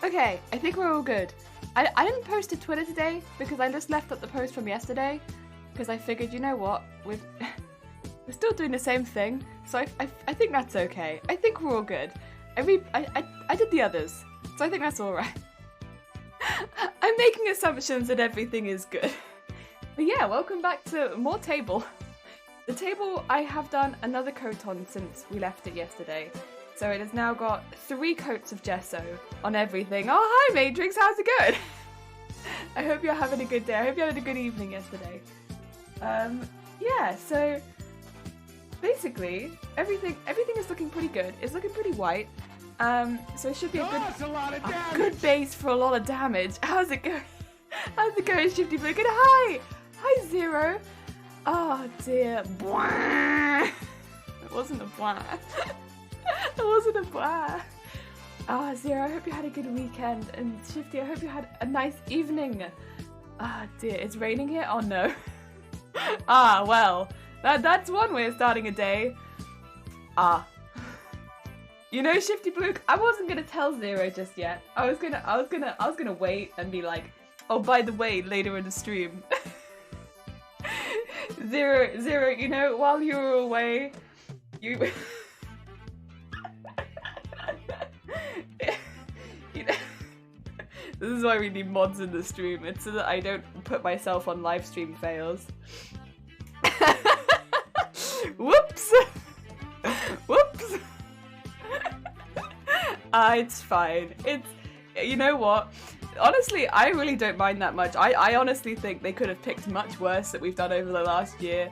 Okay, I think we're all good. I didn't post to Twitter today because I just left up the post from yesterday because I figured, you know what, we're still doing the same thing, so I think that's okay. I think we're all good. I did the others, so I think that's all right. I'm making assumptions that everything is good. But yeah, welcome back to more table. The table I have done another coat on since we left it yesterday. So it has now got 3 coats of gesso on everything. Oh, hi Matrix, how's it going? I hope you're having a good day. I hope you had a good evening yesterday. Yeah, so basically everything is looking pretty good. It's looking pretty white. So it should be a good base for a lot of damage. How's it going? How's it going, Shifty Blue? Good. Hi! Hi, Zero. Oh dear. It wasn't a blah. It wasn't a blah. Ah, Zero, I hope you had a good weekend. And Shifty, I hope you had a nice evening. Ah, dear. It's raining here? Oh, no. Ah, well. That's one way of starting a day. Ah. You know, Shifty Blue, I wasn't gonna tell Zero just yet. I was gonna wait and be like, oh, by the way, later in the stream. Zero, you know, while you were away, you know, this is why we need mods in the stream. It's so that I don't put myself on live stream fails. Whoops! Whoops! It's fine. It's, you know what? Honestly, I really don't mind that much. I honestly think they could have picked much worse that we've done over the last year.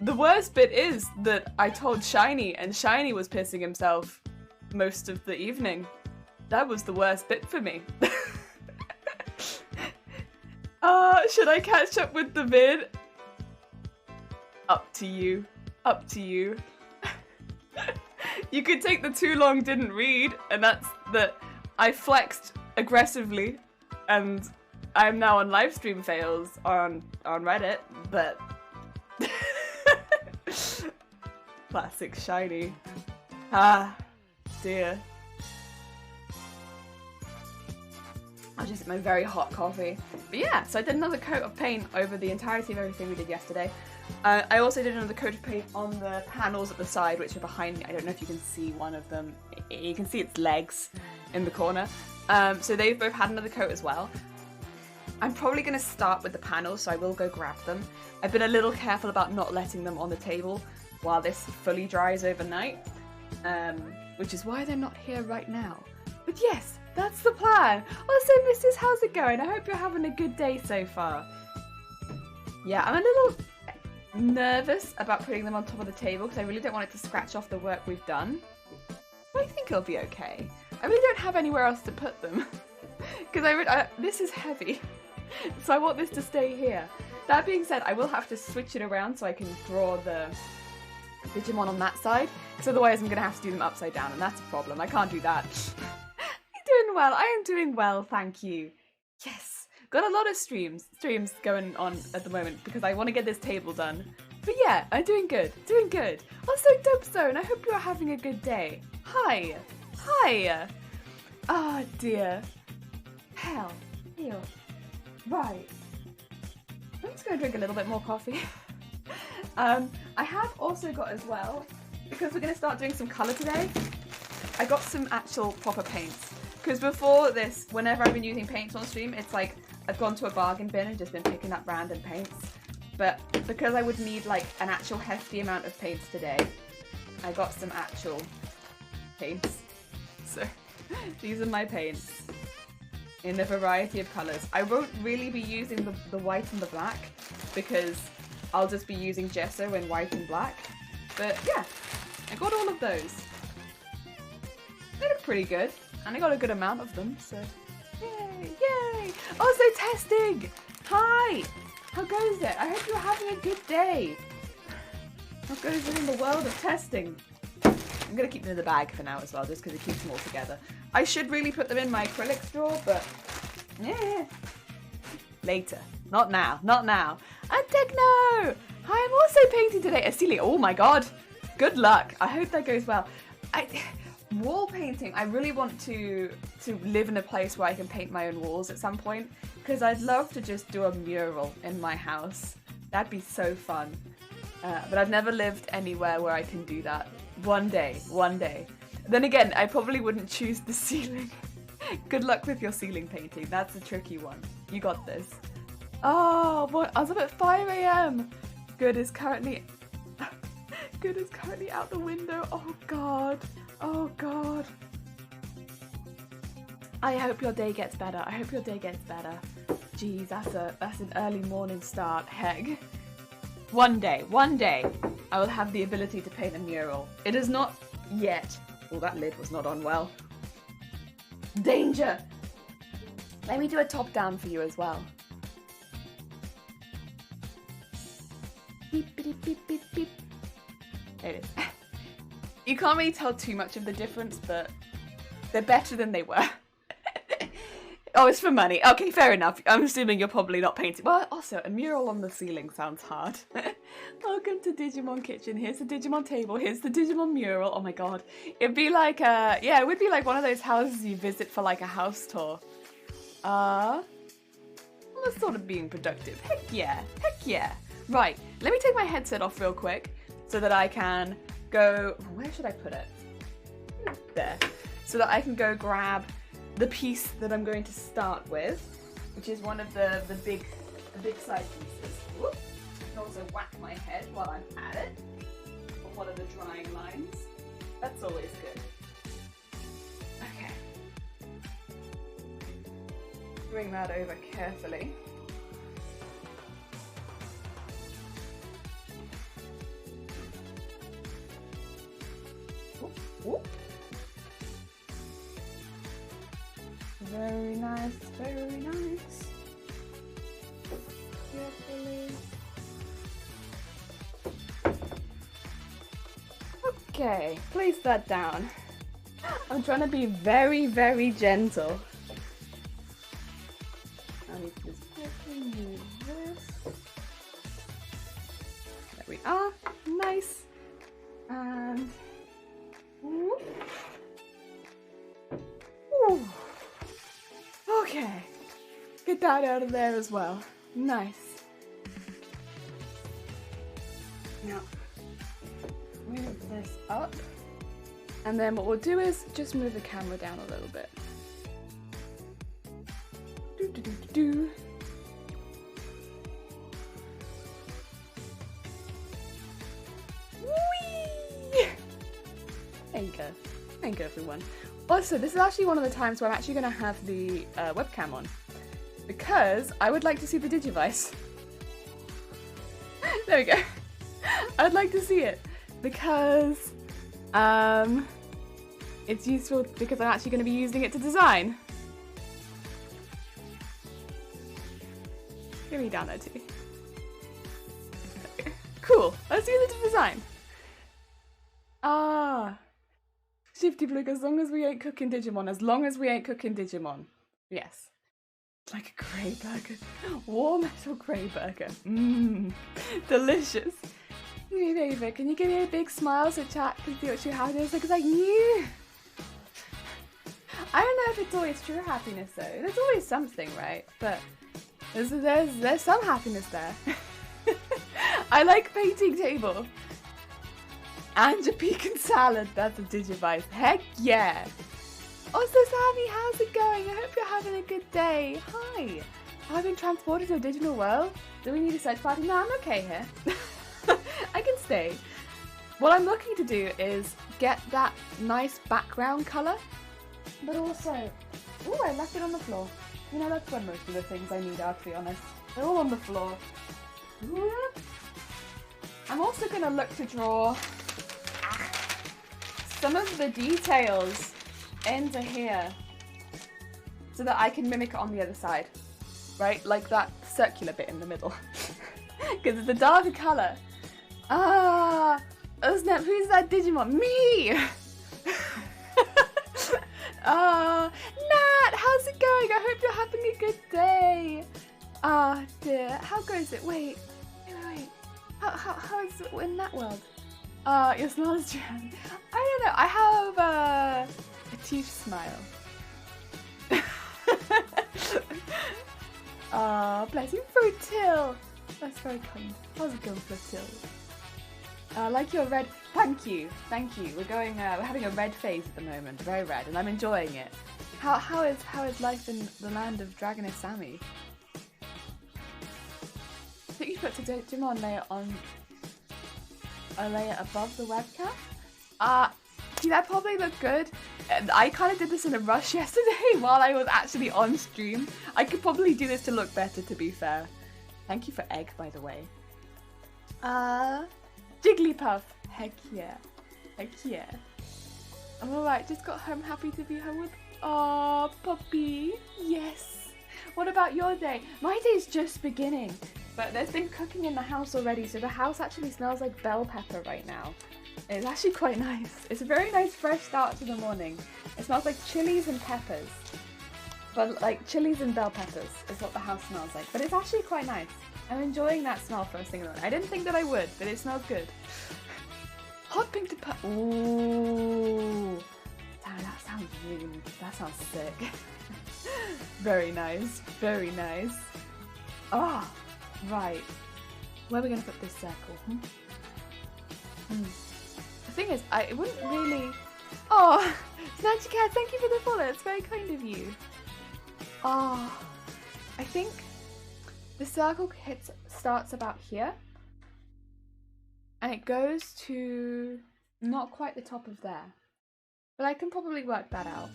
The worst bit is that I told Shiny, and Shiny was pissing himself most of the evening. That was the worst bit for me. Should I catch up with the vid? Up to you. Up to you. You could take the too long didn't read, and that's that I flexed aggressively, and I'm now on livestream fails on Reddit, but classic Shiny. Ah, dear. I'll just get my very hot coffee. But yeah, so I did another coat of paint over the entirety of everything we did yesterday. I also did another coat of paint on the panels at the side, which are behind me. I don't know if you can see one of them. You can see its legs in the corner. So they've both had another coat as well. I'm probably going to start with the panels, so I will go grab them. I've been a little careful about not letting them on the table while this fully dries overnight, which is why they're not here right now. But yes, that's the plan. Also, Mrs. How's it going? I hope you're having a good day so far. Yeah, I'm a little nervous about putting them on top of the table because I really don't want it to scratch off the work we've done. But I think it'll be okay. I really don't have anywhere else to put them because this is heavy, so I want this to stay here. That being said, I will have to switch it around so I can draw the Digimon on that side, because otherwise I'm going to have to do them upside down, and that's a problem. I can't do that. You're doing well. I am doing well, thank you. Yes. Got a lot of streams going on at the moment because I want to get this table done. But yeah, I'm doing good, doing good. Also, Dopestone, I hope you're having a good day. Hi. Hi. Oh dear. Hell. Ew. Right. I'm just going to drink a little bit more coffee. I have also got as well, because we're going to start doing some colour today, I got some actual proper paints. Because before this, whenever I've been using paints on stream, it's like I've gone to a bargain bin and just been picking up random paints. But because I would need like an actual hefty amount of paints today, I got some actual paints. So these are my paints in a variety of colours. I won't really be using the white and the black because I'll just be using gesso in white and black. But yeah, I got all of those. They look pretty good. And I got a good amount of them, so yay, yay! Also testing! Hi! How goes it? I hope you're having a good day. How goes it in the world of testing? I'm gonna keep them in the bag for now as well, just because it keeps them all together. I should really put them in my acrylic drawer, but yeah. Later. Not now. Not now. And Techno! Hi, I'm also painting today. Asili, oh my god. Good luck. I hope that goes well. Wall painting. I really want to live in a place where I can paint my own walls at some point, because I'd love to just do a mural in my house. That'd be so fun. But I've never lived anywhere where I can do that. One day. Then again, I probably wouldn't choose the ceiling. Good luck with your ceiling painting. That's a tricky one. You got this. Oh, boy, I was up at 5 AM. Good is currently out the window. Oh God. Oh God. I hope your day gets better. Jeez, that's an early morning start. Heck. One day, I will have the ability to paint a mural. It is not yet. Oh, that lid was not on well. Danger! Let me do a top down for you as well. Beep, beep, beep, beep, beep. There it is. You can't really tell too much of the difference, but they're better than they were. Oh, it's for money. Okay, fair enough. I'm assuming you're probably not painting. Well, also, a mural on the ceiling sounds hard. Welcome to Digimon Kitchen. Here's the Digimon table. Here's the Digimon mural. Oh my god. It'd be like, yeah, it would be like one of those houses you visit for like a house tour. Well, that's sort of being productive. Heck yeah. Right, let me take my headset off real quick so that I can go... Where should I put it? There. So that I can go grab the piece that I'm going to start with, which is one of the big side pieces. Whoop. I can also whack my head while I'm at it on one of the drying lines. That's always good. Okay. Bring that over carefully. Whoop, whoop. Very nice, very nice. Carefully. Okay, place that down. I'm trying to be very, very gentle. I need to just quickly move this. There we are. Nice. And... Whoop. Ooh. Okay, get that out of there as well. Nice. Now, move this up. And then what we'll do is just move the camera down a little bit. Do. Whee! There you go. There you go, everyone. Also, this is actually one of the times where I'm actually going to have the webcam on, because I would like to see the Digivice. There we go. I'd like to see it because it's useful because I'm actually going to be using it to design. Get me down there too. Okay. Cool. Let's use it to design. Shifty Blue, as long as we ain't cooking Digimon. Yes. Like a grey burger. Warm metal grey burger. Mmm. Delicious. Hey, baby, can you give me a big smile so chat can see what true happiness is? Because I knew. I don't know if it's always true happiness though. There's always something, right? But there's some happiness there. I like painting table. And a pecan salad, that's a Digivice. Heck yeah! Oh, so Sammy, how's it going? I hope you're having a good day. Hi! I've been transported to a digital world. Do we need a search party? No, I'm okay here. I can stay. What I'm looking to do is get that nice background colour, but also... Ooh, I left it on the floor. You know, that's where most of the things I need are, to be honest. They're all on the floor. I'm also going to look to draw some of the details into here so that I can mimic it on the other side, right? Like that circular bit in the middle. Because it's a darker colour. Oh snap, who's that Digimon? Me! Nat, how's it going? I hope you're having a good day. Ah, dear, how goes it? Wait. How is it in that world? Your smile is true. I don't know. I have huge smile. Ah, bless you, Frutil. That's very kind. How's it going, Frutil? Like your red. Thank you, thank you. We're having a red phase at the moment, very red, and I'm enjoying it. How is life in the land of Dragoness Sammy? I think you put the Digimon layer on a layer above the webcam. See, that probably looked good. I kind of did this in a rush yesterday while I was actually on stream. I could probably do this to look better, to be fair. Thank you for egg, by the way. Jigglypuff. Heck yeah. Heck yeah. I'm alright, just got home, happy to be home with... Aw, puppy. Yes. What about your day? My day's just beginning. But there's been cooking in the house already, so the house actually smells like bell pepper right now. It's actually quite nice. It's a very nice fresh start to the morning. It smells like chilies and peppers. But like chilies and bell peppers is what the house smells like. But it's actually quite nice. I'm enjoying that smell first thing in the morning. I didn't think that I would, but it smells good. Hot pink to put. Ooh. Damn, that sounds really, that sounds sick. Very nice. Very nice. Ah, right. Where are we going to put this circle? The thing is, it wouldn't really... Oh, Snatchy Cat, thank you for the follow. It's very kind of you. Oh, I think the circle starts about here. And it goes to not quite the top of there. But I can probably work that out.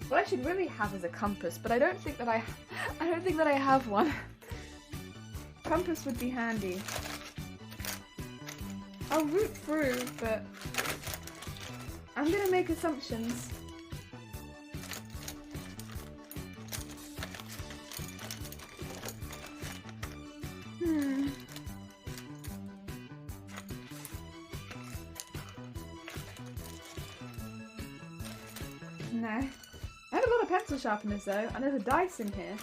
What I should really have is a compass, but I don't think that I have one. Compass would be handy. I'll root through, but I'm gonna make assumptions. No. I have a lot of pencil sharpeners though, and there's a dice in here,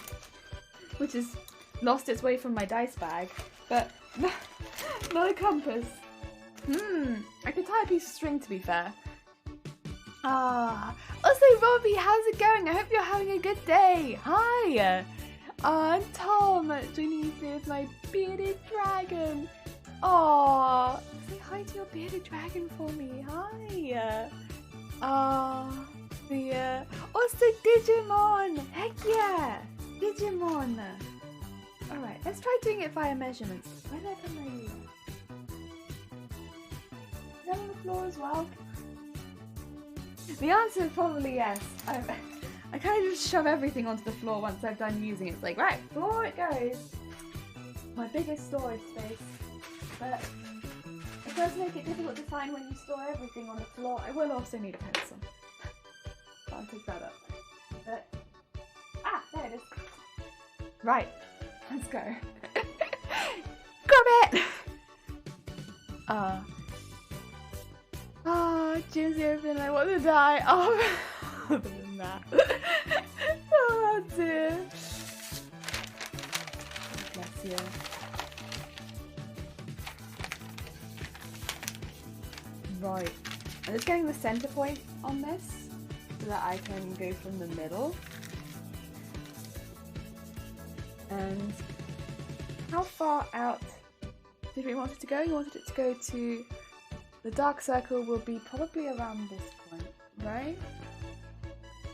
which has lost its way from my dice bag, but not a compass. I could tie a piece of string, to be fair. Also Robbie, how's it going? I hope you're having a good day. Hi. I'm Tom, joining you today with my bearded dragon. Say hi to your bearded dragon for me. Hi. Also Digimon. Heck yeah, Digimon. Alright, let's try doing it via measurements. Where did I put my ruler? Is that on the floor as well? The answer is probably yes. I kind of just shove everything onto the floor once I've done using it. It's like, right, floor it goes. My biggest storage space. But it does make it difficult to find when you store everything on the floor. I will also need a pencil. I'll pick that up. But, there it is. Right, let's go. Grab it! Jim's here been like, want to die. Other than that. Oh dear. Bless you. Right. I'm just getting the center point on this so that I can go from the middle. And how far out did we want it to go? We wanted it to go to... The dark circle will be probably around this point, right?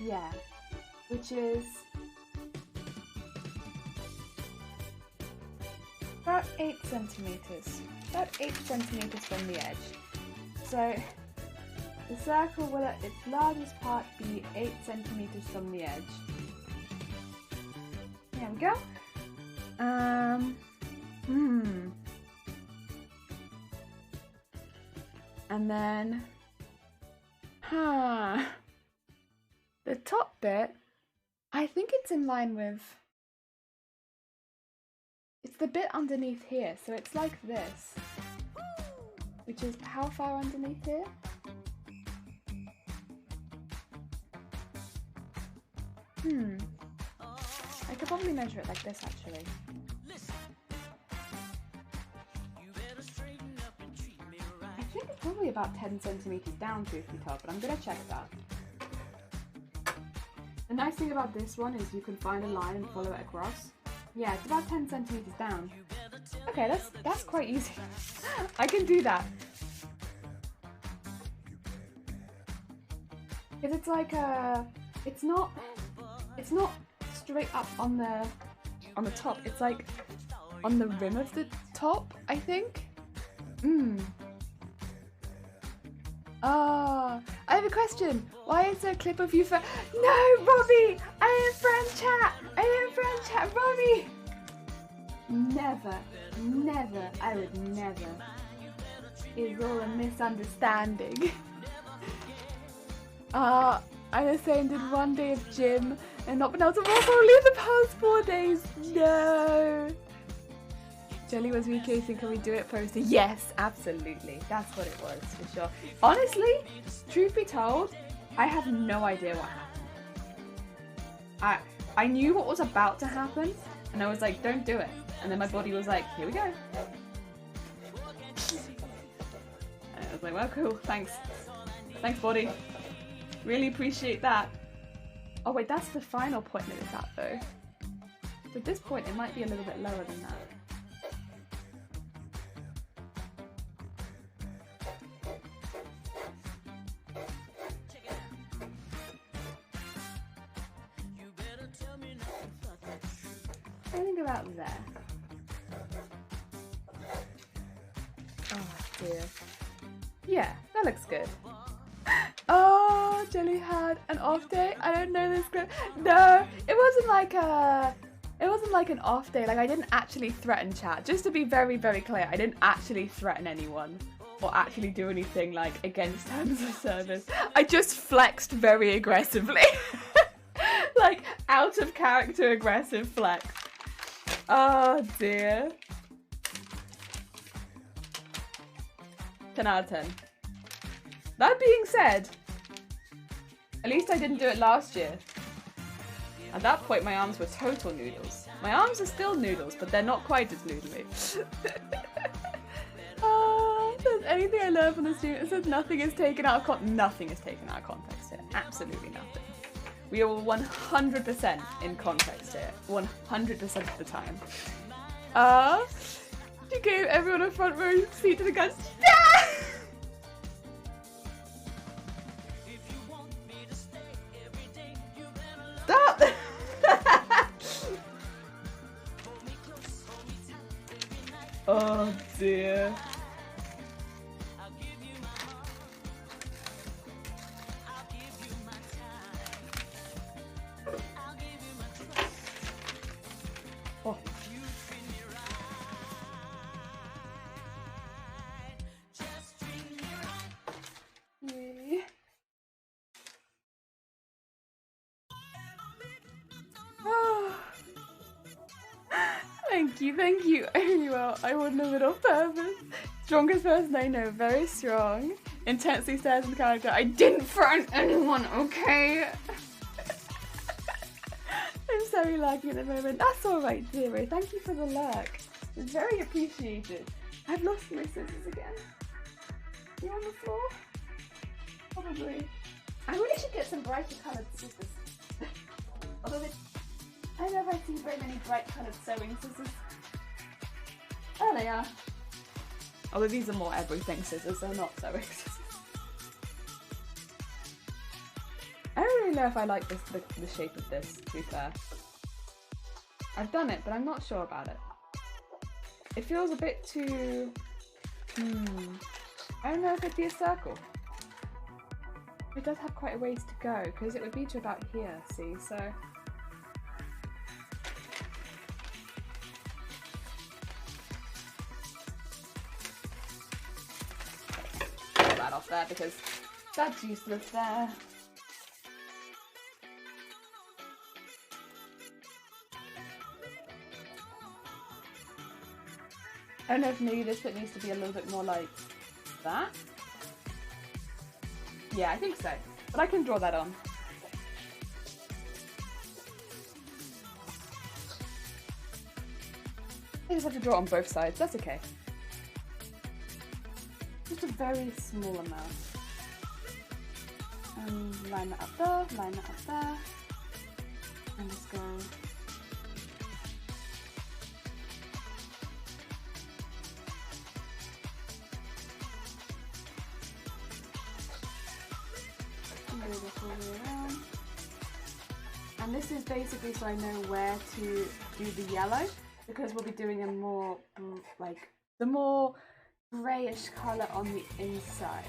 Yeah. Which is... about 8 centimeters. About 8 centimeters from the edge. So, the circle will at its largest part be 8 centimeters from the edge. There we go. And then, the top bit, I think it's in line with, it's the bit underneath here, so it's like this, which is how far underneath here? I could probably measure it like this actually. I think it's probably about 10 centimeters down, truth be told, but I'm gonna check that. The nice thing about this one is you can find a line and follow it across. Yeah, it's about 10 centimeters down. Okay, that's quite easy. I can do that. Because it's like it's not straight up on the top. It's like on the rim of the top, I think. I have a question. Why is there a clip of you for? No, Robbie! I am friend chat! I am friend chat, Robbie! Never, I would never. It's all a misunderstanding. I'm the same, did 1 day of gym and not been able to walk only the past 4 days. No! Jelly was recreating, can we do it posted? Yes, absolutely. That's what it was, for sure. Honestly, truth be told, I have no idea what happened. I knew what was about to happen, and I was like, don't do it. And then my body was like, here we go. And I was like, well, cool, thanks. Thanks, body. Really appreciate that. Oh wait, that's the final point that it's at, though. So at this point, it might be a little bit lower than that. I think about there. Oh dear. Yeah, that looks good. Oh, Jelly had an off day. I don't know this girl. No, it wasn't like an off day. Like, I didn't actually threaten chat. Just to be very, very clear, I didn't actually threaten anyone or actually do anything like against terms of service. I just flexed very aggressively. Like, out of character aggressive flex. Oh dear. 10 out of 10. That being said, at least I didn't do it last year. At that point, my arms were total noodles. My arms are still noodles, but they're not quite as noodly. There's anything I learned from the student. It says nothing is taken out of context. Nothing is taken out of context here. Absolutely nothing. We are 100% in context here. 100% of the time. You gave everyone a front row seat to the guns. Stop! Oh dear. Oh. Yeah. Oh. Thank you. Well, I wouldn't have it on purpose. Strongest person I know, very strong. Intensely stares in character. I didn't threaten anyone, okay? I'm sorry lagging at the moment. That's alright, Zero. Thank you for the lurk. It's very appreciated. I've lost my scissors again. You on the floor? Probably. I really should get some brighter coloured scissors. Although I don't know if I see very many bright coloured sewing scissors. Oh, they are. Although these are more everything scissors, they're not sewing scissors. I don't really know if I like this, the shape of this, to be fair. I've done it, but I'm not sure about it. It feels a bit too... I don't know if it'd be a circle. It does have quite a ways to go, because it would be to about here, see, so... Get that off there, because that's useless there. I don't know if maybe this bit needs to be a little bit more like that. Yeah, I think so. But I can draw that on. I just have to draw it on both sides. That's okay. Just a very small amount. Line that up there, line that up there. And let's go. Move this all the way around. And this is basically so I know where to do the yellow, because we'll be doing a more, like, the more greyish colour on the inside.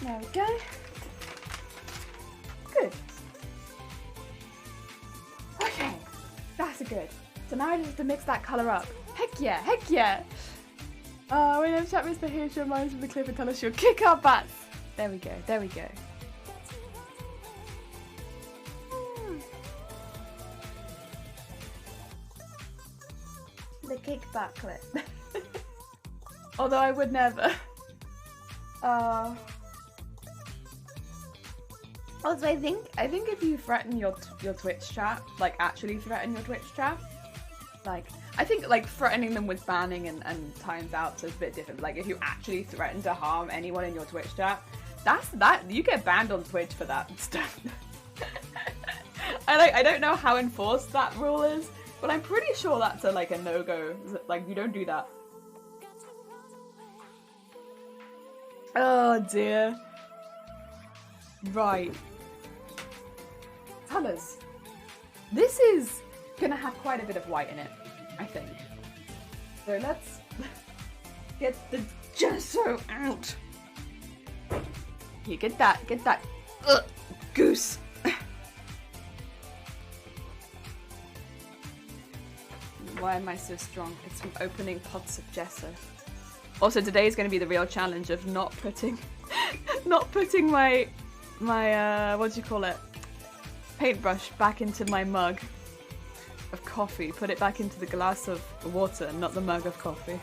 There we go. Good. Okay, that's good. So now I just have to mix that colour up. Heck yeah, heck yeah! When I'm chat Mr. Here, she reminds me of the clip and tell us she'll kick our butts. There we go, there we go. The kick butt clip. Although I would never. Also, I think if you threaten your Twitch chat, like actually threaten your Twitch chat, like I think like threatening them with banning and times out is a bit different. Like if you actually threaten to harm anyone in your Twitch chat, that you get banned on Twitch for that stuff. I don't know how enforced that rule is, but I'm pretty sure that's a no-go. Like you don't do that. Oh dear. Right. Colours. This is gonna have quite a bit of white in it, I think. So let's get the gesso out. Here, get that goose. Why am I so strong? It's from opening pots of gesso. Also, today is going to be the real challenge of not putting my what do you call it? Paintbrush back into my mug of coffee. Put it back into the glass of water, not the mug of coffee.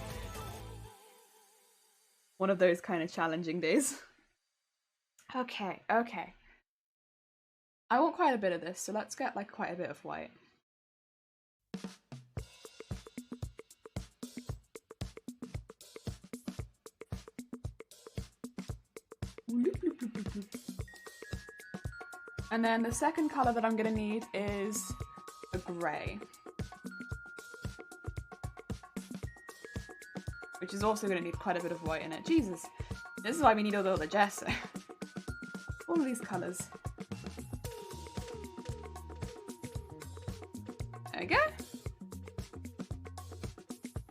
One of those kind of challenging days. Okay, okay. I want quite a bit of this, so let's get like quite a bit of white. And then the second colour that I'm going to need is a grey. Which is also going to need quite a bit of white in it. Jesus, this is why we need all the gesso. All of these colours. There we go.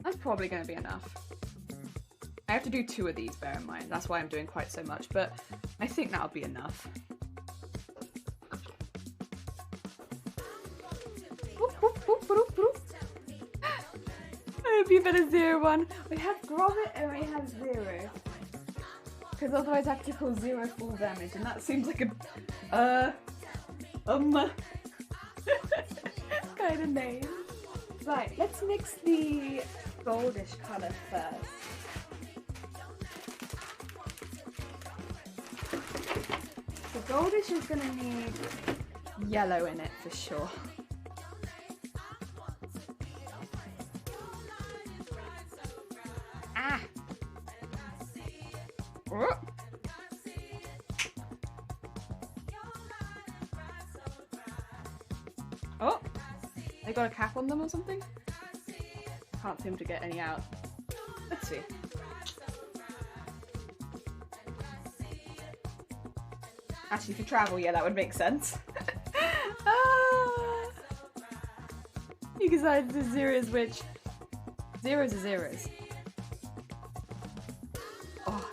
That's probably going to be enough. I have to do 2 of these, bear in mind. That's why I'm doing quite so much, but I think that'll be enough. I hope you better 0-1. We have Gromit and we have 0. Because otherwise I have to call 0 full damage, and that seems like a kind of name. Right, let's mix the goldish colour first. The goldish is going to need yellow in it for sure. Ah! Oh! They got a cap on them or something? Can't seem to get any out. Let's see. Actually, for travel, yeah, that would make sense. You can decide the zeros which. Zeros are zeros. Oh.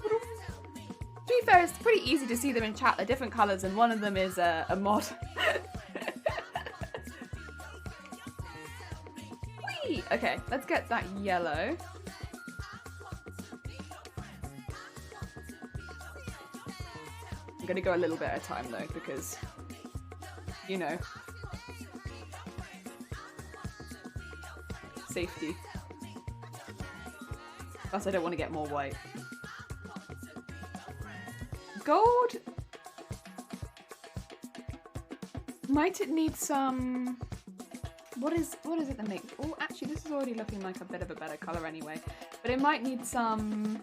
To be fair, it's pretty easy to see them in chat. They're different colours, and one of them is a mod. Whee! Okay, let's get that yellow. I'm gonna go a little bit at a time though, because, you know, safety. Plus I don't want to get more white. Gold? Might it need some what is it that makes... Oh, actually, this is already looking like a bit of a better colour anyway. But it might need some...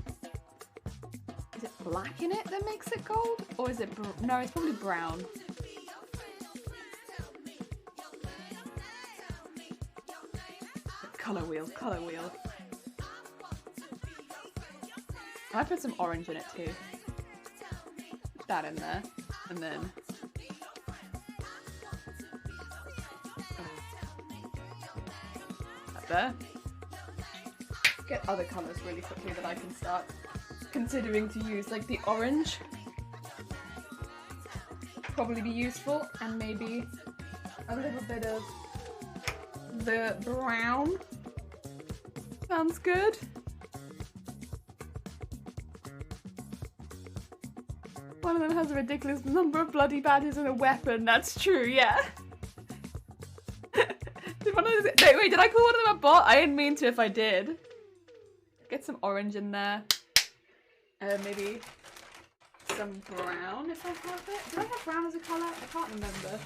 Is it black in it that makes it gold? Or is it... No, it's probably brown. Colour wheel, colour wheel. I put some orange in it too. Put that in there. And then... there. Get other colours really quickly that I can start considering to use, like the orange. Probably be useful, and maybe a little bit of the brown. Sounds good. One of them has a ridiculous number of bloody badges and a weapon. That's true, yeah. Wait, did I call one of them a bot? I didn't mean to if I did. Get some orange in there. Maybe some brown if I have it. Do I have brown as a colour? I can't remember.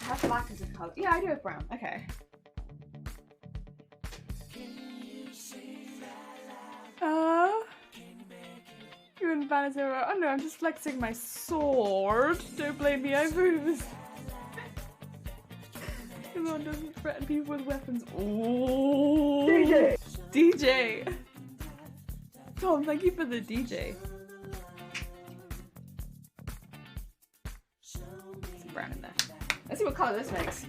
I have black as a colour. Yeah, I do have brown. Okay. You and Vanessa. Oh no, I'm just flexing my sword. Don't blame me, I voted this. Digimon doesn't threaten people with weapons. Oh, DJ! DJ! Tom, thank you for the DJ. Some brown in there. Let's see what colour this makes.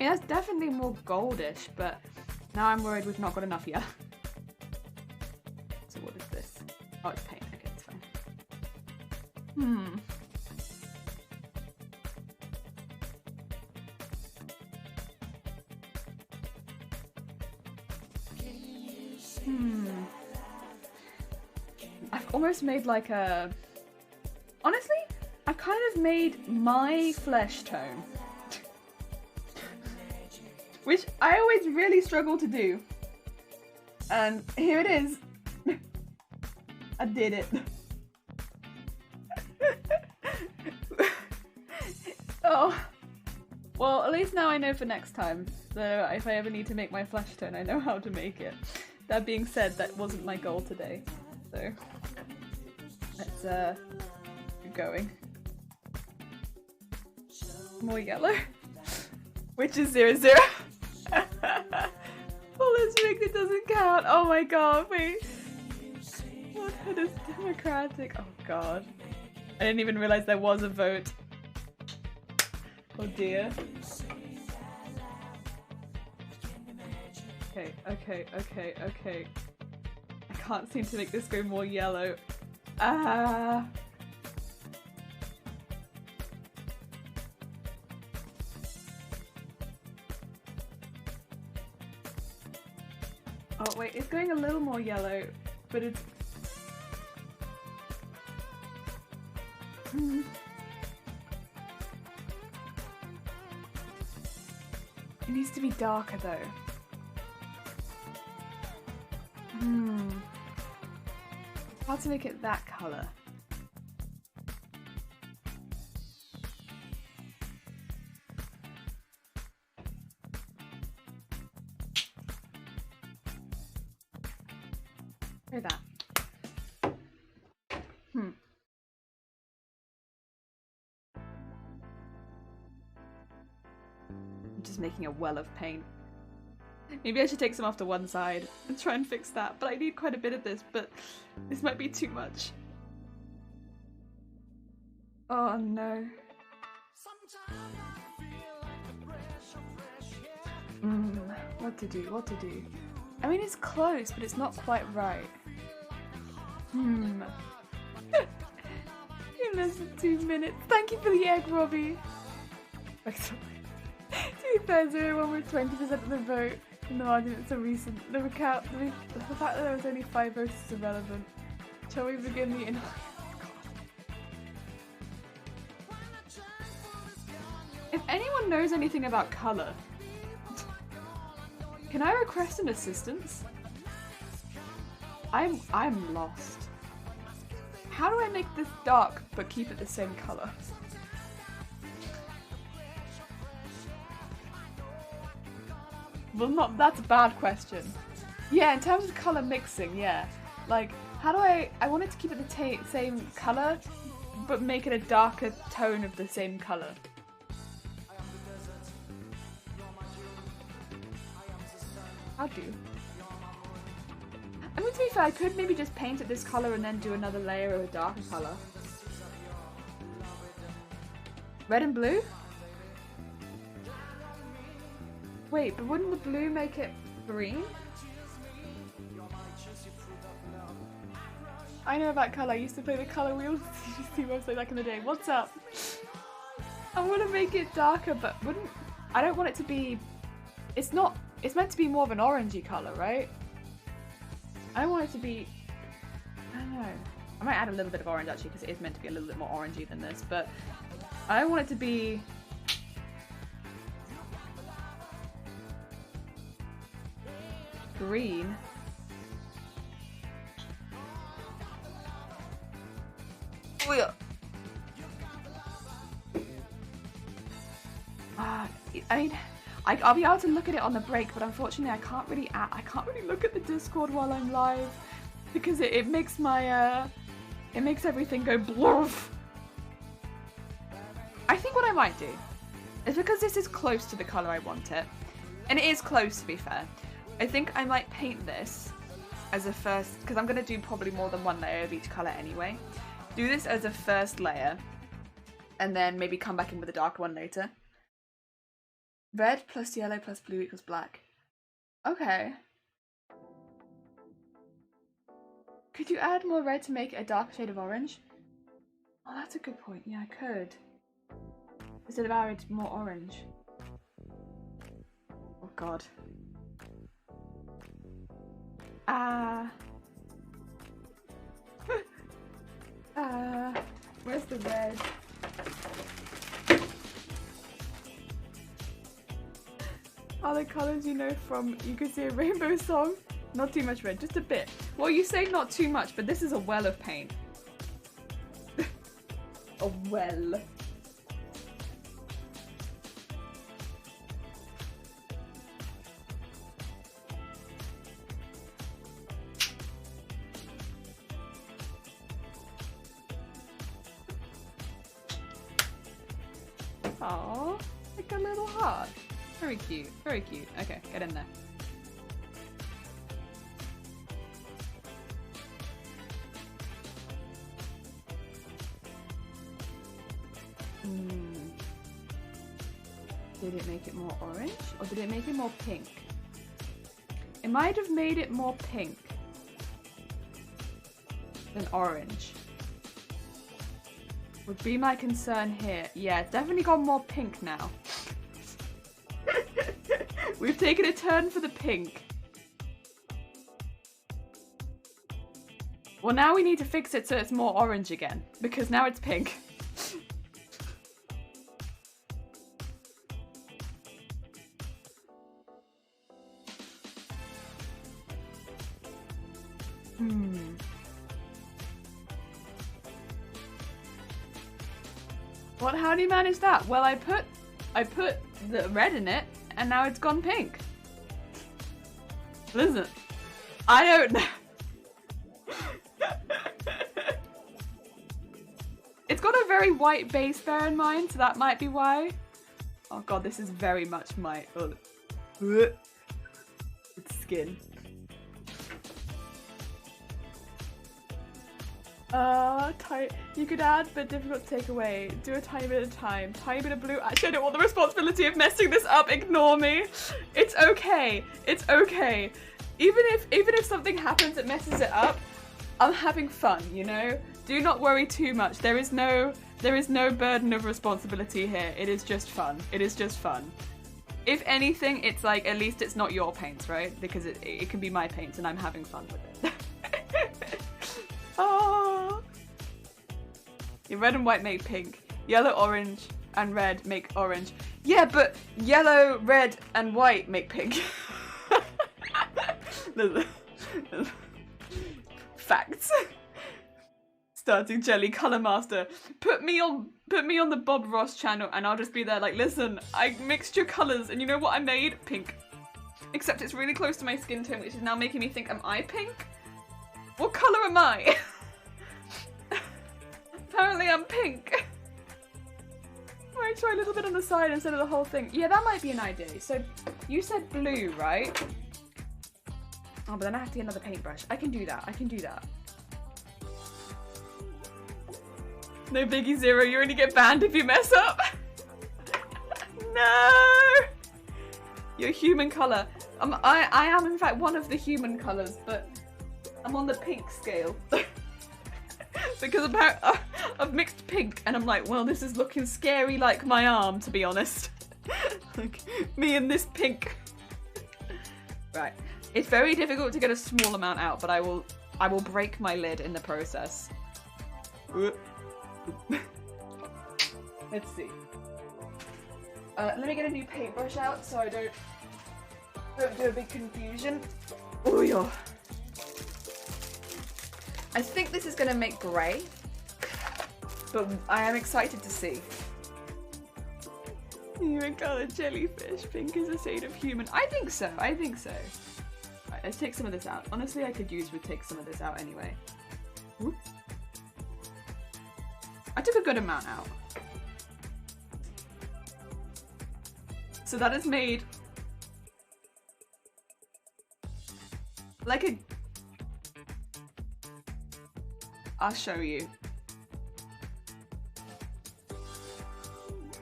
Yeah, it's definitely more goldish, but now I'm worried we've not got enough yet. So what is this? Oh, it's paint. Okay, it's fine. I've almost made like a... Honestly, I've kind of made my flesh tone. Which I always really struggle to do. And here it is. I did it. Oh. Well, at least now I know for next time. So if I ever need to make my flesh tone, I know how to make it. That being said, that wasn't my goal today. So let's keep going. More yellow. Which is 0, 0. Well, let's make it doesn't count. Oh my god, wait. What is democratic? Oh god. I didn't even realize there was a vote. Oh dear. Okay, okay, okay, okay. I can't seem to make this go more yellow. Ah. Oh wait, it's going a little more yellow, but it's... It needs to be darker though. It's hard to make it that colour. Try that. I'm just making a well of paint. Maybe I should take some off to one side and try and fix that, but I need quite a bit of this, but this might be too much. Oh no. What to do, what to do? I mean, it's close, but it's not quite right. In less than 2 minutes. Thank you for the egg, Robbie. To be fair, 0-1 with 20% of the vote in the arguments are recent. The fact that there was only 5 votes is irrelevant. Shall we begin the anyone knows anything about color? Can I request an assistance? I'm lost. How do I make this dark but keep it the same color? Well, that's a bad question. Yeah, in terms of color mixing, yeah. Like, how do I want it to keep it the same color, but make it a darker tone of the same color. How do? I mean, to be fair, I could maybe just paint it this color and then do another layer of a darker color. Red and blue? Wait, but wouldn't the blue make it green? I know about colour. I used to play the colour wheel website back in the day. What's up? I want to make it darker, but I don't want it to be... It's meant to be more of an orangey colour, right? I don't want it to be... I don't know. I might add a little bit of orange actually, because it is meant to be a little bit more orangey than this, but I don't want it to be... green. Oh yeah. I mean, I'll be able to look at it on the break, but unfortunately I can't really look at the Discord while I'm live because it makes my it makes everything go blurf. I think what I might do is, because this is close to the colour I want it, and it is close to be fair, I think I might paint this as a first, because I'm going to do probably more than one layer of each colour anyway. Do this as a first layer, and then maybe come back in with a darker one later. Red plus yellow plus blue equals black. Okay. Could you add more red to make it a darker shade of orange? Oh, that's a good point. Yeah, I could. Instead of add more orange. Oh god. Where's the red? Are the colours you know from You Could See a Rainbow song? Not too much red, just a bit. Well, you say not too much, but this is a well of paint. A well. Aww, like a little heart. Very cute, very cute. Okay, get in there. Did it make it more orange or did it make it more pink? It might have made it more pink than orange. Would be my concern here. Yeah, it's definitely gone more pink now. We've taken a turn for the pink. Well, now we need to fix it so it's more orange again, because now it's pink. What? How do you manage that? Well, I put the red in it, and now it's gone pink. Listen, I don't know. It's got a very white base, bear in mind, so that might be why. Oh god, this is very much my... Oh. It's skin. You could add, but difficult to take away. Do a tiny bit at a time. Tiny bit of blue. Actually, I don't want the responsibility of messing this up. Ignore me. It's okay. It's okay. Even if something happens that messes it up, I'm having fun, you know? Do not worry too much. There is no burden of responsibility here. It is just fun. It is just fun. If anything, it's like, at least it's not your paints, right? Because it can be my paints and I'm having fun with it. Oh. Your red and white make pink. Yellow, orange. and red make orange. Yeah, but yellow, red, and white make pink. Facts. Starting Jelly Color Master. Put me on the Bob Ross channel and I'll just be there like, listen, I mixed your colors and you know what I made? Pink. Except it's really close to my skin tone, which is now making me think, am I pink? What color am I? Apparently I'm pink. I try a little bit on the side instead of the whole thing. Yeah, that might be an idea. So you said blue, right? Oh, but then I have to get another paintbrush. I can do that. I can do that. No biggie, Zero. You only get banned if you mess up. No. Your human color. I am in fact one of the human colors, but I'm on the pink scale. Because I've mixed pink and I'm like, well, this is looking scary like my arm, to be honest. Like, me and this pink. Right. It's very difficult to get a small amount out, but I will break my lid in the process. Let's see. Let me get a new paintbrush out so I don't do a big confusion. Oh yeah. I think this is going to make grey, but I am excited to see. Human colour jellyfish, pink is a shade of human. I think so, I think so. Right, let's take some of this out. Honestly, I could take some of this out anyway. Whoop. I took a good amount out. So that is made like a... I'll show you.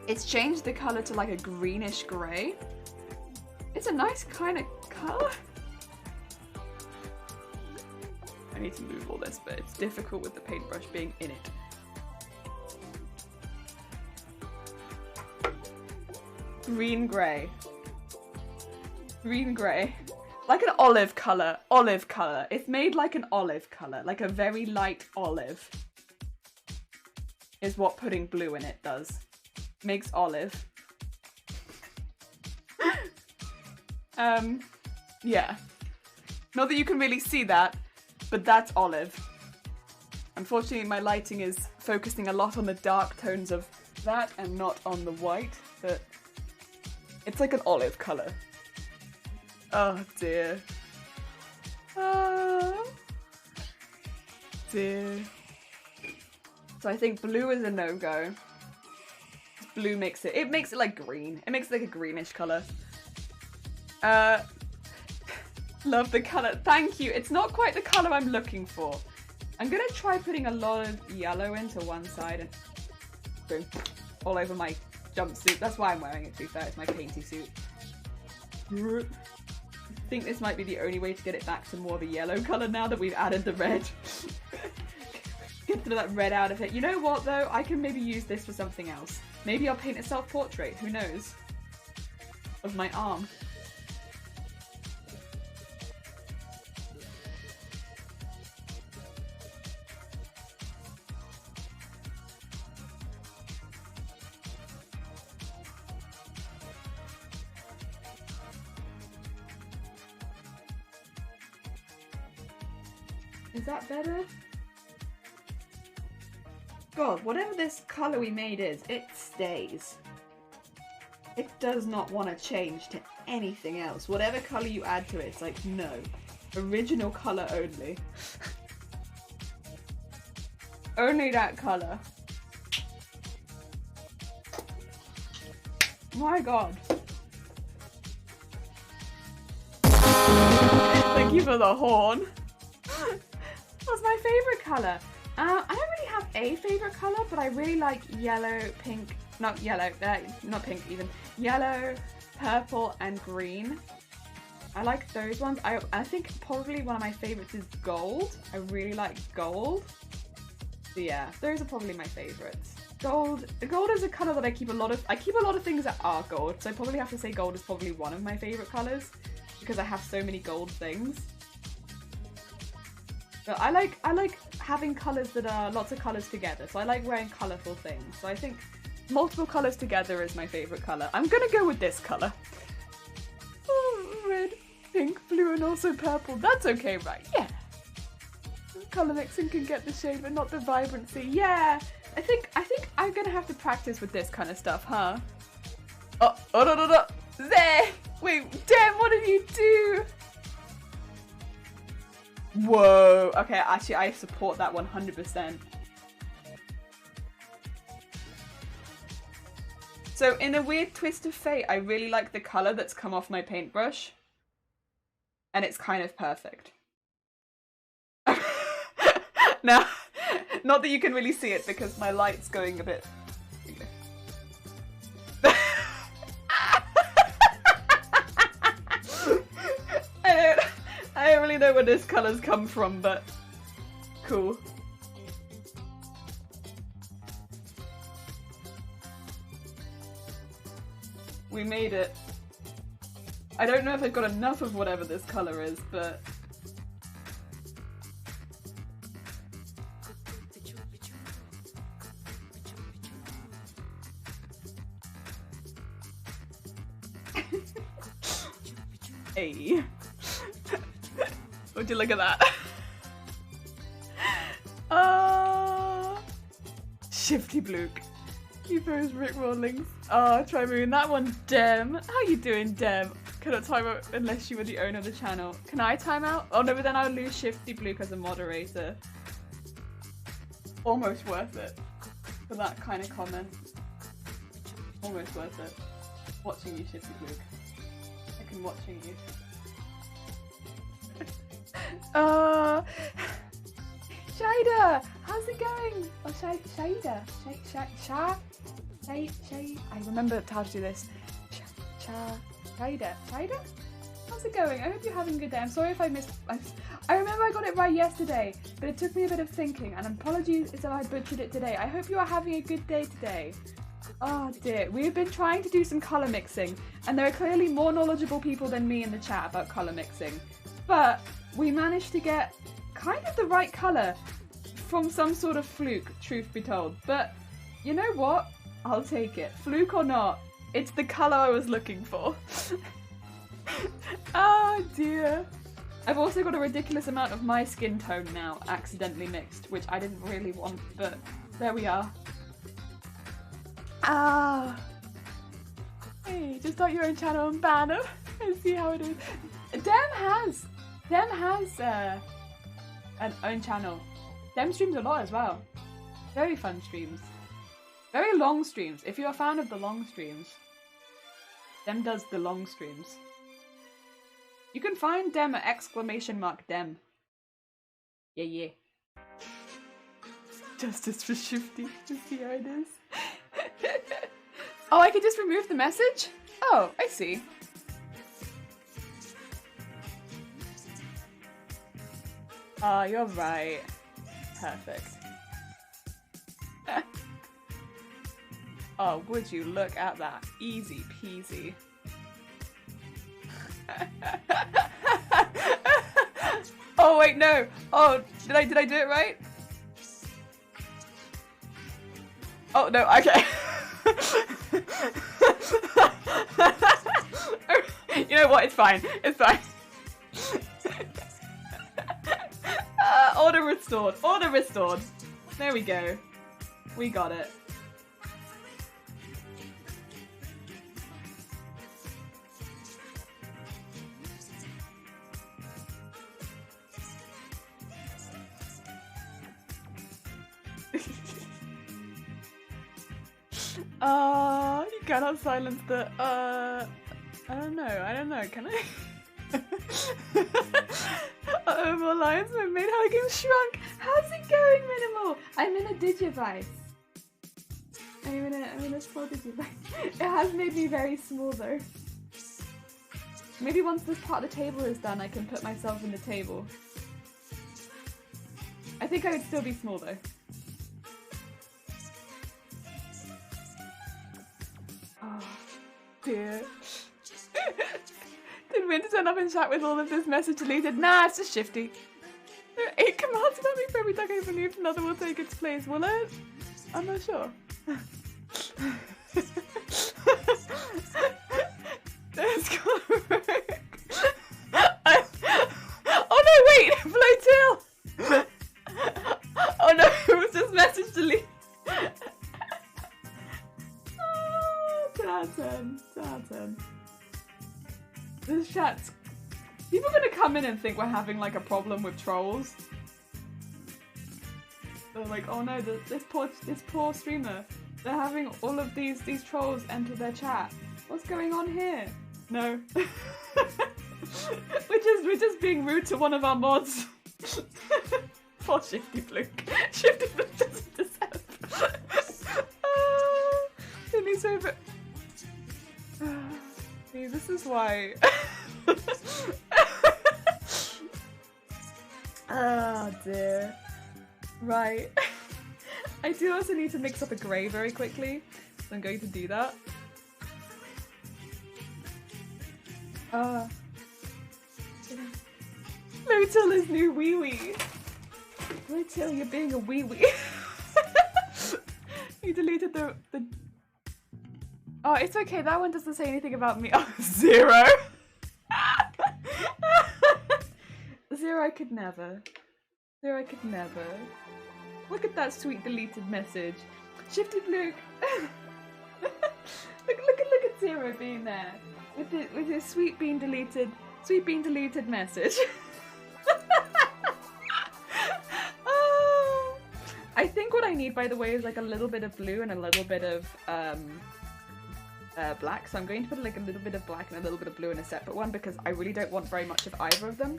It's changed the color to like a greenish gray. It's a nice kind of color. I need to move all this, but it's difficult with the paintbrush being in it. Green gray. Green gray. Like an olive color. Olive color. It's made like an olive color. Like a very light olive. Is what putting blue in it does. Makes olive. Yeah. Not that you can really see that, but that's olive. Unfortunately, my lighting is focusing a lot on the dark tones of that and not on the white, but it's like an olive color. Oh dear. Oh dear. So I think blue is a no-go. Blue makes it like green. It makes it like a greenish color. Love the color. Thank you. It's not quite the color I'm looking for. I'm gonna try putting a lot of yellow into one side and boom, all over my jumpsuit. That's why I'm wearing it, to be fair. It's my painty suit. I think this might be the only way to get it back to more of a yellow color now that we've added the red. Get that red out of it. You know what though? I can maybe use this for something else. Maybe I'll paint a self-portrait. Who knows? Of my arm. Is that better? God, whatever this colour we made is, it stays. It does not want to change to anything else. Whatever colour you add to it, it's like, no. Original colour only. Only that colour. My god. Thank you for the horn. What's my favourite colour? I don't really have a favourite colour, but I really like yellow, pink, not yellow, not pink even, yellow, purple and green. I like those ones. I think probably one of my favourites is gold. I really like gold. So yeah, those are probably my favourites. Gold is a colour that I keep a lot of things that are gold, so I probably have to say gold is probably one of my favourite colours because I have so many gold things. But I like having colours that are lots of colours together, so I like wearing colourful things. So I think multiple colours together is my favourite colour. I'm gonna go with this colour. Oh, red, pink, blue, and also purple. That's okay, right? Yeah. Colour mixing can get the shade, but not the vibrancy. Yeah. I think I'm gonna have to practice with this kind of stuff, huh? Oh, no. There! Wait, damn, what did you do? Whoa. Okay, actually, I support that 100%. So, in a weird twist of fate, I really like the colour that's come off my paintbrush. And it's kind of perfect. Now, not that you can really see it because my light's going a bit... I don't really know where this colour's come from, but cool. We made it. I don't know if I've got enough of whatever this colour is, but... Hey. Would you look at that? Shifty Blook. He throws rickrollings. Trimoon, that one, Dem. How you doing, Dem? Cannot time out unless you were the owner of the channel. Can I time out? Oh no, but then I'll lose Shifty Blook as a moderator. Almost worth it for that kind of comment. Almost worth it. Watching you, Shifty Blook. I can watching you. Shida! How's it going? Oh, Shida. I remember how to do this. Shida. How's it going? I hope you're having a good day. I'm sorry if I missed... I remember I got it right yesterday, but it took me a bit of thinking, and apologies if I butchered it today. I hope you are having a good day today. Oh dear, we've been trying to do some colour mixing, and there are clearly more knowledgeable people than me in the chat about colour mixing. But we managed to get kind of the right colour from some sort of fluke, truth be told. But you know what? I'll take it. Fluke or not, it's the colour I was looking for. Oh dear. I've also got a ridiculous amount of my skin tone now accidentally mixed, which I didn't really want, but there we are. Hey, just start your own channel and banner and see how it is. Dem has an own channel. Dem streams a lot as well. Very fun streams. Very long streams. If you're a fan of the long streams, Dem does the long streams. You can find Dem at !Dem. Yeah. Justice for Shifty. Just see how it is. Oh, I could just remove the message? Oh, I see. Oh, you're right. Perfect. Oh, would you look at that? Easy peasy. Oh wait, no. Oh, did I do it right? Oh no, okay. You know what? It's fine. It's fine. Order restored. Order restored. There we go. We got it. You cannot silence the, I don't know, can I? Uh-oh, more lions have made Hugging shrunk. How's it going, Minimal? I'm in a Digivice. I'm in a small Digivice. It has made me very small though. Maybe once this part of the table is done, I can put myself in the table. I think I would still be small though. Oh, dear. Did Winter turn up in chat with all of this message deleted? Nah, it's just Shifty. There are 8 commands about me for every time I believe another will take its place, will it? I'm not sure. It's gonna work. Oh no, wait! Floatil! Oh no, it was just message delete. Oh, 10 out of 10. 10 out of 10. This chat's... People are gonna come in and think we're having like a problem with trolls. They're like, oh no, this poor streamer. They're having all of these trolls enter their chat. What's going on here? No. we're just being rude to one of our mods. Poor Shifty Fluke. Shifty Fluke doesn't deserve. It needs over. See, this is why. Oh dear. Right. I do also need to mix up a grey very quickly, so I'm going to do that. Floatil is new wee wee. Floatil, you're being a wee wee. You deleted the. Oh, it's okay. That one doesn't say anything about me. Oh, 0. 0, I could never. 0, I could never. Look at that sweet deleted message. Shifty Fluke. look at 0 being there with his sweet bean deleted message. Oh. I think what I need, by the way, is like a little bit of blue and a little bit of black. So I'm going to put like a little bit of black and a little bit of blue in a separate one because I really don't want very much of either of them.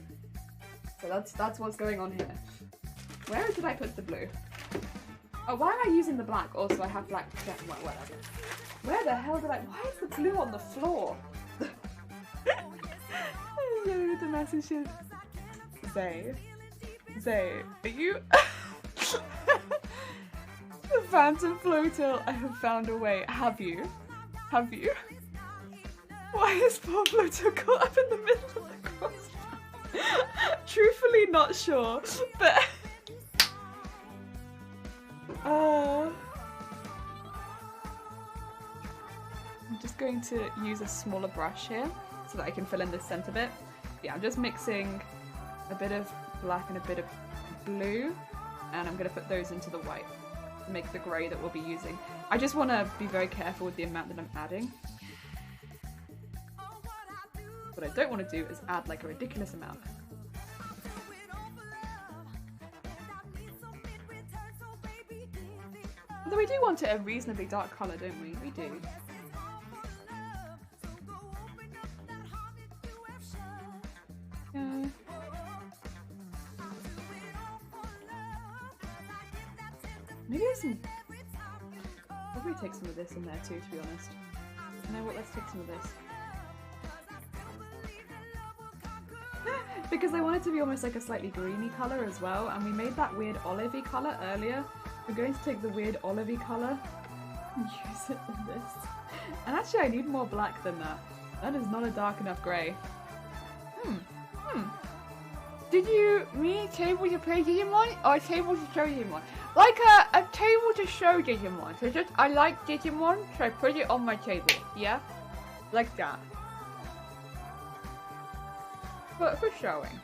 So that's what's going on here. Where did I put the blue? Oh, why am I using the black? Also, I have black. Well, whatever. Where the hell did I? Why is the blue on the floor? The message is Zay, are you? The Phantom Floatil, I have found a way. Have you? Have you? Why is poor Floatil caught up in the middle of the crossbar? Truthfully, not sure, but. I'm just going to use a smaller brush here so that I can fill in this center bit. Yeah, I'm just mixing a bit of black and a bit of blue, and I'm going to put those into the white to make the grey that we'll be using. I just want to be very careful with the amount that I'm adding. What I don't want to do is add like a ridiculous amount. Although we do want it a reasonably dark colour, don't we? We do. Yeah. Maybe there's some... Probably take some of this in there too, to be honest. You know what, let's take some of this. Because I want it to be almost like a slightly greeny colour as well, and we made that weird olivey colour earlier. We're going to take the weird olivey colour and use it in this. And actually I need more black than that. That is not a dark enough grey. Did you mean a table to play Digimon or a table to show Digimon? Like a table to show Digimon. So just, I like Digimon, so I put it on my table. Yeah? Like that. But for showing.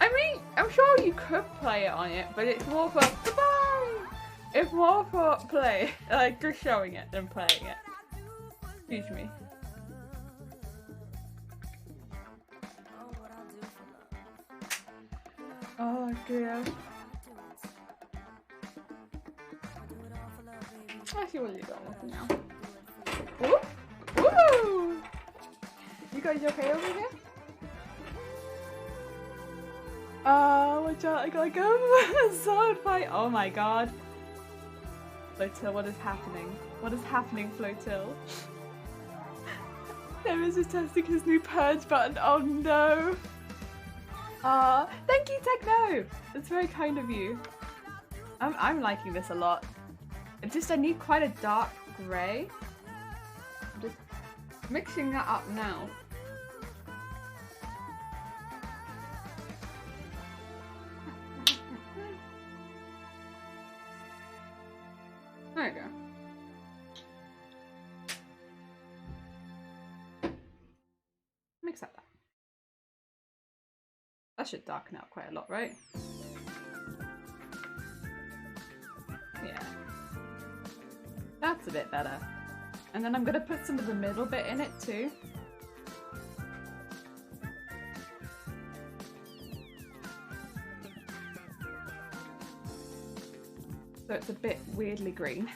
I mean, I'm sure you could play it on it, but it's more for goodbye. It's more for play, like just showing it than playing it. Excuse me. Oh dear. I see what you're going with now. Ooh! Woo! You guys okay over here? Watch out, I gotta go. Sword fight. Oh my god. Floatil, what is happening? What is happening, Floatil? There is just testing his new purge button. Oh no. Thank you, Techno! That's very kind of you. I'm liking this a lot. It's just I need quite a dark grey. I'm just mixing that up now. There we go. accept that. That should darken out quite a lot, right? Yeah. That's a bit better. And then I'm gonna put some of the middle bit in it too. So it's a bit weirdly green.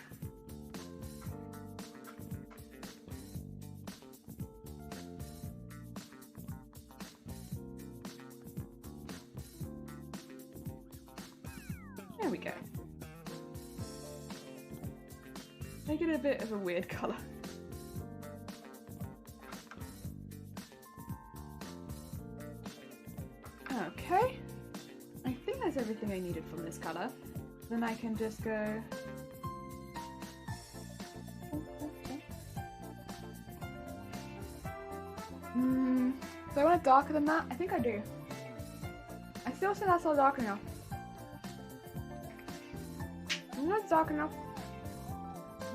There we go. Make it a bit of a weird colour. Okay. I think that's everything I needed from this colour. Then I can just go... Do I want it darker than that? I think I do. I still think that's all dark enough. That's dark enough.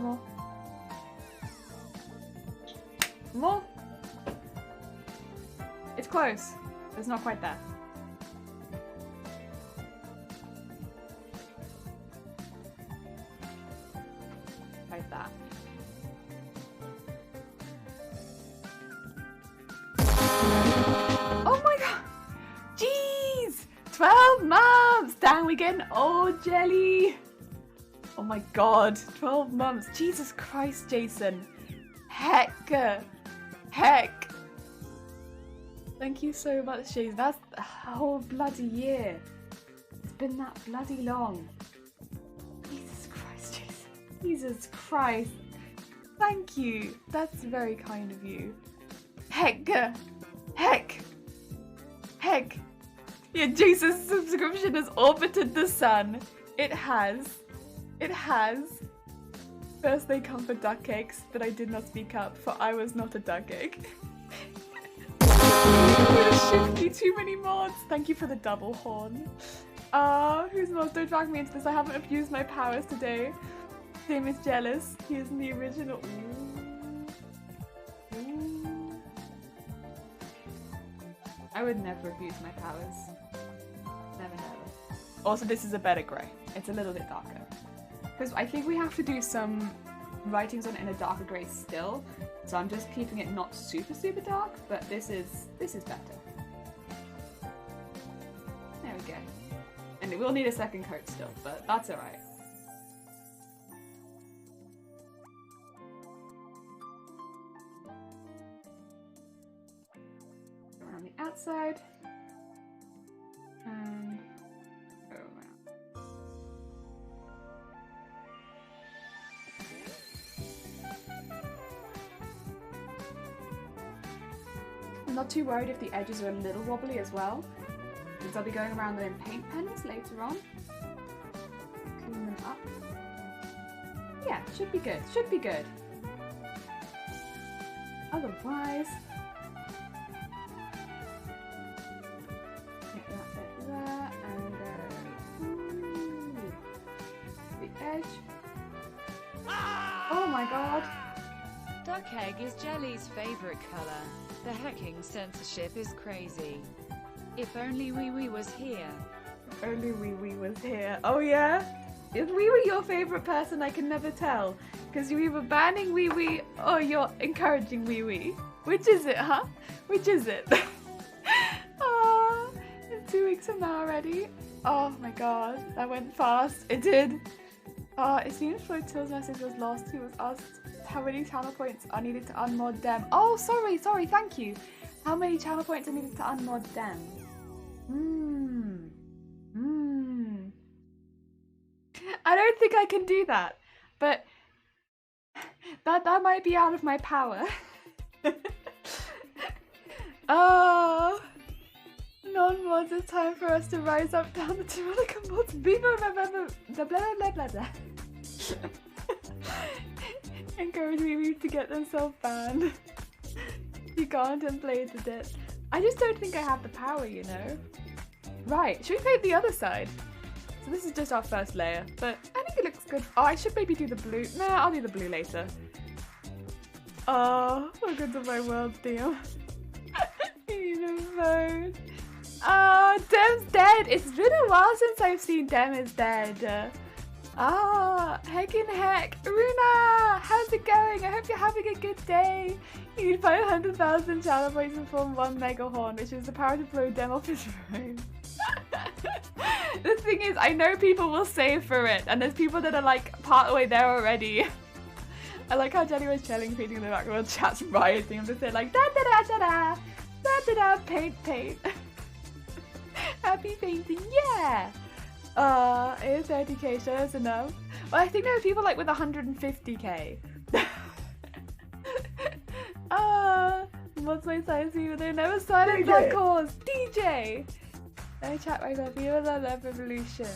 More. More. It's close. It's not quite there. Like that. Oh my god! Jeez! 12 months! Damn, we getting old, Jelly! Oh my god, 12 months. Jesus Christ, Jason. Heck. Heck. Thank you so much, Jason. That's a whole bloody year. It's been that bloody long. Jesus Christ, Jason. Jesus Christ. Thank you. That's very kind of you. Heck. Heck. Heck. Yeah, Jason's subscription has orbited the sun. It has. It has. First they come for duck eggs, but I did not speak up, for I was not a duck egg. I'm gonna shift you too many mods. Thank you for the double horn. Who's mods? Don't drag me into this. I haven't abused my powers today. Same is jealous. He is in the original. Ooh. Ooh. I would never abuse my powers. Never, never. Also, this is a better grey. It's a little bit darker. Because I think we have to do some writings on it in a darker grey still, so I'm just keeping it not super dark, but this is better. There we go. And it will need a second coat still, but that's alright. Around the outside. And go around. I'm not too worried if the edges are a little wobbly as well, because I'll be going around them in paint pens later on. Clean them up. Yeah, should be good, should be good. Otherwise, get that bit there and go the edge. Oh my god! Duck egg is Jelly's favourite colour. The hecking censorship is crazy. If only Wee Wee was here. If only Wee Wee was here. Oh yeah? Is Wee Wee your favourite person? I can never tell. Because you're either banning Wee Wee or you're encouraging Wee Wee. Which is it, huh? Which is it? It's 2 weeks from now already. Oh my god, that went fast. It did. It seems Floyd Till's message was lost. He was asked how many channel points are needed to unmod them. Oh, sorry, thank you. How many channel points are needed to unmod them? I don't think I can do that, but that might be out of my power. Oh, non-mods, it's time for us to rise up down the Timolica mods. Blah blah blah blah blah. Encourage me to get themselves banned. You contemplated it. I just don't think I have the power, you know. Right, should we paint the other side? So this is just our first layer, but I think it looks good. Oh, I should maybe do the blue. Nah, I'll do the blue later. Oh, welcome to my world, Theo. your phone. Oh, Dem's dead. It's been a while since I've seen Dem is dead. Heck in heck. Runa, how's it going? I hope you're having a good day. You need 500,000 channel points to form 1 mega horn, which is the power to blow Dem off his phone. The thing is, I know people will save for it, and there's people that are like part of the way there already. I like how Jenny was chilling, painting in the background, chat's rioting. I'm just saying like da da da da da da da da paint. Happy painting, yeah. It's 30k, so that's enough. Well, I think there are people like with 150k. What's my size for they never started that cause. DJ. Let me chat myself. You will love revolution.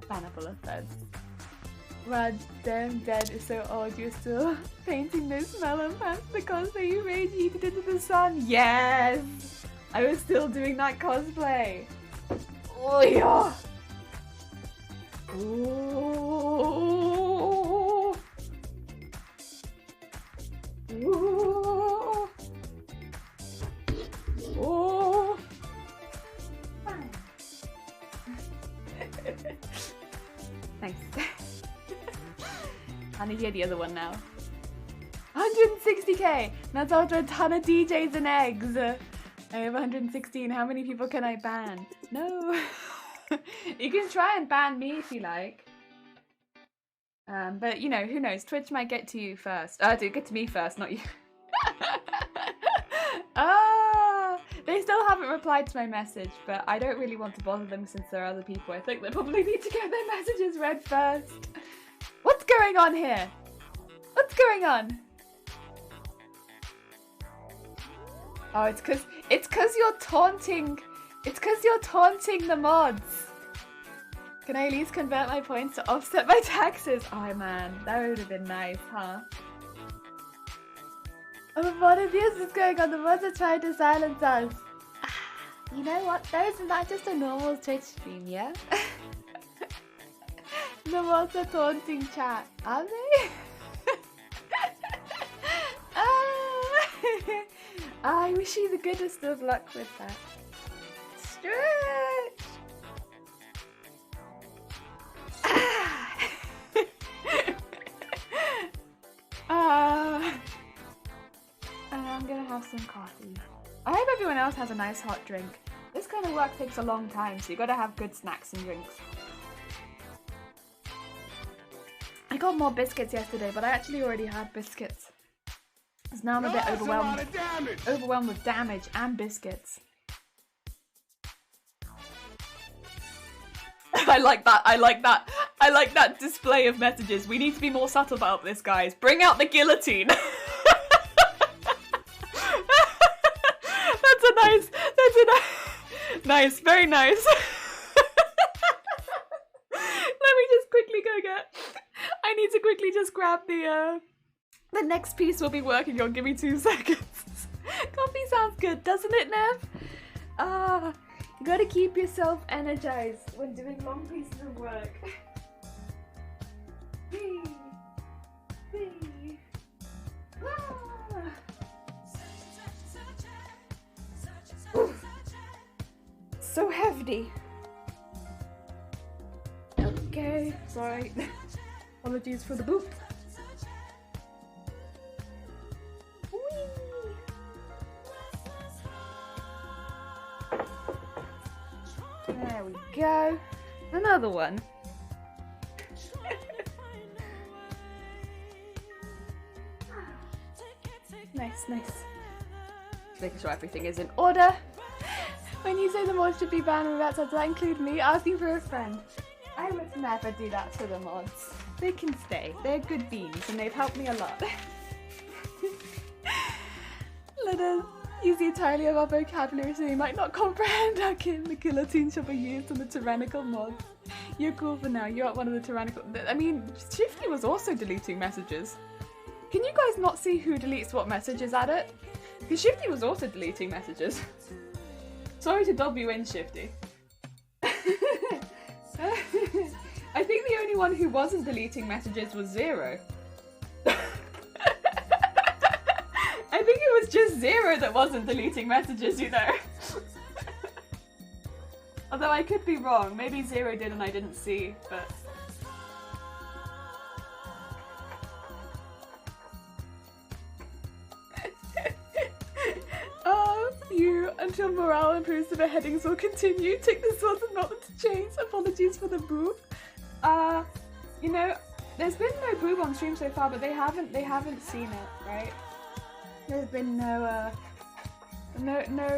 Pineapple offense. Wow, damn dead is so old. You're still painting those melon pants because they radiated into the sun. Yes, I was still doing that cosplay. Oh yeah. Ooh. Ooh. Ooh. Nice. I need to hear the other one now. 160k! That's after a ton of DJs and eggs. I have 116. How many people can I ban? No. You can try and ban me if you like. But you know, who knows? Twitch might get to you first. Get to me first, not you. They still haven't replied to my message, but I don't really want to bother them since there are other people. I think they probably need to get their messages read first. What's going on here? What's going on? Oh, it's cause you're taunting. It's cause you're taunting the mods. Can I at least convert my points to offset my taxes? Oh man, that would have been nice, huh? Oh, what abuse is going on? The mods are trying to silence us. You know what? Isn't that just a normal Twitch stream, yeah? The mods are taunting chat, are they? I wish you the goodest of luck with that. Stretch! I'm gonna have some coffee. I hope everyone else has a nice hot drink. This kind of work takes a long time, so you gotta have good snacks and drinks. I got more biscuits yesterday, but I actually already had biscuits. So now I'm a bit overwhelmed with damage and biscuits. I like that display of messages. We need to be more subtle about this, guys. Bring out the guillotine. Nice, very nice. Let me just quickly go I need to quickly just grab the next piece we'll be working on. Give me 2 seconds. Coffee sounds good, doesn't it, Nev? You gotta keep yourself energized when doing long pieces of work. So hefty. Okay, sorry. Apologies for the boop. There we go. Another one. Nice. Just making sure everything is in order. When you say the mods should be banned, does that include me asking for a friend? I would never do that to the mods. They can stay. They're good beans and they've helped me a lot. Let us use the entirety of our vocabulary so you might not comprehend how the guillotine shall be used on the tyrannical mods. You're cool for now. You're one of the tyrannical... I mean, Shifty was also deleting messages. Can you guys not see who deletes what messages at it? Because Shifty was also deleting messages. Sorry to dob you in, Shifty. I think the only one who wasn't deleting messages was Zero. I think it was just was Zero that wasn't deleting messages, you know. Although I could be wrong. Maybe Zero did and I didn't see, but... You, until morale improves, the beheadings will continue. Take the swords and not them to chains. Apologies for the boob. You know, there's been no boob on stream so far, but they haven't seen it, right? There's been no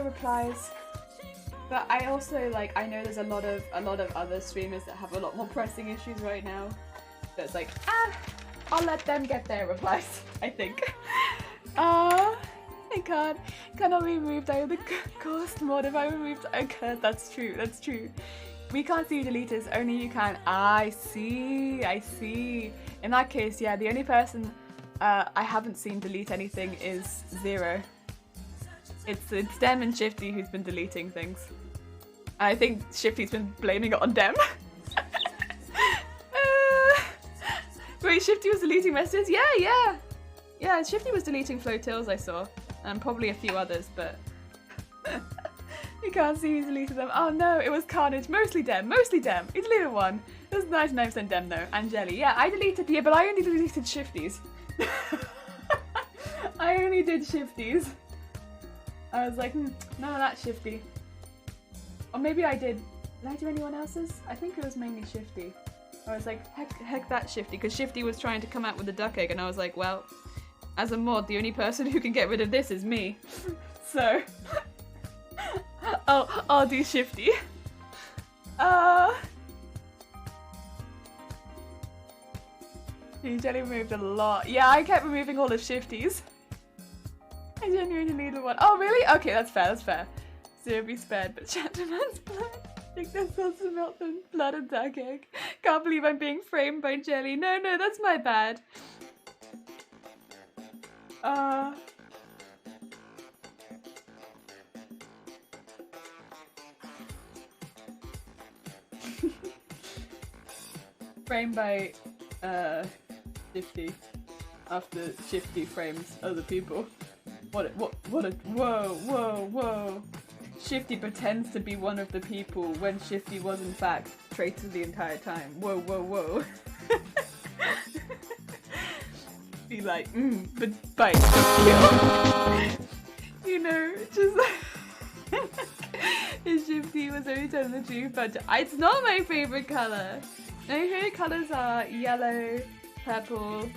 replies. But I also, like, I know there's a lot of other streamers that have a lot more pressing issues right now. So it's like, I'll let them get their replies, I think. I cannot be removed out of the cost mod if I removed. Okay, that's true. We can't see deleters, only you can. I see. In that case, yeah, the only person I haven't seen delete anything is Zero. It's Dem and Shifty who's been deleting things. And I think Shifty's been blaming it on Dem. Wait, Shifty was deleting messages? Yeah, Shifty was deleting Flotills, I saw. And probably a few others, but... You can't see who deleted them. Oh no, it was Carnage. Mostly Dem. He deleted one. It was 99% Dem though. And Jelly. Yeah, I deleted... Yeah, but I only deleted Shifties. I only did Shifties. I was like, none of that Shifty. Or maybe I did... Did I do anyone else's? I think it was mainly Shifty. I was like, heck that Shifty. Because Shifty was trying to come out with a duck egg and I was like, well... As a mod, the only person who can get rid of this is me. So... I'll do Shifty. Jelly removed a lot. Yeah, I kept removing all the Shifties. I genuinely needed one. Oh, really? Okay, that's fair. Zero be spared, but Chatterman's blood. I think there's also melt than blood and duck egg. Can't believe I'm being framed by Jelly. No, that's my bad. Framed by Shifty after Shifty frames other people. What a whoa. Shifty pretends to be one of the people when Shifty was in fact traitor the entire time. Whoa. Be like, but bite, don't kill. You know, just his Shifty was only telling the truth, but it's not my favorite colour. My favorite colours are yellow, purple,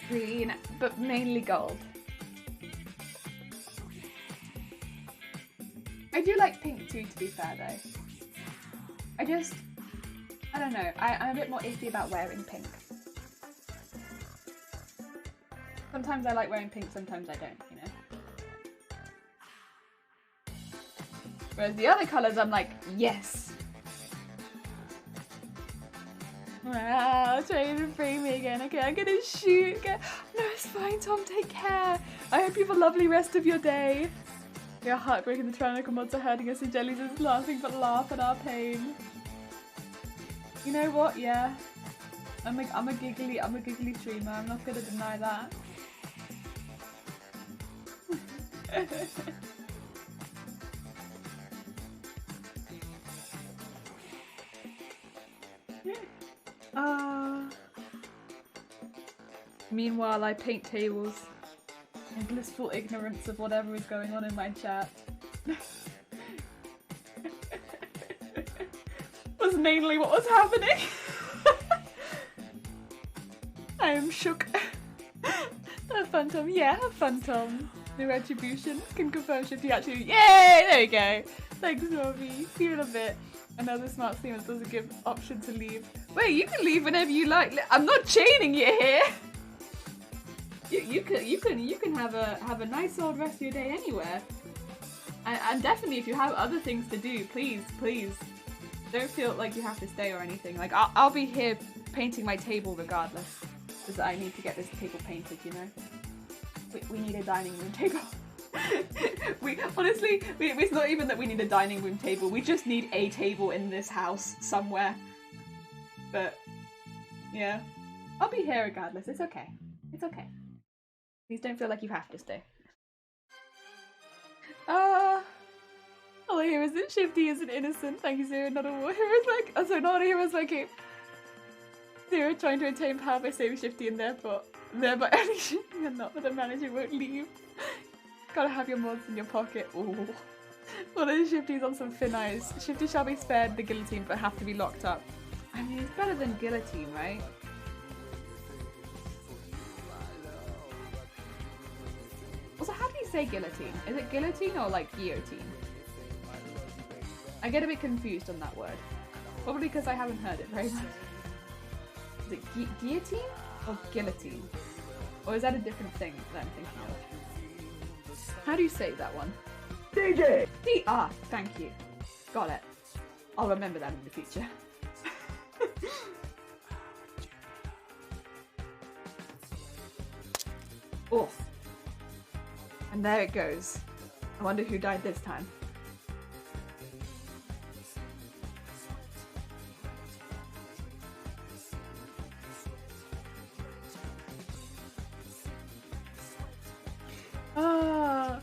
green, but mainly gold. I do like pink too, to be fair though. I don't know, I'm a bit more iffy about wearing pink. Sometimes I like wearing pink, sometimes I don't, you know? Whereas the other colours I'm like, yes! Wow, trying to frame me again. Okay, I'm gonna shoot. No, it's fine, Tom, take care. I hope you have a lovely rest of your day. We are heartbreaking, the tyrannical mods are hurting us and Jellies is laughing but laugh at our pain. You know what, yeah. I'm a giggly streamer, I'm not gonna deny that. Meanwhile, I paint tables in blissful ignorance of whatever is going on in my chat. Was mainly what was happening. I am shook. Have fun, Tom. Yeah, have fun, Tom. No retribution. Can confirm Shifty actually. Yay! There we go. Thanks, Robbie. See you in a bit. Another smart streamer doesn't give option to leave. Wait, you can leave whenever you like. I'm not chaining you here. You can have a nice old rest of your day anywhere. And definitely, if you have other things to do, please don't feel like you have to stay or anything. Like I'll be here painting my table regardless, because I need to get this table painted. You know, we need a dining room table. Honestly, it's not even that we need a dining room table. We just need a table in this house somewhere. But yeah, I'll be here regardless. It's okay. It's okay. Please don't feel like you have to stay. All I hear is that Shifty isn't innocent. Thank you, Zero. Not a war hero is like. Also, not a hero is like it. Zero trying to attain power by saving Shifty and thereby only shifting and not, but the manager won't leave. Gotta have your mods in your pocket. Ooh. Well, then Shifty's on some thin ice. Shifty shall be spared the guillotine, but have to be locked up. I mean, it's better than guillotine, right? Also, how do you say guillotine? Is it guillotine or like guillotine? I get a bit confused on that word. Probably because I haven't heard it very much. Is it guillotine or guillotine? Or is that a different thing that I'm thinking of? How do you say that one? DJ! Ah, thank you. Got it. I'll remember that in the future. Oh. And there it goes. I wonder who died this time. Ah,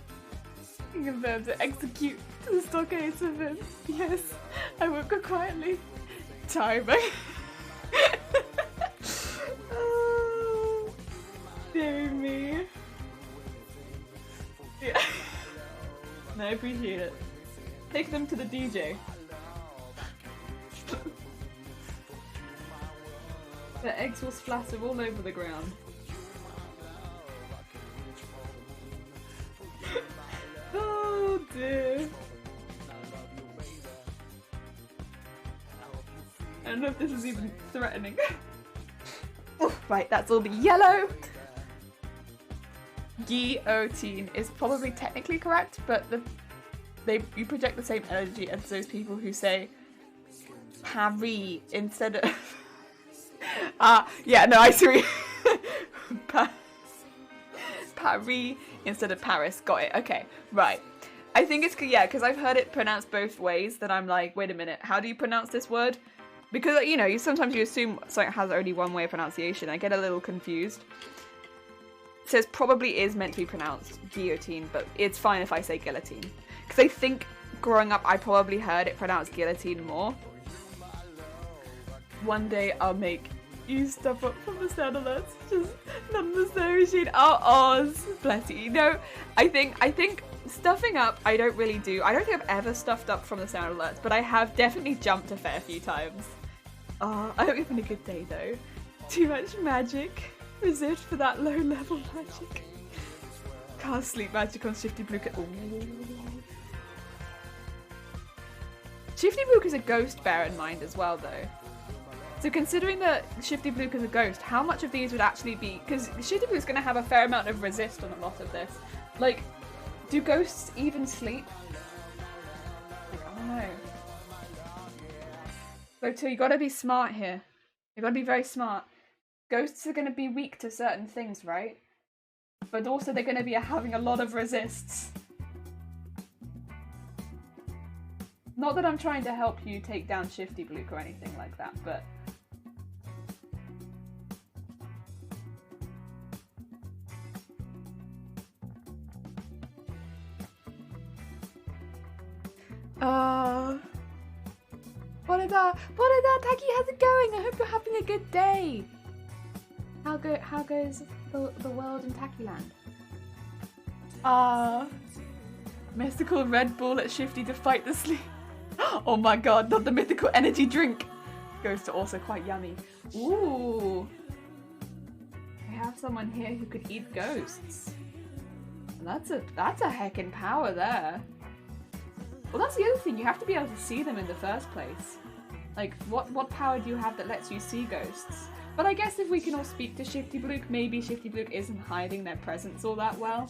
you can bear to execute the stockades of him. Yes, I woke up quietly. Timing. Oh, dear me. Yeah. No, I appreciate it. Take them to the DJ. The eggs will splatter all over the ground. Oh dear. I don't know if this is even threatening. Oh, right, that's all the yellow. Guillotine is probably technically correct, but you project the same energy as those people who say Paris instead of yeah, no, I see. Paris instead of Paris. Got it. Okay, right. I think it's because I've heard it pronounced both ways. That I'm like, wait a minute, how do you pronounce this word? Because you know, sometimes you assume something has only one way of pronunciation. I get a little confused. It says probably is meant to be pronounced guillotine, but it's fine if I say guillotine. Because I think growing up, I probably heard it pronounced guillotine more. One day I'll make you stuff up from the sound alerts, just not in the sewing machine. Oh, Oz, bless you. No, I think stuffing up, I don't really do. I don't think I've ever stuffed up from the sound alerts, but I have definitely jumped a fair few times. Oh, I hope you're having a good day though. Too much magic. Reserved for that low level magic. Cast sleep magic on Shifty Blue. Shifty Blue is a ghost, bear in mind as well though. So considering that Shifty Blue is a ghost, how much of these would actually be... Because Shifty Blue is going to have a fair amount of resist on a lot of this. Like, do ghosts even sleep? Like, I don't know. So you gotta be smart here. You gotta be very smart. Ghosts are going to be weak to certain things, right? But also they're going to be having a lot of resists. Not that I'm trying to help you take down Shifty Blue or anything like that, but... What is that? Taki, how's it going? I hope you're having a good day. How goes the world in Takiland? Mystical Red Bull at Shifty to fight the sleep. Oh my god, not the mythical energy drink. Ghosts are also quite yummy. Ooh. We have someone here who could eat ghosts. That's a heckin' power there. Well, that's the other thing, you have to be able to see them in the first place. Like, what power do you have that lets you see ghosts? But I guess if we can all speak to Shifty Blue, maybe Shifty Blue isn't hiding their presence all that well.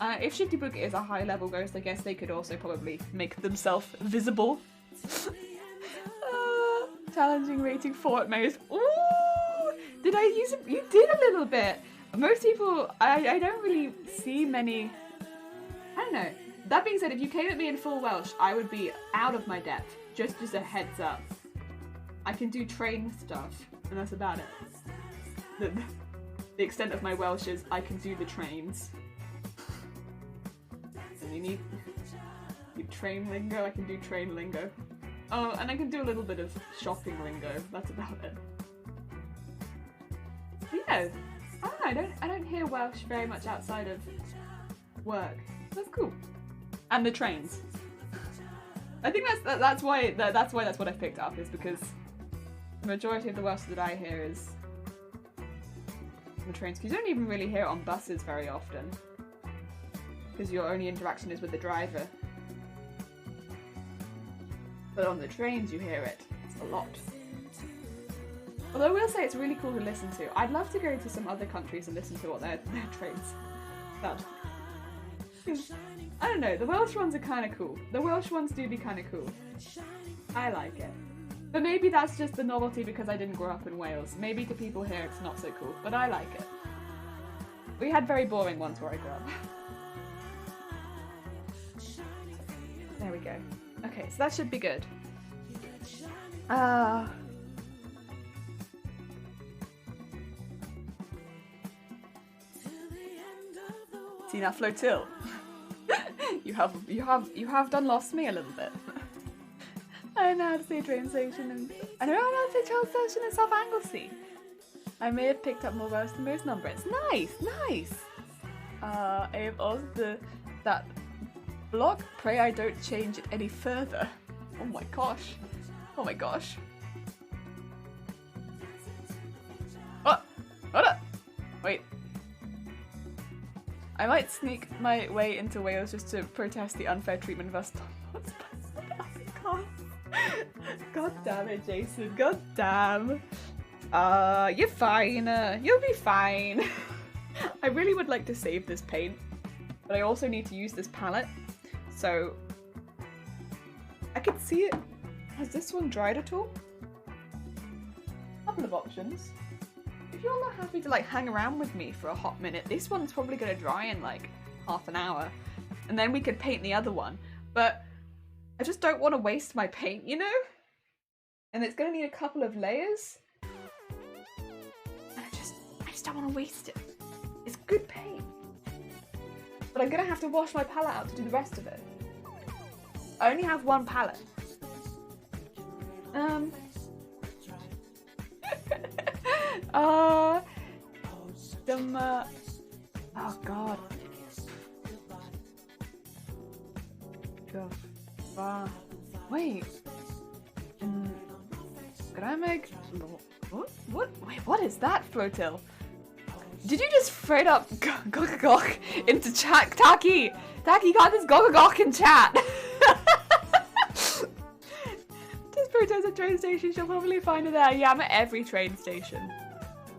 If Shifty Blue is a high-level ghost, I guess they could also probably make themselves visible. Challenging rating 4 at most. Ooh! Did I use it? You did a little bit! Most people, I don't really see many... I don't know. That being said, if you came at me in full Welsh, I would be out of my depth. Just as a heads up. I can do train stuff, and that's about it. The extent of my Welsh is I can do the trains. You need train lingo. I can do train lingo. Oh, and I can do a little bit of shopping lingo. That's about it. But yeah, I don't hear Welsh very much outside of work. That's cool. And the trains. I think that's why that's what I picked up, is because the majority of the Welsh that I hear is on the trains. Because you don't even really hear it on buses very often, because your only interaction is with the driver. But on the trains you hear it a lot. Although I will say it's really cool to listen to. I'd love to go to some other countries and listen to what their trains sound. I don't know, the Welsh ones are kind of cool. The Welsh ones do be kind of cool. I like it. But maybe that's just the novelty because I didn't grow up in Wales. Maybe to people here it's not so cool, but I like it. We had very boring ones where I grew up. There we go. Okay, so that should be good. Tina Flotil. You have done lost me a little bit. I don't know how to say train station and I don't know how to say train station in South Anglesey. I may have picked up more Welsh than most numbers. Nice. I have also that block. Pray I don't change it any further. Oh my gosh. Oh, hold up. Wait. I might sneak my way into Wales just to protest the unfair treatment of us. God damn it, Jason. God damn. You're fine. You'll be fine. I really would like to save this paint, but I also need to use this palette. So I can see it. Has this one dried at all? Couple of options. If you're not happy to like hang around with me for a hot minute, this one's probably gonna dry in like half an hour, and then we could paint the other one. But I just don't want to waste my paint, you know? And it's gonna need a couple of layers. And I just don't want to waste it. It's good paint. But I'm gonna have to wash my palette out to do the rest of it. I only have one palette. Oh god. Wait. Grameg. What? Wait, what is that, Flotil? Did you just straight up gogagok into chat? Taki got this gogagok in chat. Just protest at train station, she'll probably find her there. Yeah, I'm at every train station.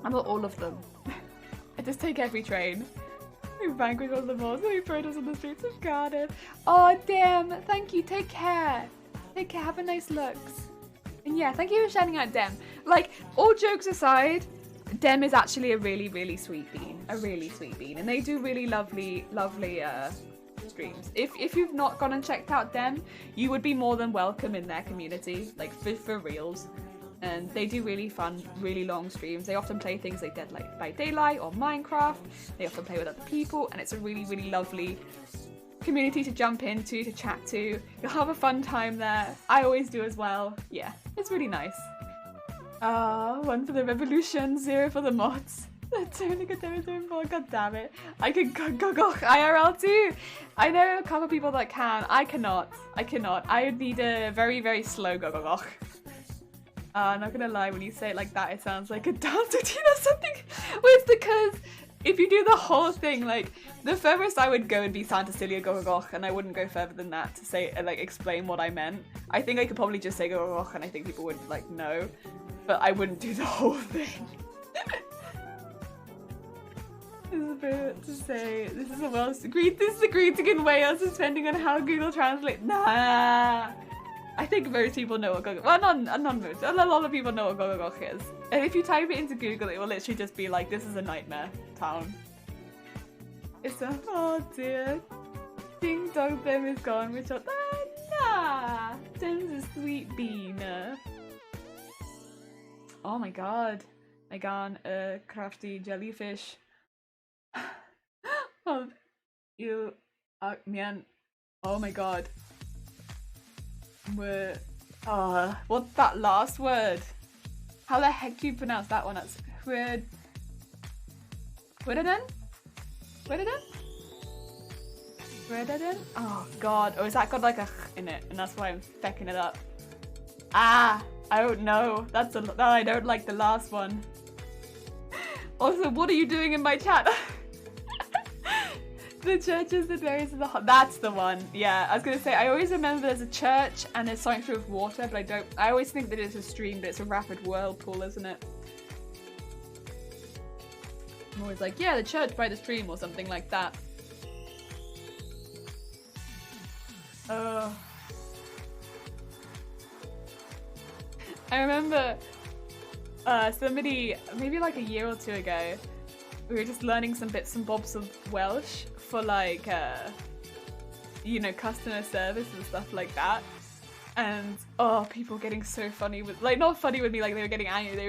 I'm at all of them. I just take every train. We vanquish all the malls, we protest on the streets of Cardiff. Oh damn, thank you, take care. Take care, have a nice looks. And yeah, thank you for shouting out Dem. Like, all jokes aside, Dem is actually a really, really sweet bean. A really sweet bean. And they do really lovely streams. If you've not gone and checked out Dem, you would be more than welcome in their community. Like, for reals. And they do really fun, really long streams. They often play things like Dead by Daylight or Minecraft. They often play with other people, and it's a really, really lovely community to jump into, to chat to. You'll have a fun time there. I always do as well. Yeah, it's really nice. 1 for the revolution, 0 for the mods. That's only good doing for. God damn it. I can go IRL too. I know a couple of people that can. I cannot. I would need a very, very slow go. Not gonna lie, when you say it like that, it sounds like a dance routine or something. Well, it's because if you do the whole thing, like, the furthest I would go would be Santa Cilia Gogogoch, and I wouldn't go further than that to say, like, explain what I meant. I think I could probably just say Gogogoch, and I think people would, like, know. But I wouldn't do the whole thing. This is a bit to say, this is a Welsh greeting. This is a greeting in Wales, depending on how Google Translate. Nah. I think most people know what Gogogoch. Well, not most. A lot of people know what Gogogoch is. And if you type it into Google, it will literally just be like, "This is a nightmare town." It's a oh dear. Ding dong, Dem is gone. Which are nah. Dem's a sweet bean. Oh my god. I gone crafty jellyfish. Oh, you mian Oh my god. What's that last word? How the heck do you pronounce that one? That's weird. Widden? Oh god. Oh, is that got like a in it? And that's why I'm fecking it up. I don't know. I don't like the last one. Also, what are you doing in my chat? The churches, the berries, and the that's the one. Yeah, I was gonna say, I always remember there's a church and there's something to do with water, but I always think that it's a stream, but it's a rapid whirlpool, isn't it? I'm always like, yeah, the church by the stream or something like that. I remember somebody, maybe like a year or two ago, we were just learning some bits and bobs of Welsh for like, you know, customer service and stuff like that. And people getting so funny with, like, not funny with me, like they were getting angry. They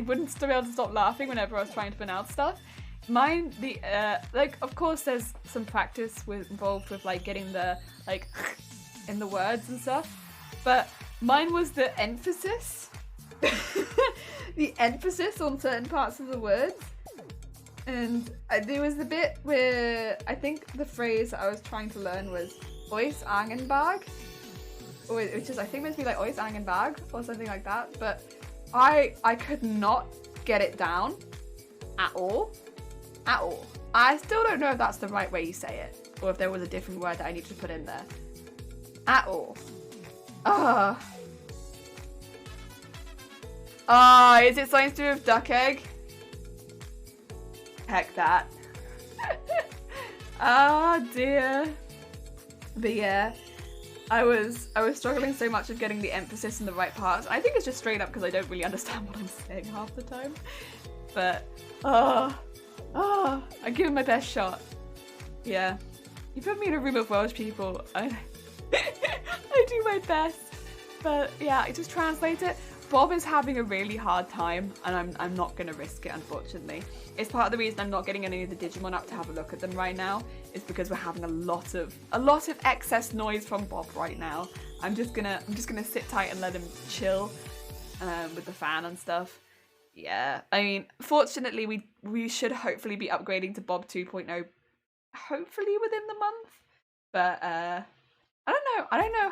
wouldn't be able to stop laughing whenever I was trying to pronounce stuff. Mine, like, of course there's some practice involved with like getting the, like, in the words and stuff. But mine was the emphasis. The emphasis on certain parts of the words. And there was the bit where I think the phrase that I was trying to learn was oes angenbag, which is, I think, meant to be like oes angenbag or something like that. But I could not get it down at all. At all. I still don't know if that's the right way you say it, or if there was a different word that I need to put in there. At all. Is it something to do with duck egg? Heck that. Oh dear. But yeah, I was struggling so much with getting the emphasis in the right parts. I think it's just straight up because I don't really understand what I'm saying half the time. But I give it my best shot. Yeah. You put me in a room of Welsh people, I do my best. But yeah, I just translate it. Bob is having a really hard time, and I'm not gonna risk it, unfortunately. It's part of the reason I'm not getting any of the Digimon up to have a look at them right now, is because we're having a lot of excess noise from Bob right now. I'm just gonna sit tight and let him chill with the fan and stuff. Yeah, I mean, fortunately we should hopefully be upgrading to Bob 2.0 hopefully within the month. But I don't know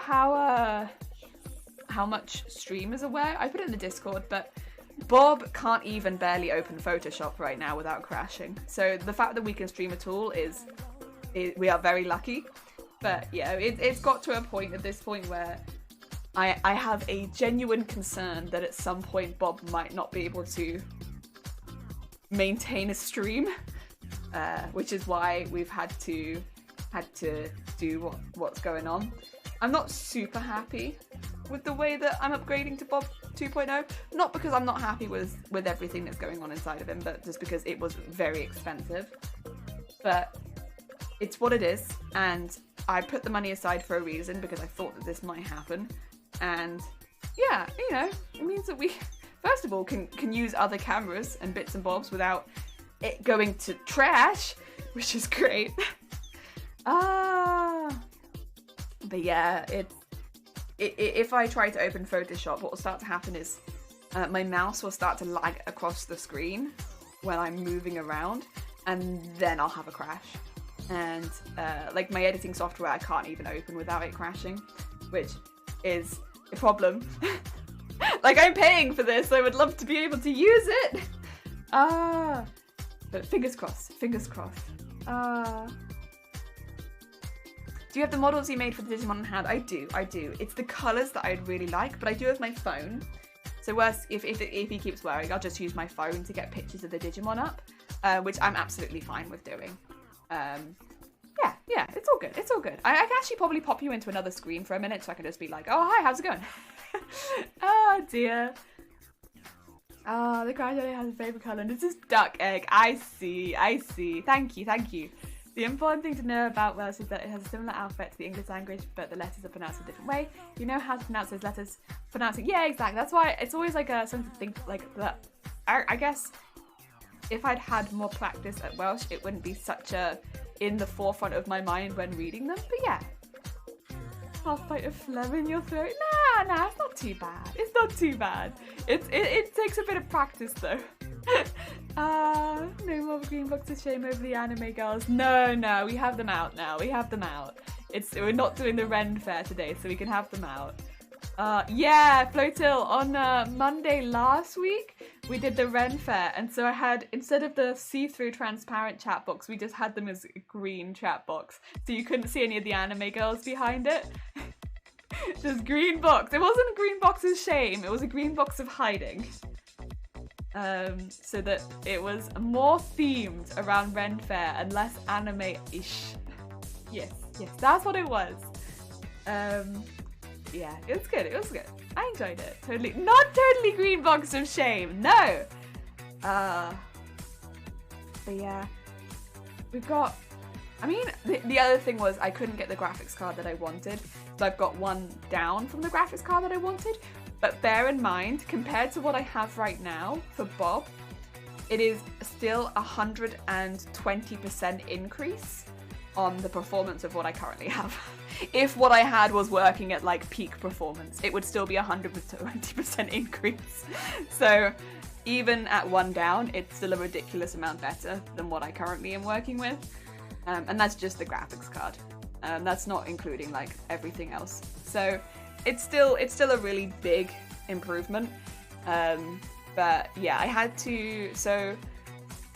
how much stream is aware. I put it in the Discord, but Bob can't even barely open Photoshop right now without crashing. So the fact that we can stream at all is we are very lucky. But yeah, it's got to a point at this point where I have a genuine concern that at some point Bob might not be able to maintain a stream, which is why we've had to do what's going on. I'm not super happy with the way that I'm upgrading to Bob 2.0, not because I'm not happy with everything that's going on inside of him, but just because it was very expensive. But it's what it is, and I put the money aside for a reason, because I thought that this might happen. And yeah, you know, it means that we, first of all, can use other cameras and bits and bobs without it going to trash, which is great. But yeah, if I try to open Photoshop, what will start to happen is my mouse will start to lag across the screen when I'm moving around, and then I'll have a crash. And like my editing software, I can't even open without it crashing, which is a problem. Like, I'm paying for this, I would love to be able to use it. But fingers crossed, fingers crossed. Do you have the models you made for the Digimon in hand? I do. It's the colours that I'd really like, but I do have my phone. So worse, if he keeps worrying, I'll just use my phone to get pictures of the Digimon up, which I'm absolutely fine with doing. Yeah, it's all good. It's all good. I can actually probably pop you into another screen for a minute so I can just be like, oh, hi, how's it going? Oh, dear. Oh, the guy only has a favourite colour, and it's just duck egg. I see. Thank you. The important thing to know about Welsh is that it has a similar alphabet to the English language, but the letters are pronounced a different way. You know how to pronounce those letters. Pronouncing, yeah, exactly. That's why it's always like something to think like that. I guess if I'd had more practice at Welsh, it wouldn't be such a in the forefront of my mind when reading them. But yeah, half pint of phlegm in your throat. Nah, it's not too bad. It's not too bad. It takes a bit of practice though. No more green box of shame over the anime girls. No, we have them out now. We have them out. We're not doing the Ren Fair today, so we can have them out. Yeah, Flotil, on Monday last week, we did the Ren Fair, and so I had, instead of the see-through transparent chat box, we just had them as a green chat box, so you couldn't see any of the anime girls behind it. Just green box. It wasn't a green box of shame, it was a green box of hiding. So that it was more themed around Ren Fair and less anime-ish. Yes, that's what it was. Yeah, it was good. I enjoyed it. Not totally green box of shame, no! But yeah, we've got, the other thing was I couldn't get the graphics card that I wanted, so I've got one down from the graphics card that I wanted. But bear in mind, compared to what I have right now for Bob, it is still 120% increase on the performance of what I currently have. If what I had was working at like peak performance, it would still be 120% increase. So even at one down, it's still a ridiculous amount better than what I currently am working with. And that's just the graphics card. That's not including like everything else. So it's still a really big improvement. But yeah, I had to, so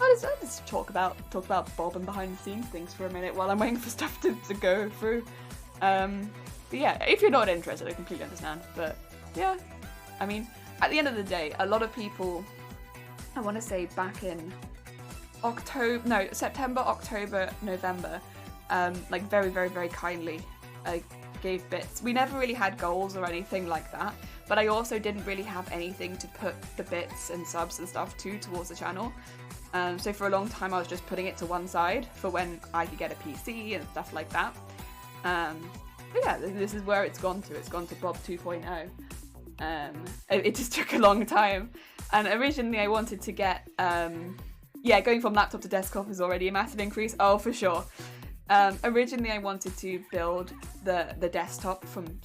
I'll just talk about Bob and behind the scenes things for a minute while I'm waiting for stuff to go through. But yeah, if you're not interested, I completely understand. But yeah, at the end of the day, a lot of people, I want to say back in September, October, November, like very, very, very kindly gave bits. We never really had goals or anything like that, but I also didn't really have anything to put the bits and subs and stuff towards the channel. So for a long time I was just putting it to one side for when I could get a PC and stuff like that. But yeah, this is where it's gone to. It's gone to Bob 2.0. It just took a long time. And originally I wanted to get, going from laptop to desktop is already a massive increase. Oh, for sure. Originally I wanted to build the desktop from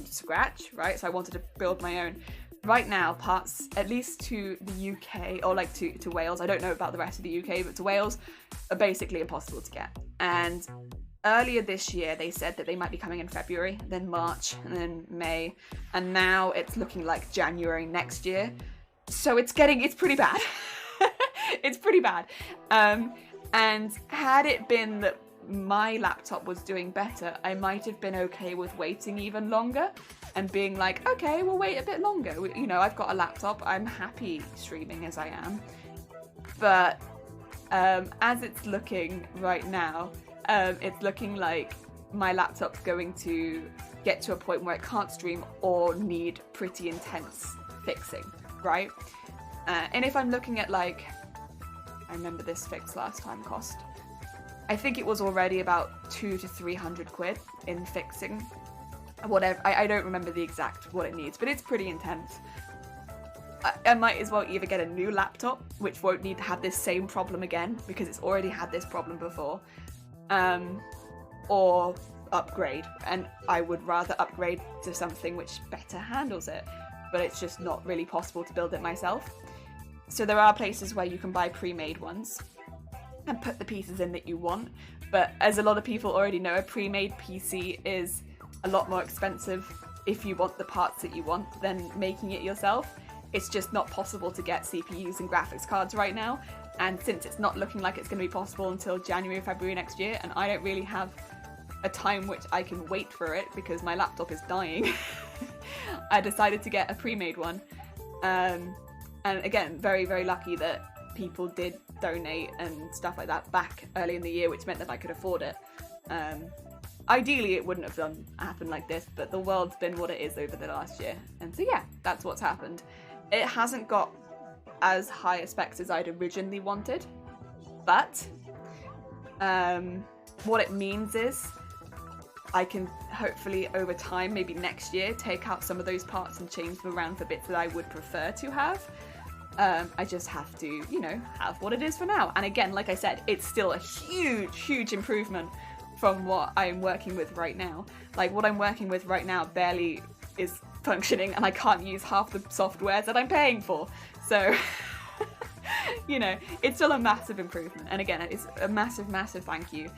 scratch, right? So I wanted to build my own. Right now, parts, at least to the UK, or like to Wales, I don't know about the rest of the UK, but to Wales, are basically impossible to get. And earlier this year, they said that they might be coming in February, then March, and then May, and now it's looking like January next year. So it's pretty bad. It's pretty bad. And had it been that my laptop was doing better, I might have been okay with waiting even longer and being like, okay, we'll wait a bit longer. You know, I've got a laptop, I'm happy streaming as I am. But as it's looking right now, it's looking like my laptop's going to get to a point where it can't stream or need pretty intense fixing, right? And if I'm looking at like, I remember this fix last time cost, I think it was already about 200 to 300 quid in fixing. Whatever, I don't remember the exact what it needs, but it's pretty intense. I might as well either get a new laptop, which won't need to have this same problem again, because it's already had this problem before, or upgrade. And I would rather upgrade to something which better handles it, but it's just not really possible to build it myself. So there are places where you can buy pre-made ones and put the pieces in that you want, but as a lot of people already know, a pre-made PC is a lot more expensive if you want the parts that you want than making it yourself. It's just not possible to get CPUs and graphics cards right now, and since it's not looking like it's going to be possible until January or February next year, and I don't really have a time which I can wait for it because my laptop is dying, I decided to get a pre-made one. And again, very, very lucky that people did donate and stuff like that back early in the year, which meant that I could afford it. Ideally, it wouldn't have happened like this, but the world's been what it is over the last year. And so yeah, that's what's happened. It hasn't got as high a specs as I'd originally wanted, but what it means is I can hopefully over time, maybe next year, take out some of those parts and change them around for bits that I would prefer to have. I just have to, you know, have what it is for now. And again, like I said, it's still a huge, huge improvement from what I'm working with right now. Like, what I'm working with right now barely is functioning, and I can't use half the softwares that I'm paying for. So, you know, it's still a massive improvement. And again, it's a massive, massive thank you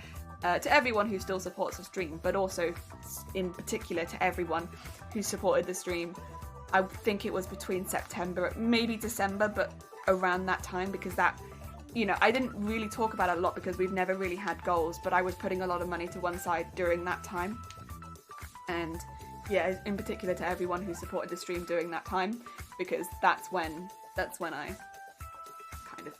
to everyone who still supports the stream, but also in particular to everyone who supported the stream. I think it was between September, maybe December, but around that time, because that, you know, I didn't really talk about it a lot because we've never really had goals, but I was putting a lot of money to one side during that time. And yeah, in particular to everyone who supported the stream during that time, because that's when I kind of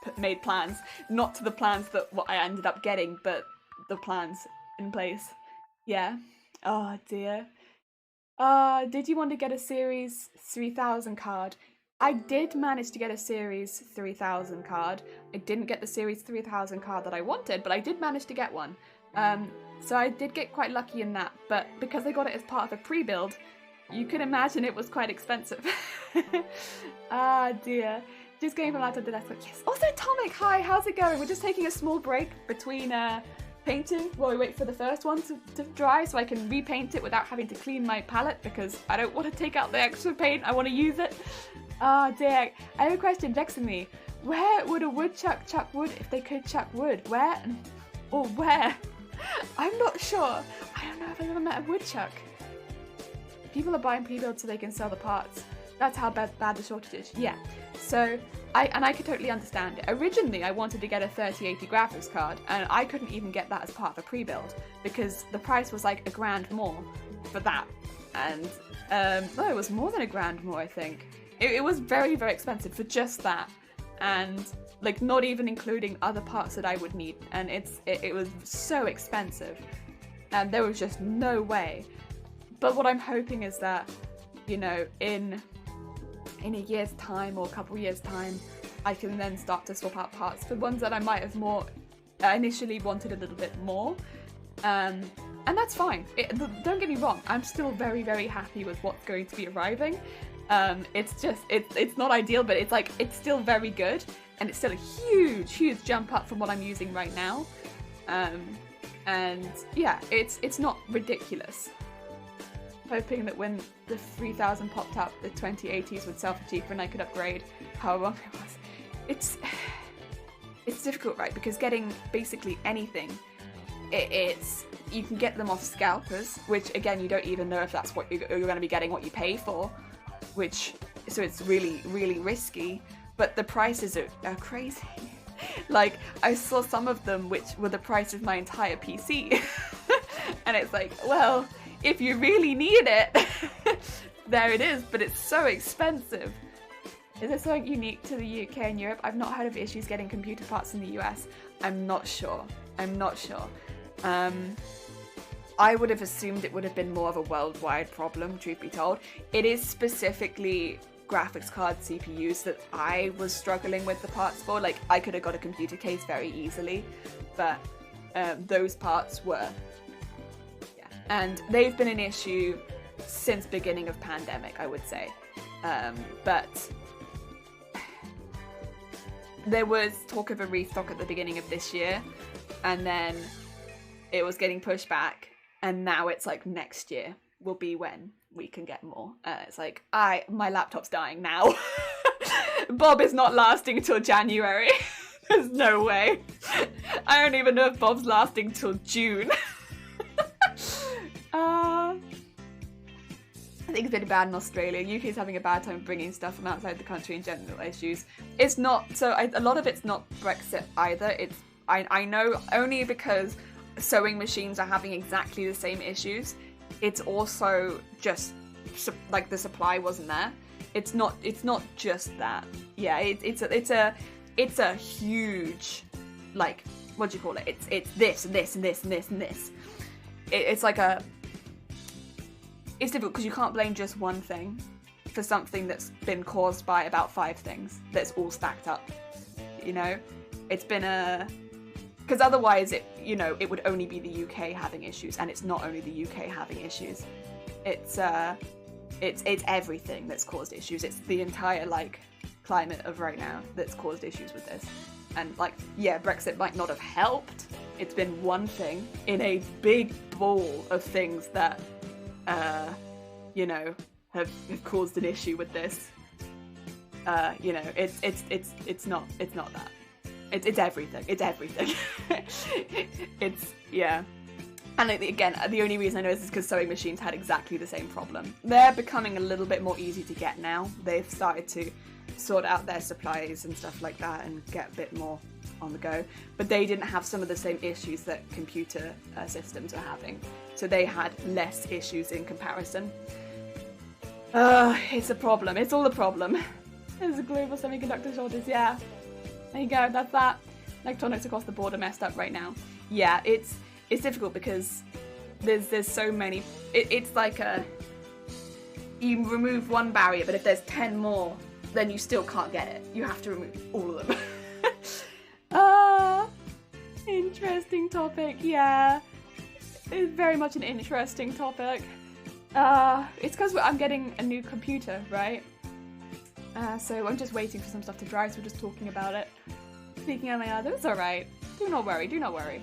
had made plans, not to the plans that what I ended up getting, but the plans in place. Yeah. Oh dear. Did you want to get a Series 3000 card? I did manage to get a Series 3000 card. I didn't get the Series 3000 card that I wanted, but I did manage to get one. So I did get quite lucky in that, but because I got it as part of a pre-build, you can imagine it was quite expensive. Ah dear. Just going from laptop to desktop. Yes. Also, Tomic, hi, how's it going? We're just taking a small break between painting while we wait for the first one to dry so I can repaint it without having to clean my palette because I don't want to take out the extra paint. I want to use it. Ah dear. I have a question vexing me. Where would a woodchuck chuck wood if they could chuck wood? Where? Or where? I'm not sure. I don't know if I've ever met a woodchuck. People are buying pre-builds so they can sell the parts. That's how bad the shortage is. Yeah. So, I could totally understand it. Originally, I wanted to get a 3080 graphics card, and I couldn't even get that as part of a pre-build because the price was like $1,000 more for that. And, no, it was more than $1,000 more, I think. It was very, very expensive for just that. And, like, not even including other parts that I would need. And it was so expensive. And there was just no way. But what I'm hoping is that, you know, in a year's time or a couple years' time, I can then start to swap out parts for ones that I might have more initially wanted a little bit more. And that's fine. Don't get me wrong, I'm still very, very happy with what's going to be arriving. It's just, it's not ideal, but it's like, it's still very good. And it's still a huge, huge jump up from what I'm using right now. And yeah, it's not ridiculous. Hoping that when the 3000 popped up, the 2080s would sell for cheaper and I could upgrade however long it was. It's difficult, right? Because getting basically anything, you can get them off scalpers, which again, you don't even know if that's what you're going to be getting, what you pay for, so it's really, really risky. But the prices are crazy. Like, I saw some of them which were the price of my entire PC. And it's like, well, if you really need it, there it is, but it's so expensive. Is there something unique to the UK and Europe? I've not heard of issues getting computer parts in the US. I'm not sure. I would have assumed it would have been more of a worldwide problem, truth be told. It is specifically graphics card CPUs that I was struggling with the parts for. Like, I could have got a computer case very easily, but those parts were... And they've been an issue since beginning of pandemic, I would say. But there was talk of a restock at the beginning of this year, and then it was getting pushed back, and now it's like next year will be when we can get more. It's like, my laptop's dying now. Bob is not lasting till January. There's no way. I don't even know if Bob's lasting till June. I think it's been bad in Australia. UK's having a bad time bringing stuff from outside the country and general issues. It's not, a lot of it's not Brexit either. It's, I know only because sewing machines are having exactly the same issues. It's also just, like, the supply wasn't there. It's not just that. Yeah, it's a huge, like, what do you call it? It's this and this and this and this and this. It's like it's difficult because you can't blame just one thing for something that's been caused by about 5 things that's all stacked up, you know? It's been because otherwise it would only be the UK having issues, and it's not only the UK having issues. It's everything that's caused issues. It's the entire, like, climate of right now that's caused issues with this. And, like, yeah, Brexit might not have helped, It's been one thing in a big ball of things that, you know, have caused an issue with this. You know, it's not that. It's everything. It's everything. Yeah. And again, the only reason I know this is because sewing machines had exactly the same problem. They're becoming a little bit more easy to get now. They've started to sort out their supplies and stuff like that and get a bit more on the go. But they didn't have some of the same issues that computer systems are having. So they had less issues in comparison. It's a problem. It's all a problem. There's a global semiconductor shortage, yeah. There you go, that's that. Electronics across the board are messed up right now. Yeah, it's difficult because there's so many. It's like you remove one barrier, but if there's 10 more, then you still can't get it. You have to remove all of them. Interesting topic, yeah. It's very much an interesting topic. It's because I'm getting a new computer, right? So I'm just waiting for some stuff to dry, so we're just talking about it. Speaking of my other, it's alright. Do not worry, do not worry.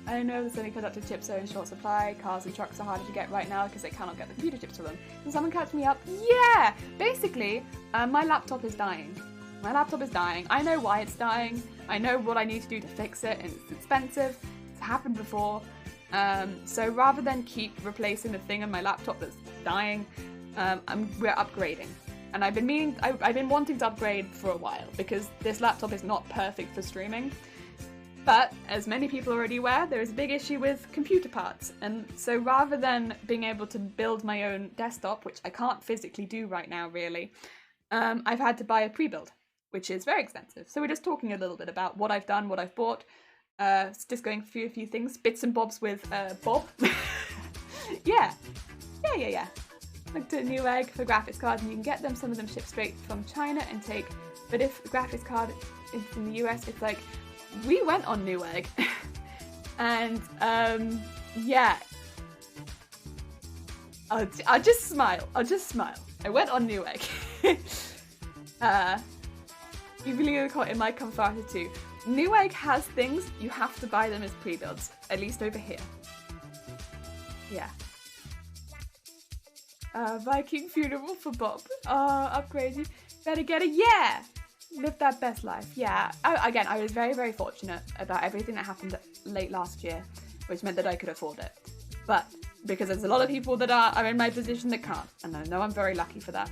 I know the semiconductor chips are in short supply. Cars and trucks are harder to get right now because they cannot get the computer chips for them. Can someone catch me up? Yeah! Basically, my laptop is dying. My laptop is dying. I know why it's dying. I know what I need to do to fix it, and it's expensive. It's happened before. So rather than keep replacing the thing on my laptop that's dying, we're upgrading. And I've been wanting to upgrade for a while because this laptop is not perfect for streaming. But, as many people are already aware, there is a big issue with computer parts. And so rather than being able to build my own desktop, which I can't physically do right now, really, I've had to buy a pre-build, which is very expensive. So we're just talking a little bit about what I've done, what I've bought. Just going through a few things, bits and bobs with Bob. Yeah. Looked at Newegg for graphics cards, and you can get them. Some of them ship straight from China and take. But if the graphics card is in the US, it's like, we went on Newegg, and yeah, I'll just smile. I went on Newegg. Even it might come faster too. Newegg has things, you have to buy them as pre-builds, at least over here. Yeah. Viking funeral for Bob. Upgrade you. Better get it. Yeah! Live that best life. Yeah. Again, I was very, very fortunate about everything that happened late last year, which meant that I could afford it. But because there's a lot of people that are in my position that can't, and I know I'm very lucky for that.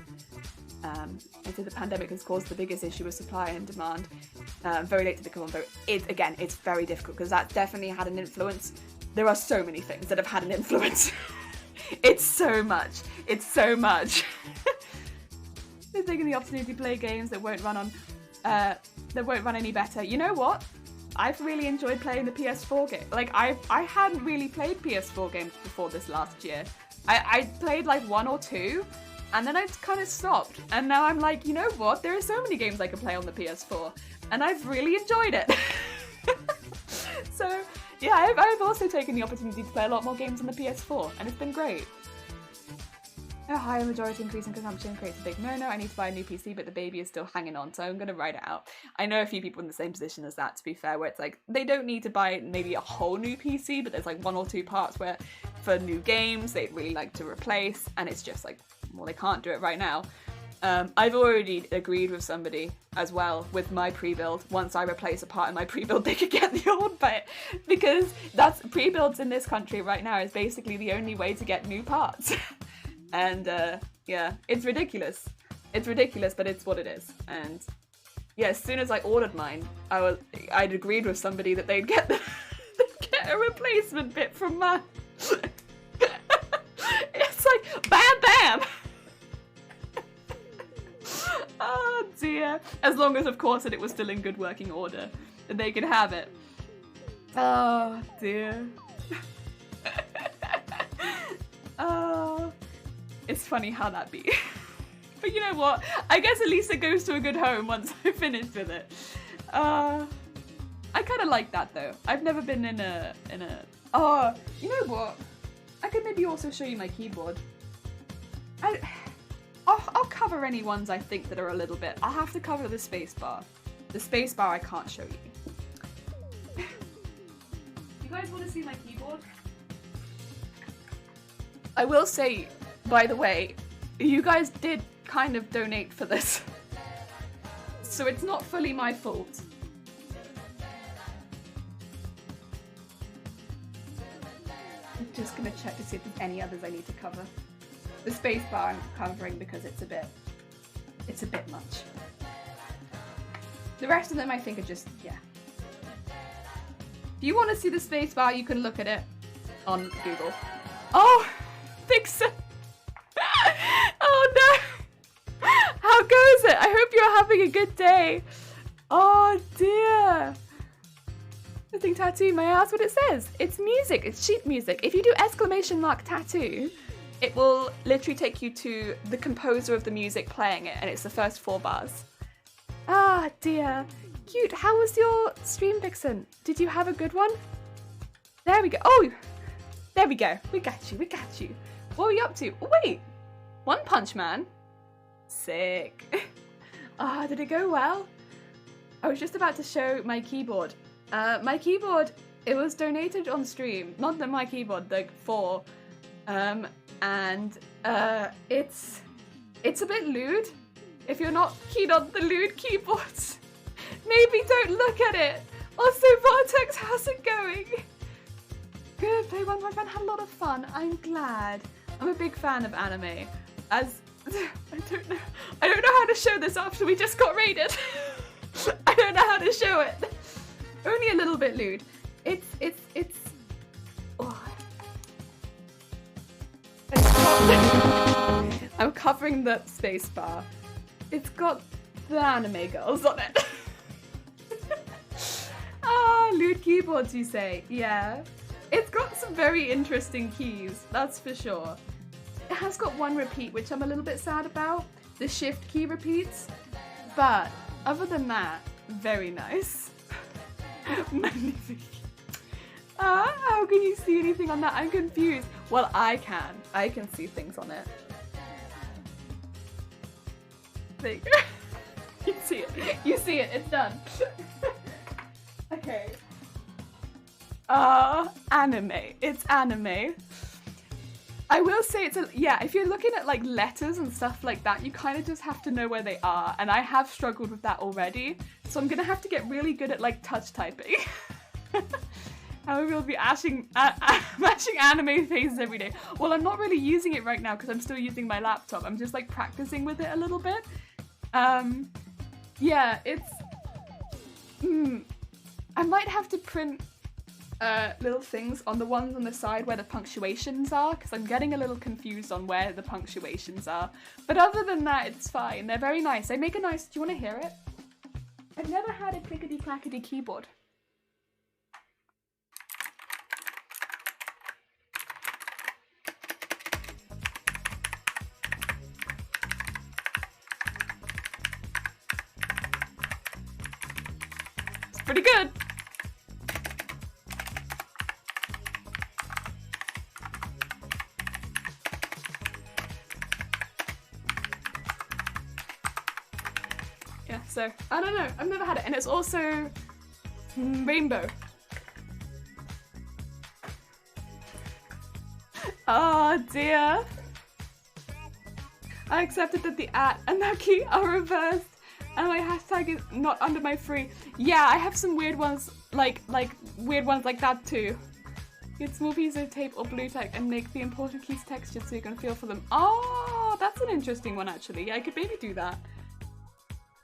And so the pandemic has caused the biggest issue with supply and demand. Very late to the come on, but it's very difficult because that definitely had an influence. There are so many things that have had an influence. It's so much. They're taking the opportunity to play games that won't run any better. You know what? I've really enjoyed playing the PS4 game. Like, I hadn't really played PS4 games before this last year. I played like one or two, and then I kind of stopped. And now I'm like, you know what? There are so many games I can play on the PS4, and I've really enjoyed it. So, yeah, I've also taken the opportunity to play a lot more games on the PS4, and it's been great. A higher majority increase in consumption creates a big no-no. I need to buy a new PC, but the baby is still hanging on, so I'm going to write it out. I know a few people in the same position as that, to be fair, where it's like, they don't need to buy maybe a whole new PC, but there's like one or two parts where, for new games, they'd really like to replace, and it's just like, well, they can't do it right now. I've already agreed with somebody as well with my pre-build. Once I replace a part in my pre-build, they could get the old bit, because that's pre-builds in this country right now is basically the only way to get new parts. And yeah, it's ridiculous. It's ridiculous, but it's what it is. And yeah, as soon as I ordered mine, I'd agreed with somebody that they'd get a replacement bit from mine. It's like bam, bam. Oh dear. As long as, of course, that it was still in good working order, and they could have it. Oh dear. Oh. It's funny how that be. But you know what? I guess at least it goes to a good home once I finish with it. I kind of like that though. I've never been in a. Oh, you know what? I could maybe also show you my keyboard. I'll cover any ones I think that are a little bit. I'll have to cover the spacebar. The spacebar I can't show you. want to see my keyboard? I will say, by the way, you guys did kind of donate for this. So it's not fully my fault. I'm just gonna check to see if there's any others I need to cover. The spacebar I'm covering because it's a bit much. The rest of them I think are just, yeah. If you want to see the spacebar, you can look at it on Google. Oh, Vixen! Oh no! How goes it? I hope you're having a good day. Oh dear. I think tattoo, may I ask what it says? It's music, it's sheet music. If you do !tattoo, it will literally take you to the composer of the music playing it, and it's the first 4 bars. Ah dear. Cute. How was your stream, Vixen? Did you have a good one? There we go. Oh, there we go. We got you. We got you. What were you up to? Oh, wait. One Punch Man. Sick. Ah, did it go well? I was just about to show my keyboard. My keyboard, it was donated on stream. Not my keyboard, the 4. And it's a bit lewd. If you're not keen on the lewd keyboards, maybe don't look at it. Also, Vortex, how's it going? Good, play One Punch Man, had a lot of fun. I'm glad. I'm a big fan of anime. As I don't know how to show this after we just got raided. I don't know how to show it. Only a little bit lewd. It's oh. I'm covering the space bar. It's got the anime girls on it. Ah, lewd keyboards, you say? Yeah. It's got some very interesting keys, that's for sure. It has got one repeat, which I'm a little bit sad about. The shift key repeats. But other than that, very nice. Magnifique. How can you see anything on that? I'm confused. Well, I can. I can see things on it. There you go. You see it. You see it. It's done. Okay. Anime. It's anime. I will say it's yeah, if you're looking at like letters and stuff like that, you kind of just have to know where they are, and I have struggled with that already, so I'm gonna have to get really good at like touch typing. I will be mashing anime faces every day. Well, I'm not really using it right now because I'm still using my laptop. I'm just like practicing with it a little bit. Yeah, it's I might have to print little things on the ones on the side where the punctuations are, because I'm getting a little confused on where the punctuations are. But other than that, it's fine. They're very nice. They make a nice... Do you want to hear it? I've never had a clickety-clackety keyboard. It's pretty good. So, I don't know, I've never had it, and it's also rainbow. Oh dear. I accepted that the @ and that key are reversed, and my hashtag is not under my free. Yeah, I have some weird ones, like weird ones like that too. Get small piece of tape or blue tack and make the important keys textured so you can feel for them. Oh, that's an interesting one actually. Yeah, I could maybe do that.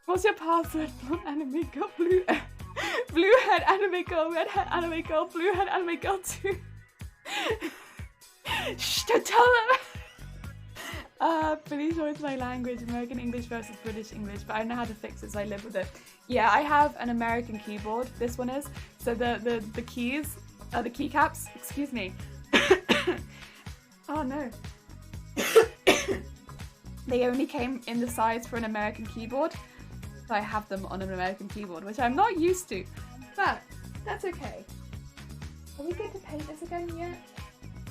What's your password? Blonde anime girl, blue head anime girl, red head anime girl, blue head anime girl 2. Shh, don't tell them! Pretty sure it's my language, American English versus British English, but I don't know how to fix it, so I live with it. Yeah, I have an American keyboard, this one is. So the keys, the keycaps, excuse me. Oh no. They only came in the size for an American keyboard. So I have them on an American keyboard, which I'm not used to, but that's okay. Are we good to paint this again yet?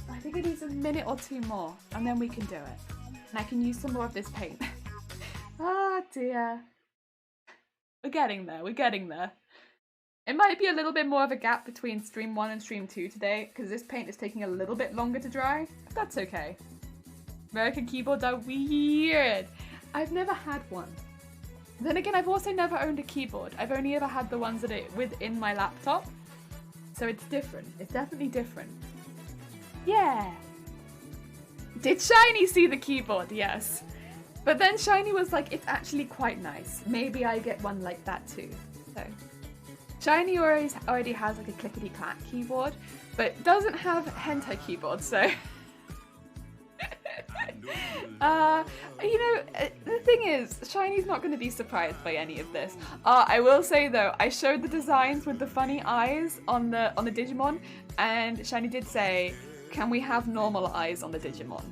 I think it needs a minute or 2 more, and then we can do it. And I can use some more of this paint. Ah dear. We're getting there, we're getting there. It might be a little bit more of a gap between stream 1 and stream 2 today, because this paint is taking a little bit longer to dry. But that's okay. American keyboards are weird. I've never had one. Then again, I've also never owned a keyboard. I've only ever had the ones that are within my laptop. So it's different. It's definitely different. Yeah. Did Shiny see the keyboard? Yes. But then Shiny was like, it's actually quite nice. Maybe I get one like that too. So Shiny already has like a clickety-clack keyboard, but doesn't have hentai keyboard, so... you know, the thing is, Shiny's not going to be surprised by any of this. I will say though, I showed the designs with the funny eyes on the Digimon, and Shiny did say, can we have normal eyes on the Digimon?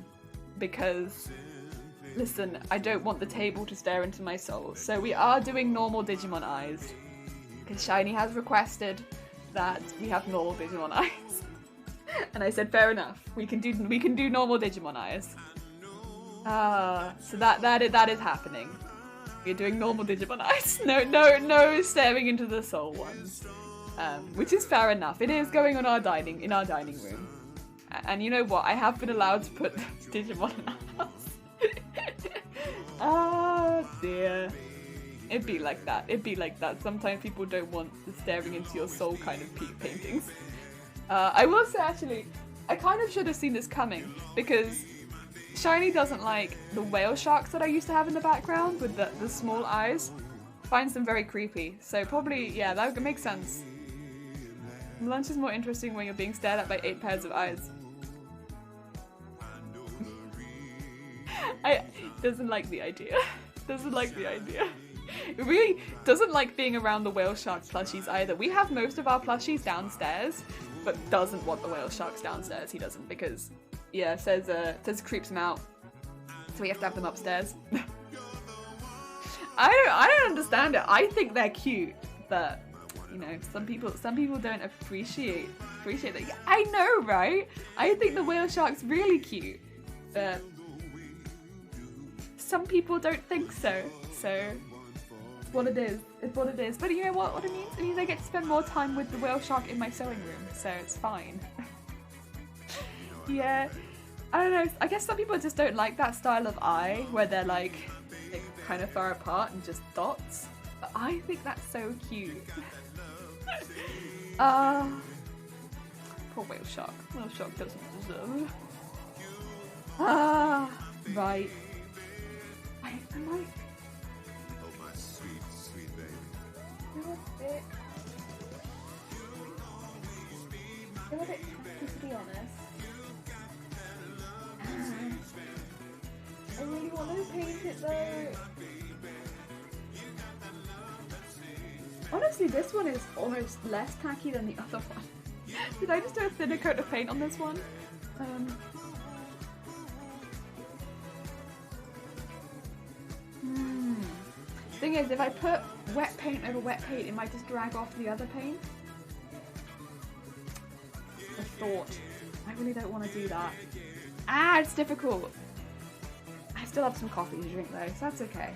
Because, listen, I don't want the table to stare into my soul, so we are doing normal Digimon eyes. Because Shiny has requested that we have normal Digimon eyes. And I said, fair enough, we can do normal Digimon eyes. So that is happening. We're doing normal Digimon eyes. No staring into the soul ones. Which is fair enough. It is going on in our dining room. And you know what? I have been allowed to put Digimon in our house. Oh dear. It'd be like that. It'd be like that. Sometimes people don't want the staring into your soul kind of paintings. I will say actually, I kind of should have seen this coming because Shiny doesn't like the whale sharks that I used to have in the background with the small eyes. Finds them very creepy. So probably, yeah, that would make sense. Lunch is more interesting when you're being stared at by 8 pairs of eyes. Doesn't like the idea. Doesn't like the idea. It really doesn't like being around the whale sharks plushies either. We have most of our plushies downstairs, but doesn't want the whale sharks downstairs. He doesn't because, yeah, says it creeps him out. So we have to have them upstairs. I don't understand it. I think they're cute, but you know, some people don't appreciate that. Yeah, I know, right? I think the whale shark's really cute, but some people don't think so. So it's what it is. It's what it is. But you know what it means? It means I get to spend more time with the whale shark in my sewing room, so it's fine. Yeah, I don't know. I guess some people just don't like that style of eye where they're like kind of far apart and just dots. But I think that's so cute. Poor whale shark. Whale shark doesn't deserve. Right. Am I? Oh my sweet, sweet baby. Feel a bit tacky, to be honest. I really want to paint it though. Honestly, this one is almost less tacky than the other one. Did I just do a thinner coat of paint on this one? Thing is, if I put wet paint over wet paint, it might just drag off the other paint. A thought. I really don't want to do that. It's difficult. I still have some coffee to drink though, so that's okay.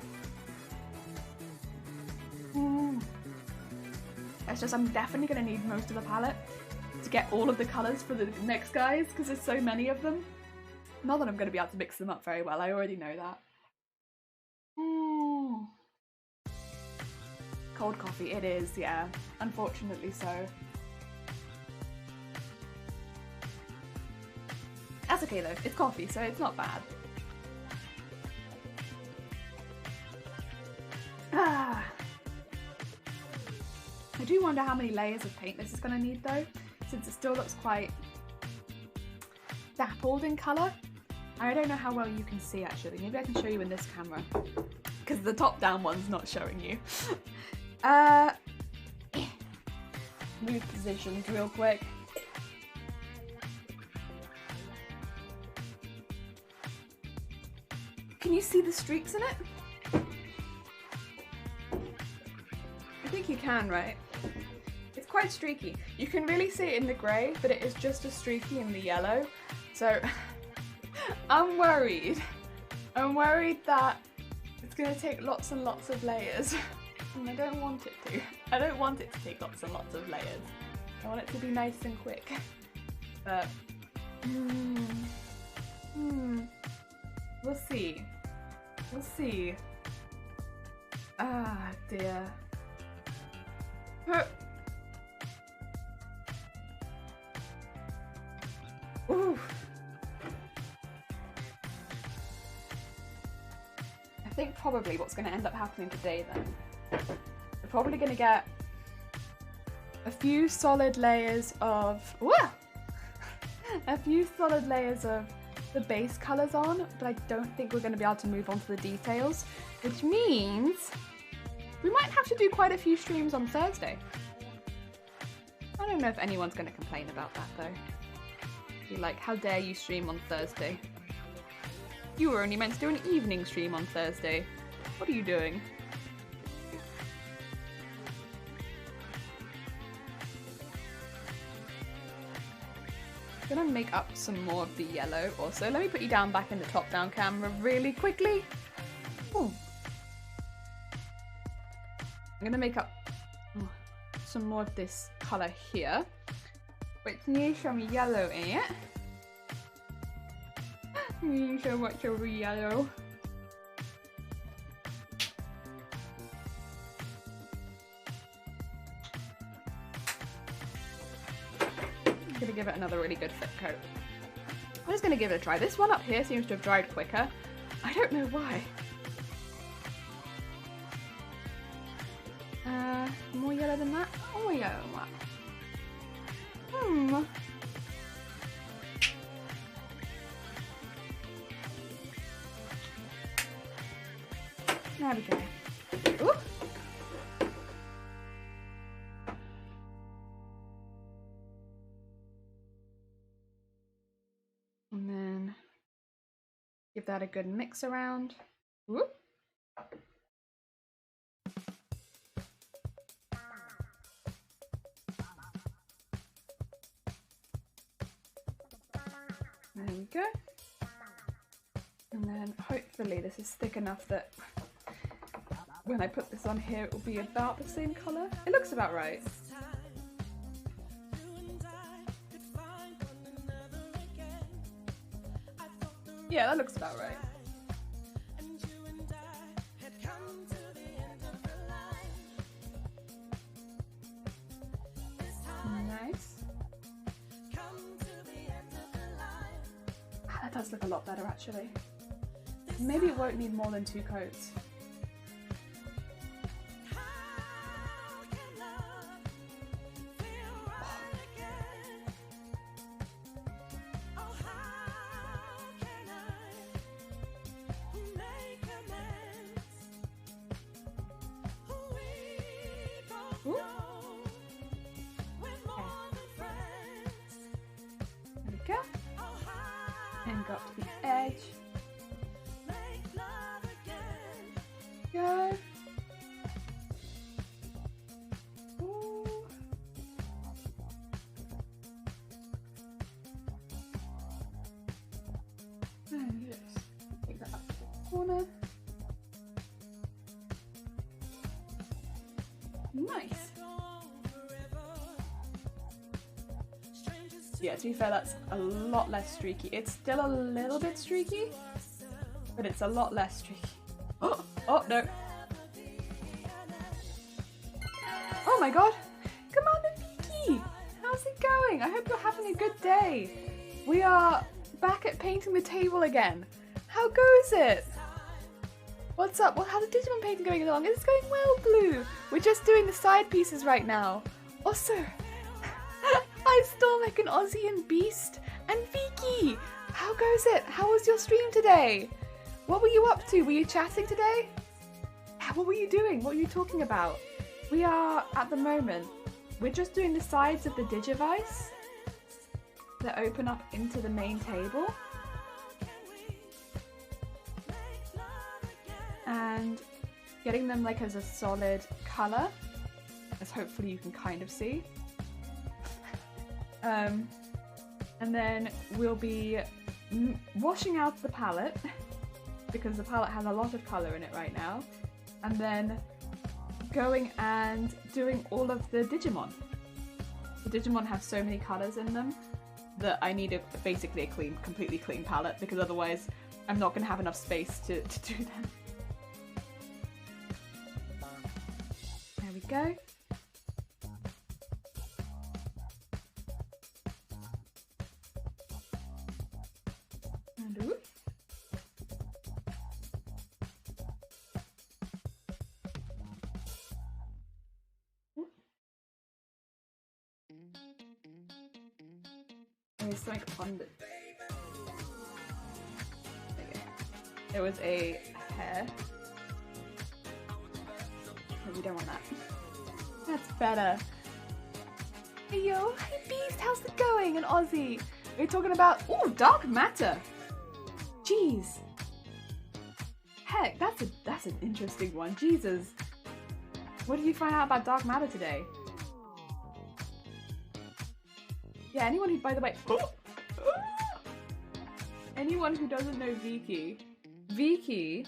It's just I'm definitely going to need most of the palette to get all of the colours for the next guys, because there's so many of them. Not that I'm going to be able to mix them up very well, I already know that. Cold coffee, it is, yeah. Unfortunately so. That's okay though, it's coffee, so it's not bad. I do wonder how many layers of paint this is going to need though, since it still looks quite dappled in colour. I don't know how well you can see actually, maybe I can show you in this camera, because the top down one's not showing you. Move positions real quick. Can you see the streaks in it? I think you can, right? It's quite streaky. You can really see it in the grey, but it is just as streaky in the yellow. So I'm worried. I'm worried that it's going to take lots and lots of layers And I don't want it to. I don't want it to take lots and lots of layers. I want it to be nice and quick. But we'll see. We'll see. Ah dear. Ooh. I think probably what's going to end up happening today then, we're probably going to get a few solid layers of the base colours on, but I don't think we're going to be able to move on to the details, which means we might have to do quite a few streams on Thursday. I don't know if anyone's going to complain about that though. Be like, how dare you stream on Thursday? You were only meant to do an evening stream on Thursday. What are you doing? I'm gonna make up some more of the yellow also. Let me put you down back in the top-down camera really quickly. Ooh. I'm gonna make up some more of this colour here. Which needs some yellow in it. Needs so much of yellow. I'm gonna give it another really good thick coat. I'm just gonna give it a try. This one up here seems to have dried quicker. I don't know why. More yellow than that? More yellow than that. There we go. Ooh. And then give that a good mix around. Ooh. There we go. And then hopefully this is thick enough that when I put this on here it will be about the same colour. It looks about right. Yeah, that looks about right. Nice. That does look a lot better actually. Maybe it won't need more than 2 coats. And go up to the edge. Go. Ooh. And just take that up to the corner. Nice. Yeah, to be fair, that's a lot less streaky. It's still a little bit streaky, but it's a lot less streaky. Oh, oh no. Oh my god. Commander Vicky! How's it going? I hope you're having a good day. We are back at painting the table again. How goes it? What's up? Well, how's the Digimon painting going along? It's going well, Blue. We're just doing the side pieces right now. Also, I stole like an Aussie and Beast and Vicky. How goes it? How was your stream today? What were you up to? Were you chatting today? What were you doing? What were you talking about? We are, at the moment, we're just doing the sides of the Digivice that open up into the main table. And getting them like as a solid colour, as hopefully you can kind of see. And then we'll be washing out the palette because the palette has a lot of colour in it right now, and then going and doing all of the Digimon. The Digimon have so many colours in them that I need basically a completely clean palette, because otherwise I'm not going to have enough space to do them. There we go. And whoop. There's something on the... Okay. There was a hair. No, we don't want that. That's better. Hey yo, hey Beast, how's it going? And Aussie. We're talking about, ooh, dark matter. Jeez. Heck, that's an interesting one. Jesus. What did you find out about dark matter today? Yeah, anyone who, by the way, anyone who doesn't know Viki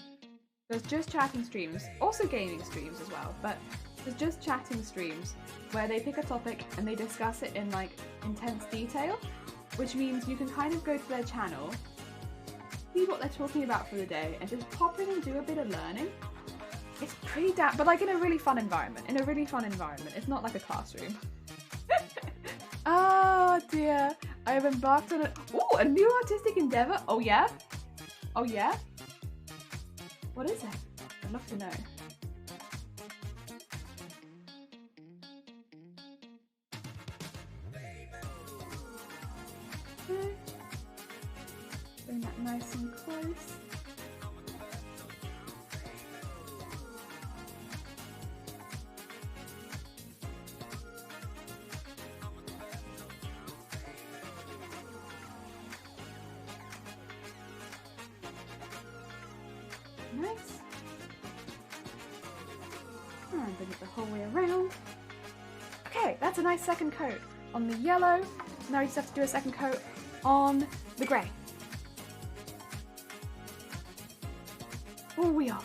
does just chatting streams, also gaming streams as well, but there's just chatting streams where they pick a topic and they discuss it in like intense detail, which means you can kind of go to their channel, see what they're talking about for the day, and just pop in and do a bit of learning. It's pretty damn, but like in a really fun environment. It's not like a classroom. Oh dear, I have embarked on a new artistic endeavour. Oh yeah? Oh yeah? What is it? I'd love to know. Okay. Bring that nice and close. Nice. And bring it the whole way around. Okay, that's a nice second coat on the yellow. Now we just have to do a second coat on the grey. Oh, we are.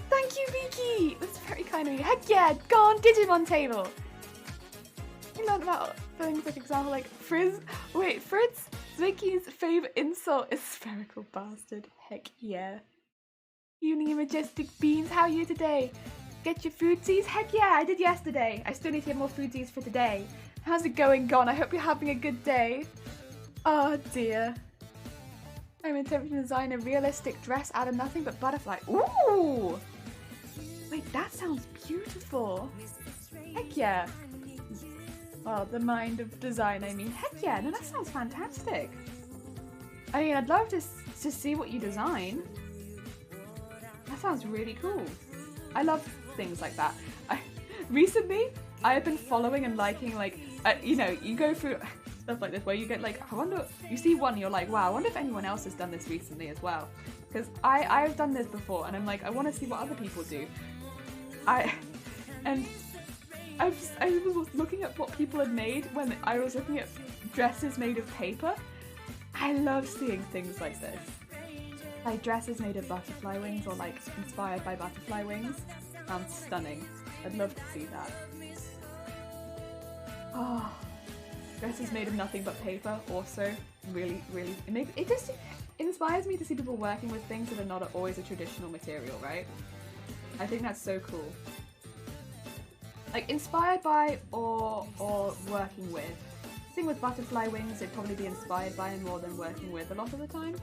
Thank you, Vicky! That's very kind of you. Heck yeah, go on Digimon table! You learned about things like example like Fritz. Vicky's favourite insult is spherical bastard. Heck yeah. Uni Majestic Beans, how are you today? Get your foodsies? Heck yeah, I did yesterday. I still need to get more foodsies for today. How's it going, Gon? I hope you're having a good day. Oh dear. I'm attempting to design a realistic dress out of nothing but butterfly. Ooh! Wait, that sounds beautiful. Heck yeah. Well, the mind of design, I mean. Heck yeah, no, that sounds fantastic. I mean, I'd love to see what you design. That sounds really cool. I love things like that. Recently, I have been following and liking, like, you know, you go through stuff like this where you get like, I wonder, you see one and you're like, wow, I wonder if anyone else has done this recently as well. Because I've done this before and I'm like, I want to see what other people do. I was looking at what people had made when I was looking at dresses made of paper. I love seeing things like this. Like dresses made of butterfly wings or like inspired by butterfly wings. Sounds stunning. I'd love to see that. Oh, dresses made of nothing but paper also really, really, it just inspires me to see people working with things that are not always a traditional material, right? I think that's so cool. Like inspired by or working with. Thing with butterfly wings, it'd probably be inspired by and more than working with a lot of the time.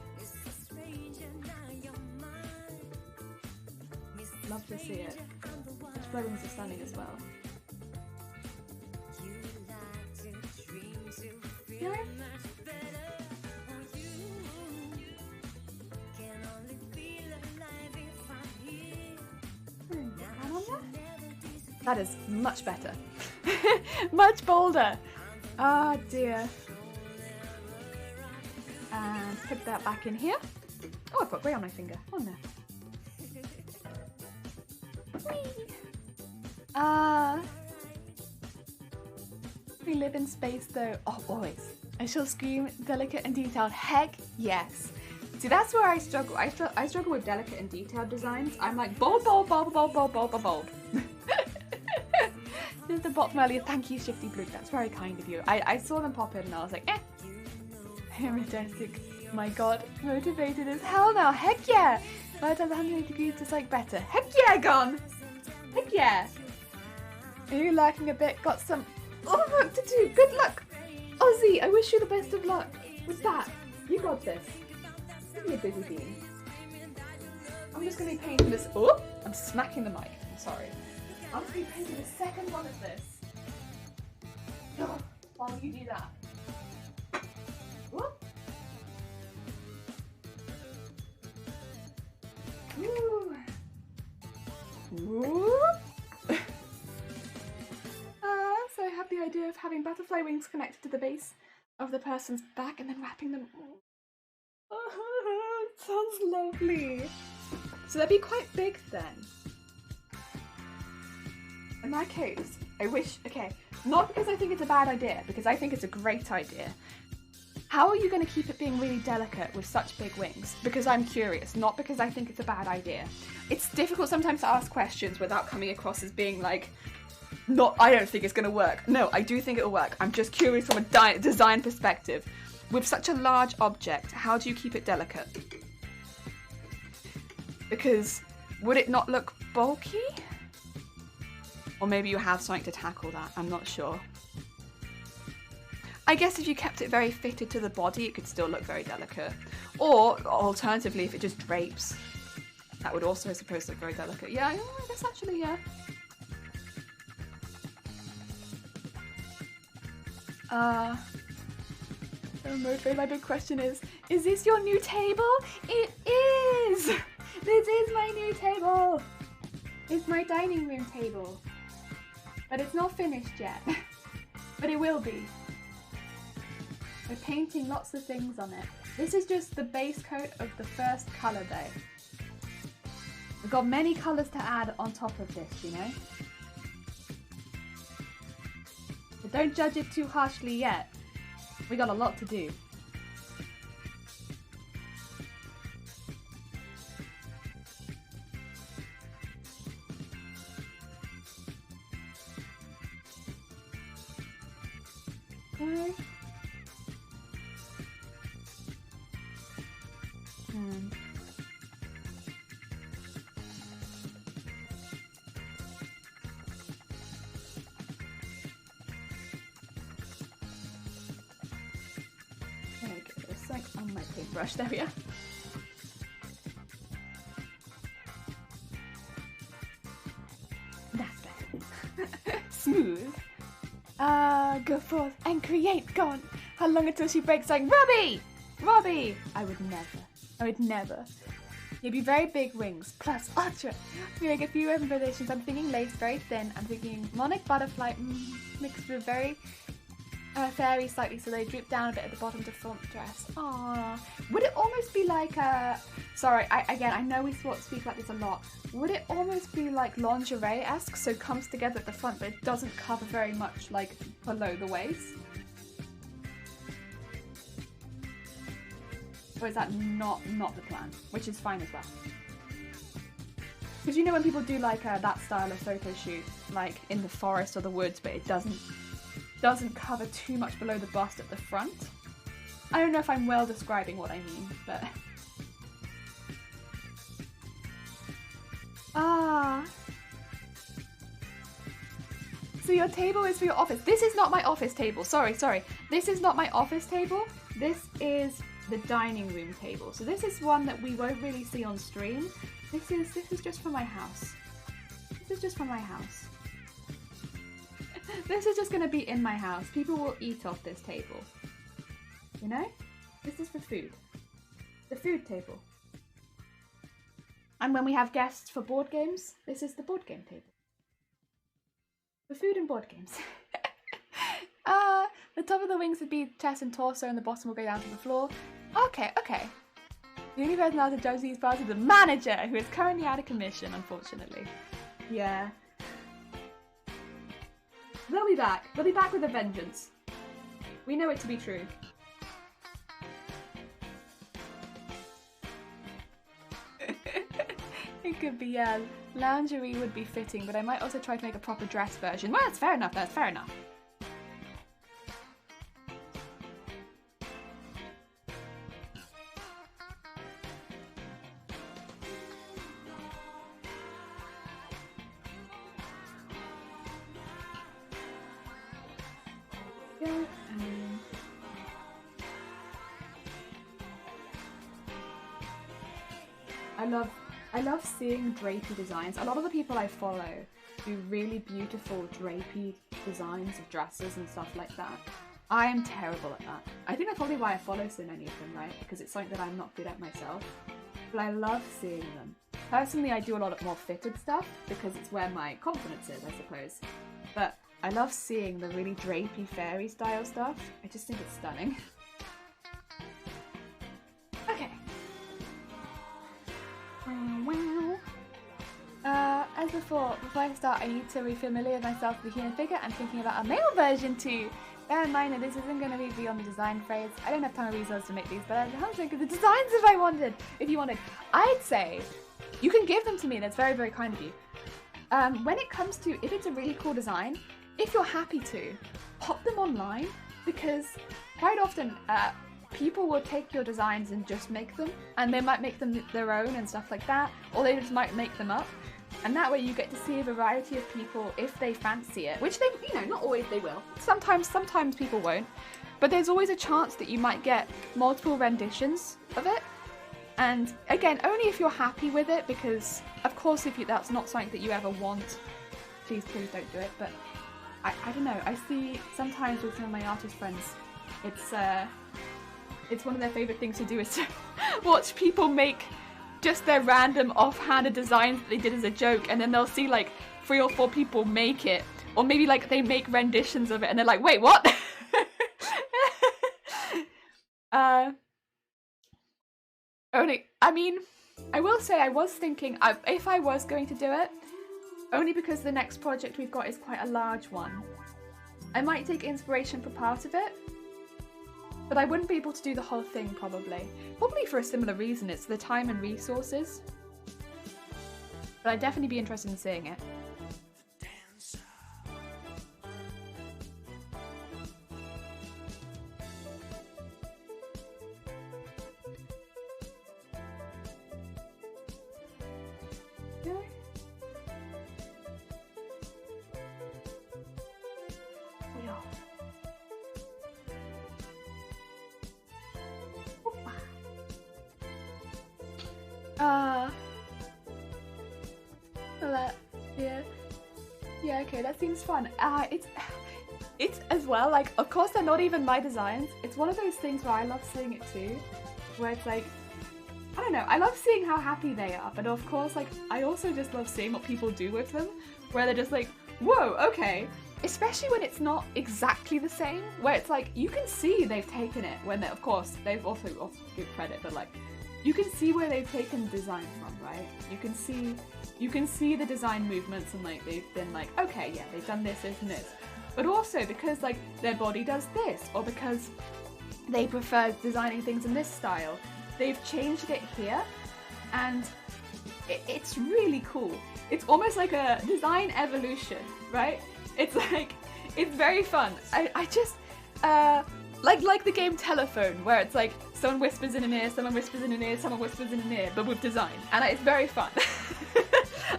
Love to see it. Butterfly wings are stunning as well. Yeah. That is much better. Much bolder. Ah, oh, dear. And put that back in here. Oh, I've got grey on my finger. Oh no. We live in space though. Oh, always. I shall scream delicate and detailed. Heck yes. See, that's where I struggle. I struggle with delicate and detailed designs. I'm like bold, bold, bold, bold, bold, bold, bold, bold. There's the bot from earlier. Thank you, Shifty Blue. That's very kind of you. I saw them pop in and I was like, eh. Majestic. My god. Motivated as hell now. Heck yeah. By the time 180 degrees, just like better. Heck yeah, gone. Heck yeah. Are you lurking a bit? Got some work to do. Good luck. Ozzy, I wish you the best of luck. What's that? You got this. Give me a busy bean. I'm just going to be painting this. Oh, I'm smacking the mic. I'm sorry. I'm just going to be painting the second one of this. Oh, while you do that. Whoop. Woo. Whoop. So I have the idea of having butterfly wings connected to the base of the person's back and then wrapping them. Oh, it sounds lovely. So they'd be quite big then. In that case, I wish, okay, not because I think it's a bad idea, because I think it's a great idea. How are you going to keep it being really delicate with such big wings? Because I'm curious, not because I think it's a bad idea. It's difficult sometimes to ask questions without coming across as being like, I don't think it's going to work. No, I do think it'll work. I'm just curious from a design perspective. With such a large object, how do you keep it delicate? Because would it not look bulky? Or maybe you have something to tackle that, I'm not sure. I guess if you kept it very fitted to the body, it could still look very delicate. Or, alternatively, if it just drapes, that would also, I suppose, look very delicate. Yeah, I guess actually, yeah. My big question is this your new table? It is! This is my new table! It's my dining room table. But it's not finished yet. But it will be. We're painting lots of things on it. This is just the base coat of the first colour though. We've got many colours to add on top of this, you know? But don't judge it too harshly yet. We got a lot to do. Okay. On my paintbrush, there we are. That's better. Smooth. Go forth and create, go on. How long until she breaks like, Robbie! Robbie! I would never. You'd be very big wings, plus ultra. We make a few variations. I'm thinking lace, very thin. I'm thinking monarch butterfly, mixed with very fairy slightly, so they droop down a bit at the bottom to front dress. Aww. Would it almost be like a... Sorry, I know we speak about this a lot. Would it almost be like lingerie-esque, so it comes together at the front, but it doesn't cover very much, like, below the waist? Or is that not the plan? Which is fine as well. Because you know when people do, like, that style of photo shoot, like, in the forest or the woods, but it doesn't cover too much below the bust at the front. I don't know if I'm well describing what I mean, but... So your table is for your office. This is not my office table. Sorry. This is not my office table. This is the dining room table. So this is one that we won't really see on stream. This is just for my house. This is just for my house. This is just going to be in my house. People will eat off this table. You know? This is for food. The food table. And when we have guests for board games, this is the board game table. For food and board games. The top of the wings would be chest and torso and the bottom will go down to the floor. Okay. The only person allowed to judge these parts is the manager, who is currently out of commission, unfortunately. Yeah. They'll be back. They'll be back with a vengeance. We know it to be true. It could be, yeah, lingerie would be fitting, but I might also try to make a proper dress version. Well, that's fair enough, that's fair enough. I love seeing drapey designs. A lot of the people I follow do really beautiful drapey designs of dresses and stuff like that. I am terrible at that. I think that's probably why I follow so many of them, right? Because it's something that I'm not good at myself. But I love seeing them. Personally, I do a lot more fitted stuff because it's where my confidence is, I suppose. But I love seeing the really drapey fairy style stuff. I just think it's stunning. Okay. As before I start, I need to re-familiar myself with the human figure. I'm thinking about a male version too. Bear in mind that this isn't going to be beyond the design phase. I don't have time or resources to make these, but I'm thinking of the designs if you wanted. I'd say you can give them to me. That's very, very kind of you. When it comes to, if it's a really cool design, if you're happy to, pop them online, because quite often people will take your designs and just make them, and they might make them their own and stuff like that, or they just might make them up. And that way you get to see a variety of people if they fancy it, which they, you know, not always they will. Sometimes people won't. But there's always a chance that you might get multiple renditions of it. And again, only if you're happy with it, because of course if that's not something that you ever want, please don't do it. But I don't know, I see sometimes with some of my artist friends, it's one of their favourite things to do is to watch people make just their random offhanded designs that they did as a joke, and then they'll see like 3 or 4 people make it, or maybe like they make renditions of it and they're like, wait, what? I mean, I will say I was thinking if I was going to do it, only because the next project we've got is quite a large one, I might take inspiration for part of it. But I wouldn't be able to do the whole thing, probably. Probably for a similar reason, it's the time and resources. But I'd definitely be interested in seeing it. Yeah, okay, that seems fun. It's as well, like, of course they're not even my designs. It's one of those things where I love seeing it too, where it's like, I don't know, I love seeing how happy they are, but of course, like, I also just love seeing what people do with them, where they're just like, whoa, okay. Especially when it's not exactly the same, where it's like, you can see they've taken it, when they, of course, they've also give credit, but like, you can see where they've taken design from, right? You can see the design movements and like they've been like, okay, yeah, they've done this and this. But also because like their body does this, or because they prefer designing things in this style, they've changed it here, and it's really cool. It's almost like a design evolution, right? It's like, it's very fun. I just, like the game Telephone, where it's like someone whispers in an ear, someone whispers in an ear, someone whispers in an ear, but with design, and it's very fun.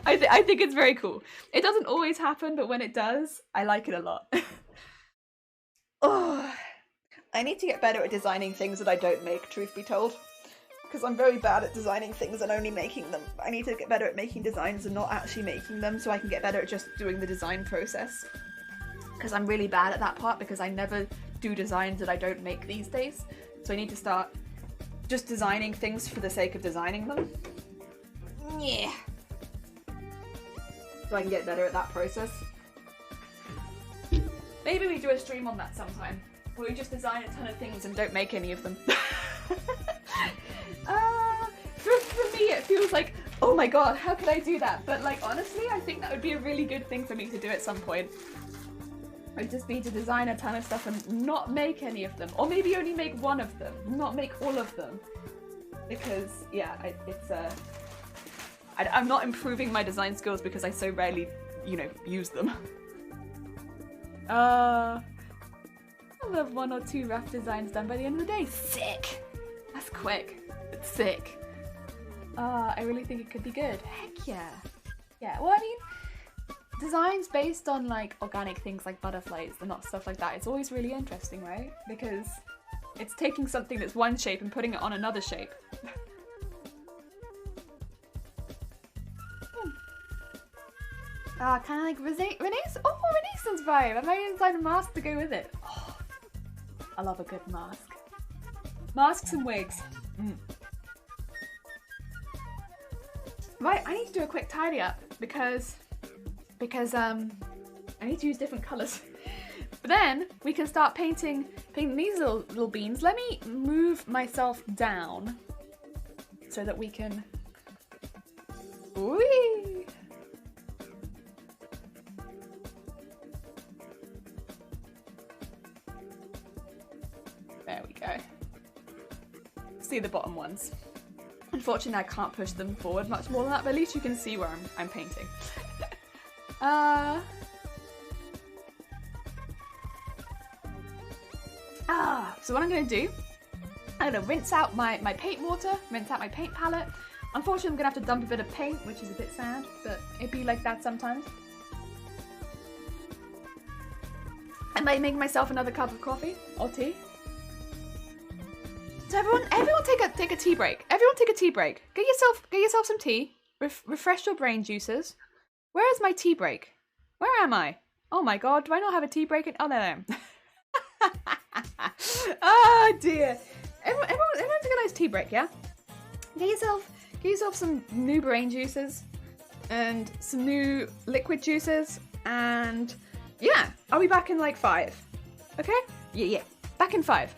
I think it's very cool. It doesn't always happen, but when it does, I like it a lot. Oh, I need to get better at designing things that I don't make, truth be told. Because I'm very bad at designing things and only making them. I need to get better at making designs and not actually making them, so I can get better at just doing the design process. Because I'm really bad at that part, because I never do designs that I don't make these days. So I need to start just designing things for the sake of designing them. Yeah. So I can get better at that process. Maybe we do a stream on that sometime, where we just design a ton of things and don't make any of them. For me it feels like, oh my god, how could I do that? But like honestly, I think that would be a really good thing for me to do at some point. I'd just be to design a ton of stuff and not make any of them. Or maybe only make one of them, not make all of them. Because, yeah, I'm not improving my design skills because I so rarely, you know, use them. I love 1 or 2 rough designs done by the end of the day. Sick! That's quick. It's sick. I really think it could be good. Heck yeah. Yeah, well, I mean, designs based on like organic things like butterflies and not stuff like that, it's always really interesting, right? Because it's taking something that's one shape and putting it on another shape. Kind of like Renaissance. Oh, Renaissance vibe. I might design a mask to go with it. Oh, I love a good mask. Masks and wigs. Right, I need to do a quick tidy up because I need to use different colours. But then we can start painting these little beans. Let me move myself down so that we can. Whee! There we go. See the bottom ones. Unfortunately, I can't push them forward much more than that, but at least you can see where I'm painting. So what I'm going to do, I'm going to rinse out my paint water, rinse out my paint palette. Unfortunately, I'm going to have to dump a bit of paint, which is a bit sad, but it'd be like that sometimes. I might make myself another cup of coffee or tea. So everyone take a tea break. Everyone take a tea break. Get yourself some tea. Refresh your brain juices. Where is my tea break? Where am I? Oh my god, do I not have a tea break? Oh, there I am. Oh dear. Everyone take a nice tea break, yeah? Get yourself some new brain juices and some new liquid juices, and yeah, I'll be back in like 5. Okay? Yeah. Back in 5.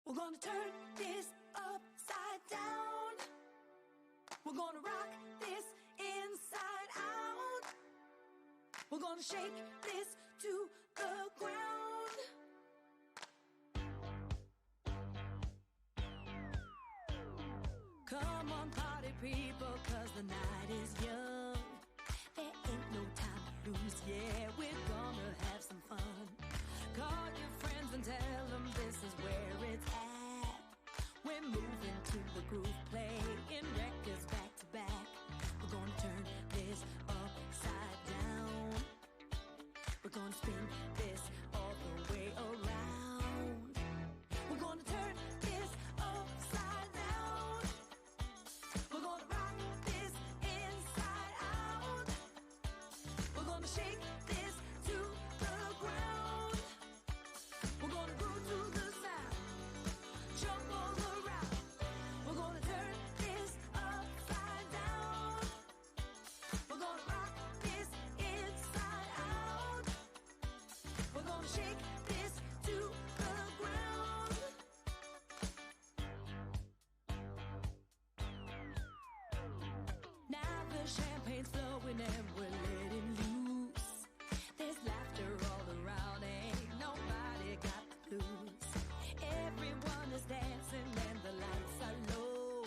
We're gonna turn this upside down. We're gonna rock this inside out. We're gonna shake this to the ground. Come on, party people, 'cause the night is young. There ain't no time to lose. yeah, we're gonna have some fun. Call your friends and tell them this is where it's at. We're moving to the groove, playing records back to back. We're gonna turn this upside down. We're gonna spin this all the way around. We're gonna turn this upside down. We're gonna rock this inside out. We're gonna shake this to the ground. We're gonna groove to the sound, jump all around. We're gonna turn this upside down. We're gonna rock this inside out. We're gonna shake this to the ground. Now the champagne's flowing and we're letting loose. There's laughter all around, ain't nobody got the blues. Everyone is dancing and the lights are low.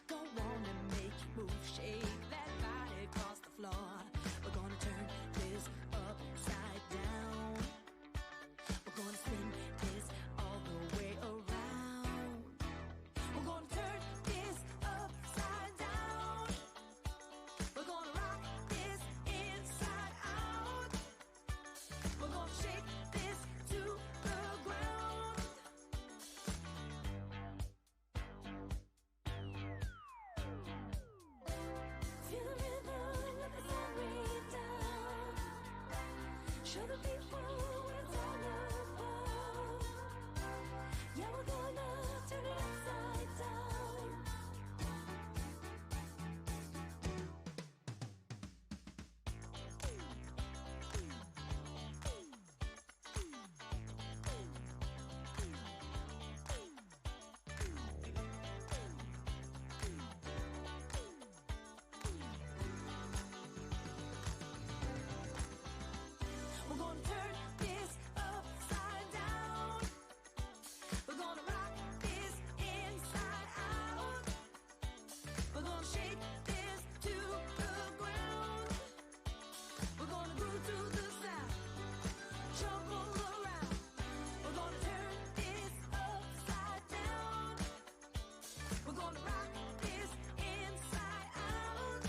Go on and make your move, shake that body across the floor. We're gonna turn this upside down. We're gonna spin this all the way around. We're gonna turn this upside down. We're gonna rock this inside out. We're gonna shake this to the ground. Feel the rhythm, let the sun rain down. Show the people what it's all about. Yeah, we're gonna turn it upside down. We're gonna turn this upside down. We're gonna rock this inside out. We're gonna shake this to the ground. We're gonna groove to the sound, jump all around. We're gonna turn this upside down. We're gonna rock this inside out.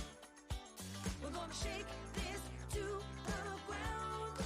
We're gonna shake this to the ground.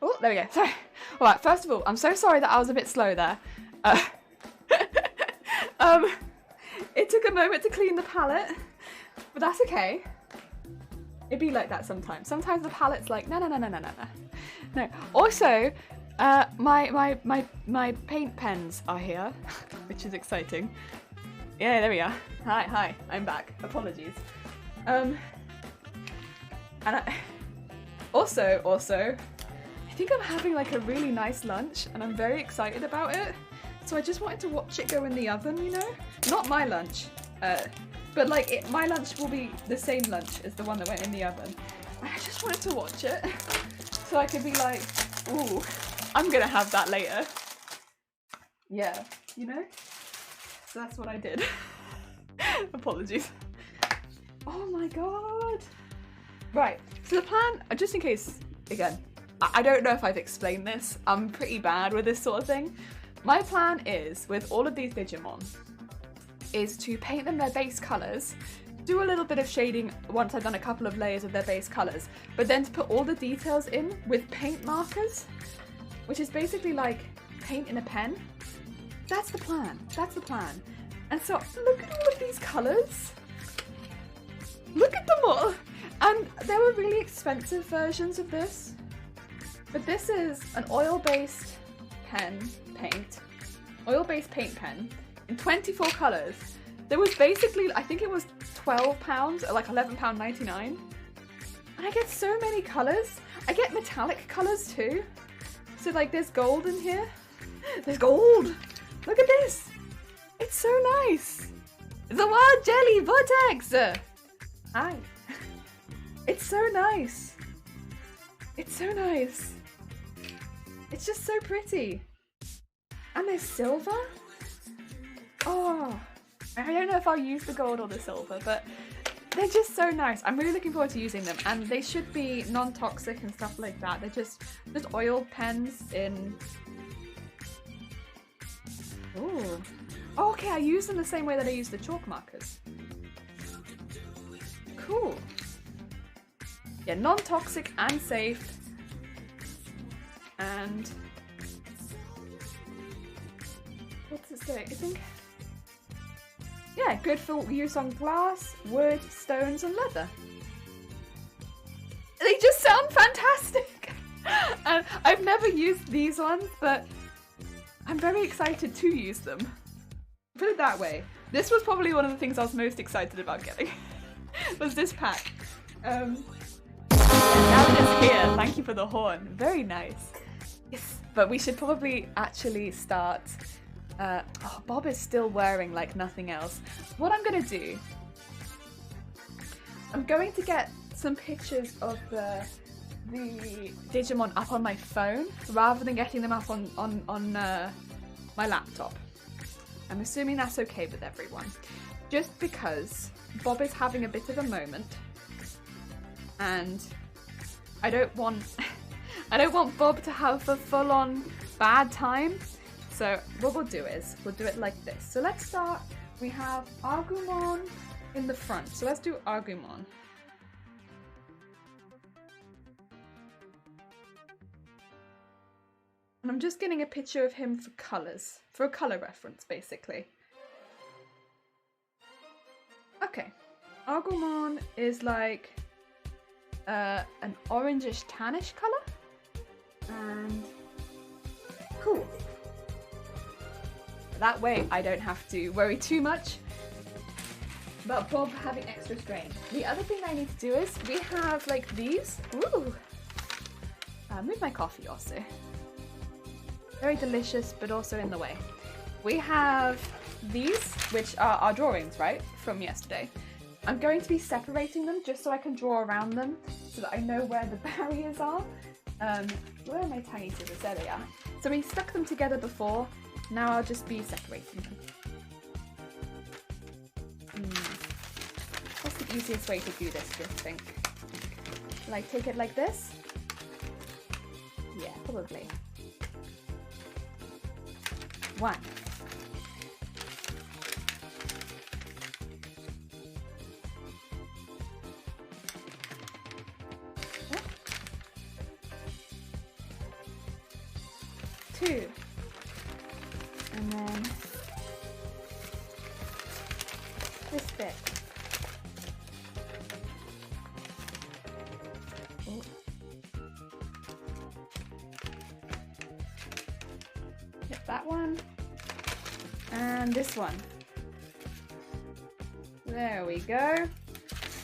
Oh, there we go. Sorry. All right. First of all, I'm so sorry that I was a bit slow there. It took a moment to clean the palette, but that's okay. It'd be like that sometimes. Sometimes the palette's like, no. Also, My paint pens are here, which is exciting. Yeah, there we are. Hi, I'm back. Apologies. And also, I think I'm having like a really nice lunch, and I'm very excited about it. So I just wanted to watch it go in the oven, you know? Not my lunch, but like my lunch will be the same lunch as the one that went in the oven. I just wanted to watch it, so I could be like, ooh, I'm gonna have that later. Yeah, you know? So that's what I did. Apologies. Oh my god. Right, so the plan, just in case, again, I don't know if I've explained this. I'm pretty bad with this sort of thing. My plan is, with all of these Digimon, is to paint them their base colours, do a little bit of shading once I've done a couple of layers of their base colours, but then to put all the details in with paint markers, which is basically like paint in a pen. That's the plan. That's the plan. And so look at all of these colours. Look at them all. And there were really expensive versions of this, but this is an oil-based paint pen in 24 colours. There was basically, I think it was £12 or like £11.99. And I get so many colours. I get metallic colours too. So like there's gold in here. There's gold. Look at this. It's so nice. The wild jelly vortex. Hi. It's so nice. It's so nice. It's just so pretty. And there's silver. Oh, I don't know if I'll use the gold or the silver, but they're just so nice. I'm really looking forward to using them, and they should be non-toxic and stuff like that. They're just oil pens in. Ooh. Oh, okay, I use them the same way that I use the chalk markers. Cool. Yeah, non-toxic and safe. And what's it say? I think, yeah, good for use on glass, wood, stones, and leather. They just sound fantastic. And I've never used these ones, but I'm very excited to use them. Put it that way. This was probably one of the things I was most excited about getting. Was this pack. Now it's here. Thank you for the horn. Very nice. Yes. But we should probably actually start. Oh, Bob is still wearing like nothing else. What I'm gonna do, I'm going to get some pictures of the Digimon up on my phone rather than getting them up on my laptop. I'm assuming that's okay with everyone. Just because Bob is having a bit of a moment, and I don't want Bob to have a full-on bad time. So what we'll do is we'll do it like this. So let's start. We have Agumon in the front. So let's do Agumon. And I'm just getting a picture of him for colours, for a colour reference, basically. Okay, Agumon is like an orangish tannish colour, and cool. That way I don't have to worry too much about Bob having extra strain. The other thing I need to do is we have like these. Ooh, move my coffee also. Very delicious, but also in the way. We have these, which are our drawings, right, from yesterday. I'm going to be separating them just so I can draw around them so that I know where the barriers are. Where are my tiny scissors? There they are. So we stuck them together before. Now I'll just be separating them. What's the easiest way to do this, do you think? Like take it like this? Yeah, probably. 1. What? 2. And then this bit. Oh. that one. And this one. There we go.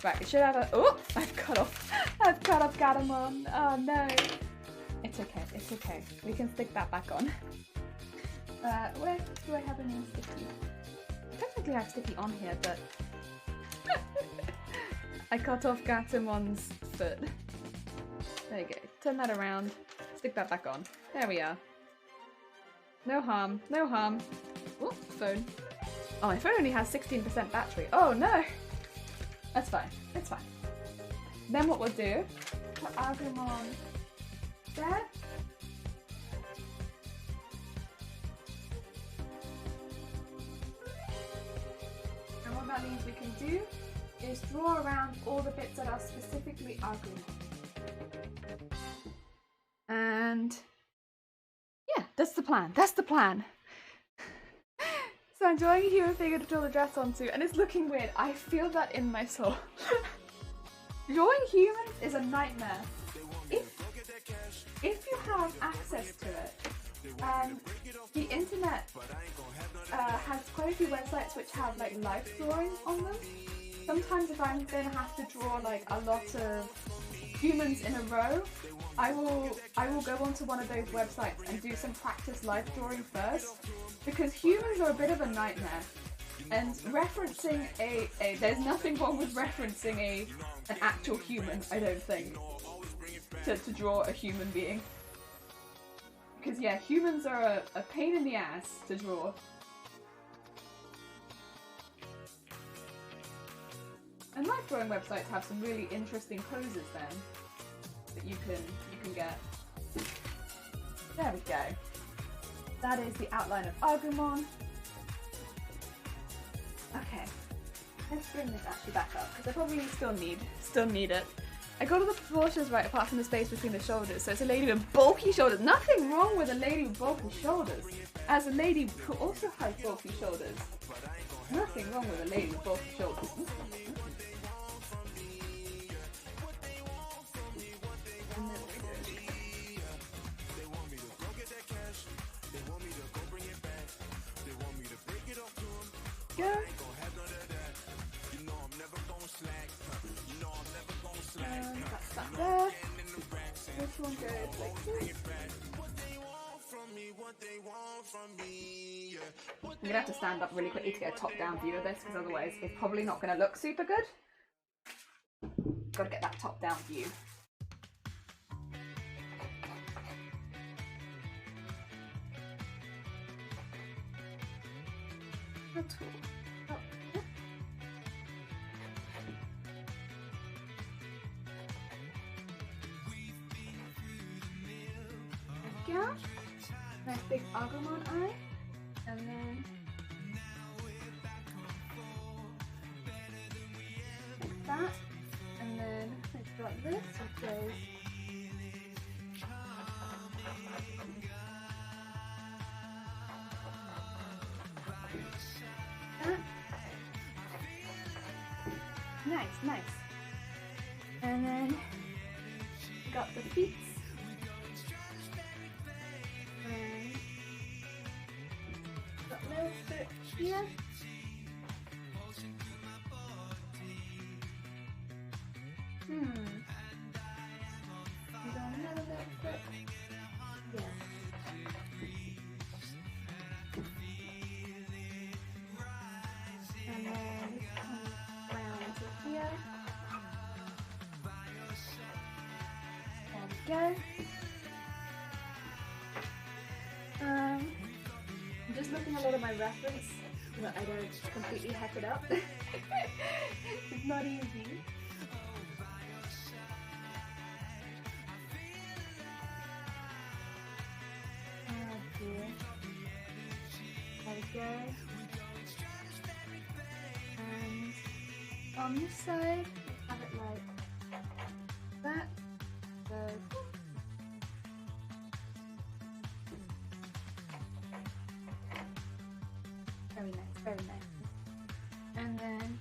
Right, we should have a... Oh, I've cut off Gatomon. Oh no. It's okay, it's okay. We can stick that back on. Where do I have any sticky? I technically have sticky on here, but... I cut off Gatomon's foot. There you go. Turn that around. Stick that back on. There we are. No harm. No harm. Oh, phone. Oh, my phone only has 16% battery. Oh no! That's fine. It's fine. Then what we'll do, put Agumon there. And what that means we can do is draw around all the bits that are specifically Agumon. And yeah, that's the plan. That's the plan. So I'm drawing a human figure to draw the dress onto, and it's looking weird. I feel that in my soul. Drawing humans is a nightmare. If you have access to it, the internet has quite a few websites which have like life drawing on them. Sometimes if I'm gonna have to draw like a lot of humans in a row, I will go onto one of those websites and do some practice life drawing first, because humans are a bit of a nightmare. And referencing there's nothing wrong with referencing an actual human, I don't think, to draw a human being. Because yeah, humans are a pain in the ass to draw. And life drawing websites have some really interesting poses then that you can get. There we go. That is the outline of Agumon. Okay, let's bring this actually back up because I probably still need it. I got all the proportions right apart from the space between the shoulders. So it's a lady with bulky shoulders. Nothing wrong with a lady with bulky shoulders. As a lady who also has bulky shoulders. Nothing wrong with a lady with bulky shoulders. Go. That's that there. This one goes like this. I'm gonna have to stand up really quickly to get a top-down view of this, because otherwise it's probably not gonna look super good. Gotta get that top-down view. That's cool. Oh, yeah. There we go. Nice big Agumon eye. And then like that. And then it's got this, which goes nice, nice. And then got the feet. And got a little bit here. We got another little bit. Yeah. And then come round to here. There we go. I'm just looking a lot at my reference so that I don't completely heck it up. It's not easy. Oh dear. There we go. And on this side, have it like that. So very nice, very nice. And then,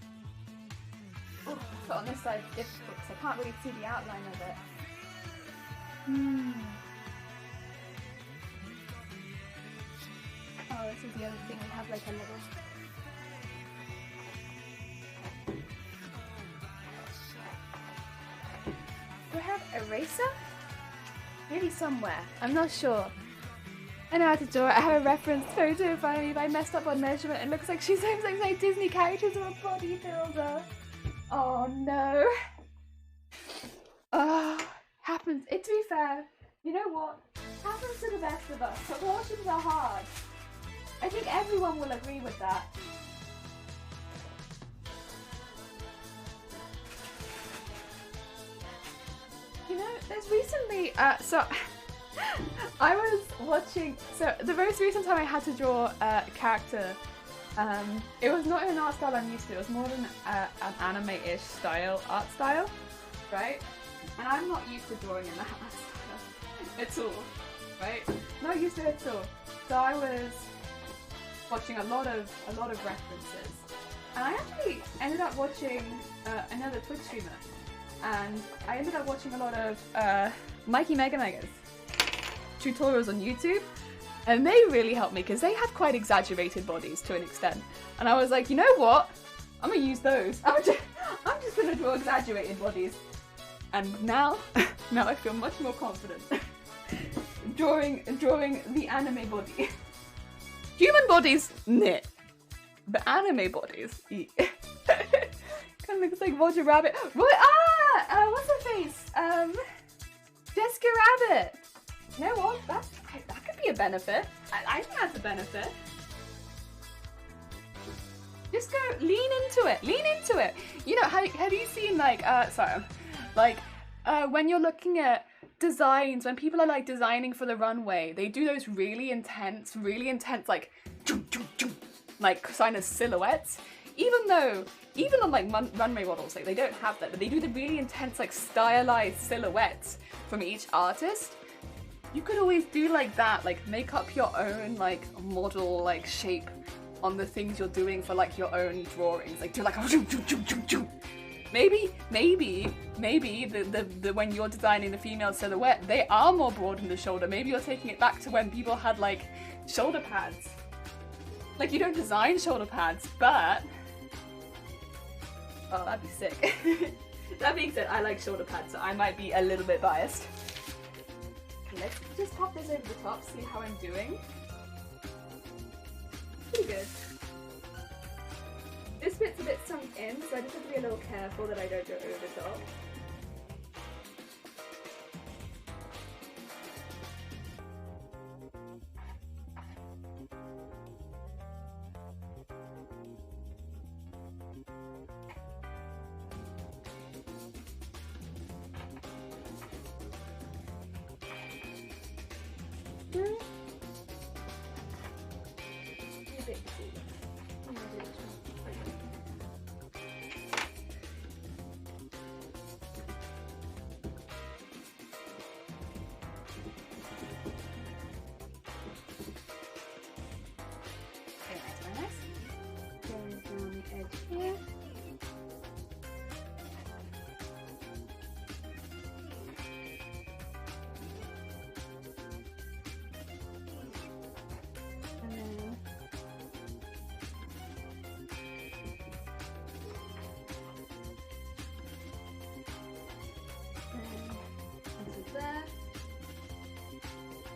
oh, but on this side it's difficult because I can't really see the outline of it. the other thing. We have like a little. Do I have eraser? Maybe somewhere. I'm not sure. I know how to draw it. I have a reference photo in front of me, but I messed up on measurement. It looks like she's like Disney characters or a bodybuilder. Oh no. Oh, happens. To be fair, you know what? Happens to the best of us. Proportions are hard. I think everyone will agree with that. You know, there's recently, I was watching, so the most recent time I had to draw a character, it was not in an art style I'm used to, it was more than an anime-ish art style, right? And I'm not used to drawing in that art style at all, right? Not used to it at all. So I was watching a lot of references, and I actually ended up watching another Twitch streamer, and I ended up watching a lot of Mikey Mega Mega's tutorials on YouTube, and they really helped me because they had quite exaggerated bodies to an extent, and I was like, you know what? I'm gonna use those. I'm just gonna draw exaggerated bodies, and now I feel much more confident drawing the anime body. Human bodies, nah, but anime bodies, yeah. Kind of looks like Roger Rabbit. What? What's her face? Jessica Rabbit. You know what? That could be a benefit. I think that's a benefit. Just go lean into it. Lean into it. You know, have you seen when you're looking at designs, when people are like designing for the runway, they do those really intense like kind of silhouettes. Even on like runway models, like they don't have that, but they do the really intense like stylized silhouettes from each artist. You could always do like that, like make up your own like model like shape on the things you're doing for like your own drawings. Like do like maybe the when you're designing the female silhouette, they are more broad in the shoulder. Maybe you're taking it back to when people had like shoulder pads. Like you don't design shoulder pads, but oh, that'd be sick. That being said, I like shoulder pads, so I might be a little bit biased. Let's just pop this over the top, see how I'm doing. Pretty good. This bit's a bit sunk in, so I just have to be a little careful that I don't go over the top.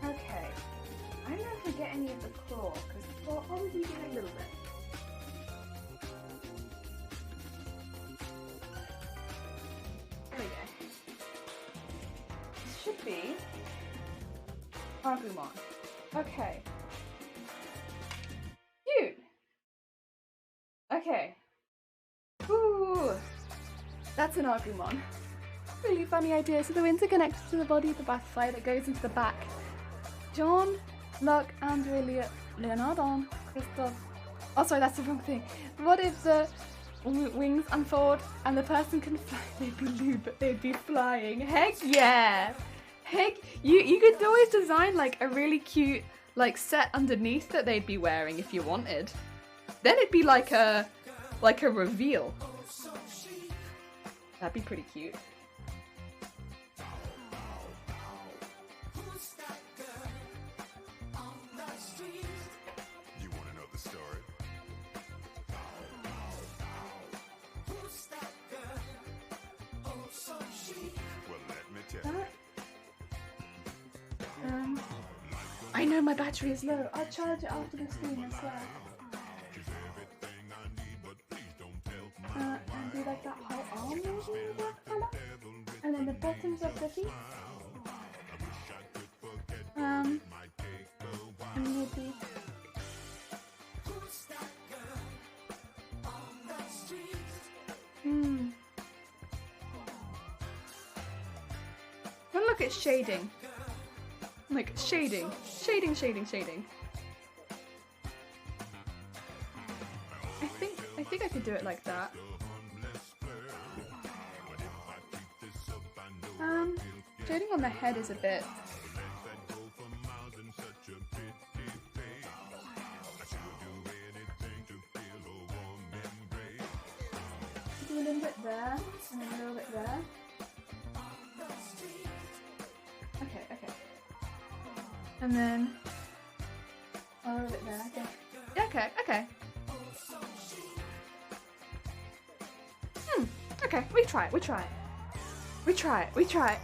Okay, I don't know if we get any of the claw, because the claw probably get a little bit. There we go. This should be Agumon. Okay. Cute! Okay. Ooh! That's an Agumon. Really funny idea. So the wings are connected to the body of the butterfly that goes into the back. John, Luck, Andrew, Leonardo, Christoph. Oh, sorry, that's the wrong thing. What if the wings unfold and the person can fly? They'd be blue, but they'd be flying. Heck yeah! Heck, you could always design like a really cute like set underneath that they'd be wearing if you wanted. Then it'd be like a reveal. That'd be pretty cute. You wanna I know my battery is low. I'll charge it after the stream, I swear. And do like that whole arm maybe in that colour. And then the bottoms of the feet. And maybe. Well, look at shading. Like shading. Shading, shading, shading. I think I could do it like that. Shading on the head is a bit. Do a little bit there, and a little bit there. Okay, okay. And then a little bit there. Okay. Yeah, okay, okay. Okay, we try it, we try it. We try it, we try it.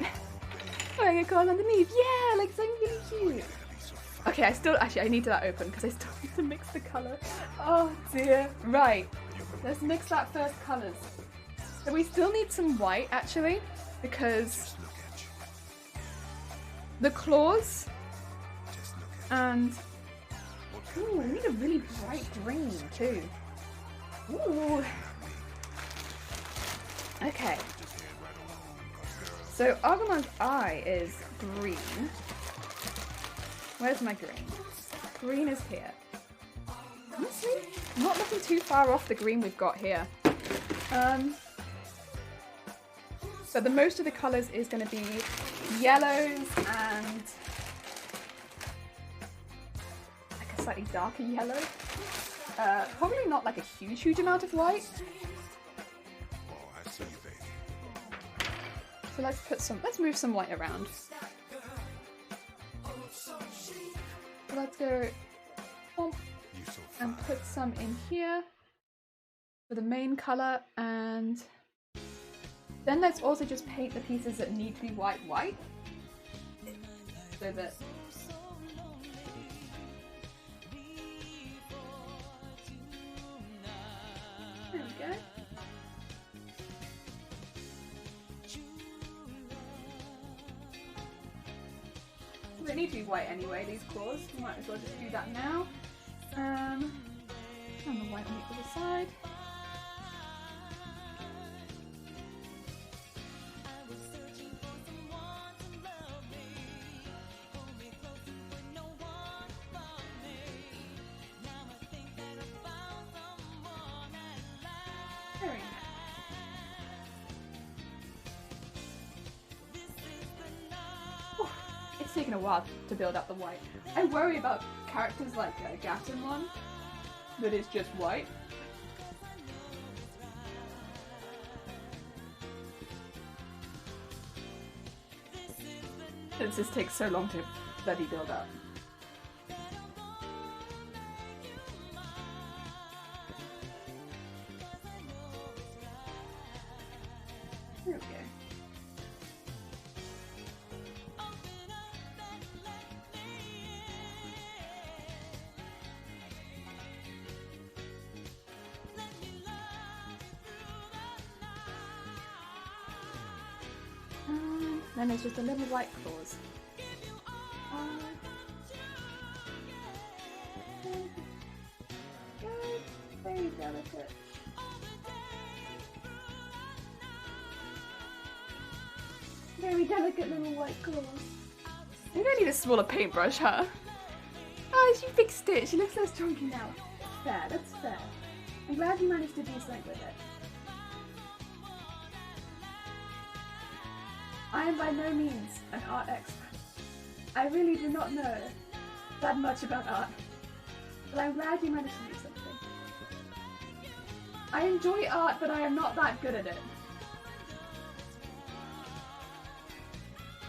Wearing a card underneath. Yeah, like something really cute. Okay, I need that open because I still need to mix the colour. Oh dear. Right. Let's mix that first colours. So we still need some white actually, because the claws and ooh, we need a really bright green too. Ooh. Okay. So Agumon's eye is green. Where's my green? Green is here. Honestly, I'm not looking too far off the green we've got here. So the most of the colours is going to be yellows and like a slightly darker yellow. Probably not like a huge amount of white. So let's move some white around. So let's go and put some in here for the main colour, and then let's also just paint the pieces that need to be white. So that there we go. They need to be white anyway, these claws. We might as well just do that now. And the white on the other side. Very nice. It's taken a while to build up the white. I worry about characters like Gatomon that is just white. Since this takes so long to bloody build up. There we go. Then there's just a little white claws. Very delicate. Very delicate little white claws. Maybe I need a smaller paintbrush, huh? Oh, she fixed it. She looks less chunky now. Fair, that's fair. I'm glad you managed to do something with it. I am by no means an art expert. I really do not know that much about art. But I'm glad you managed to do something. I enjoy art, but I am not that good at it.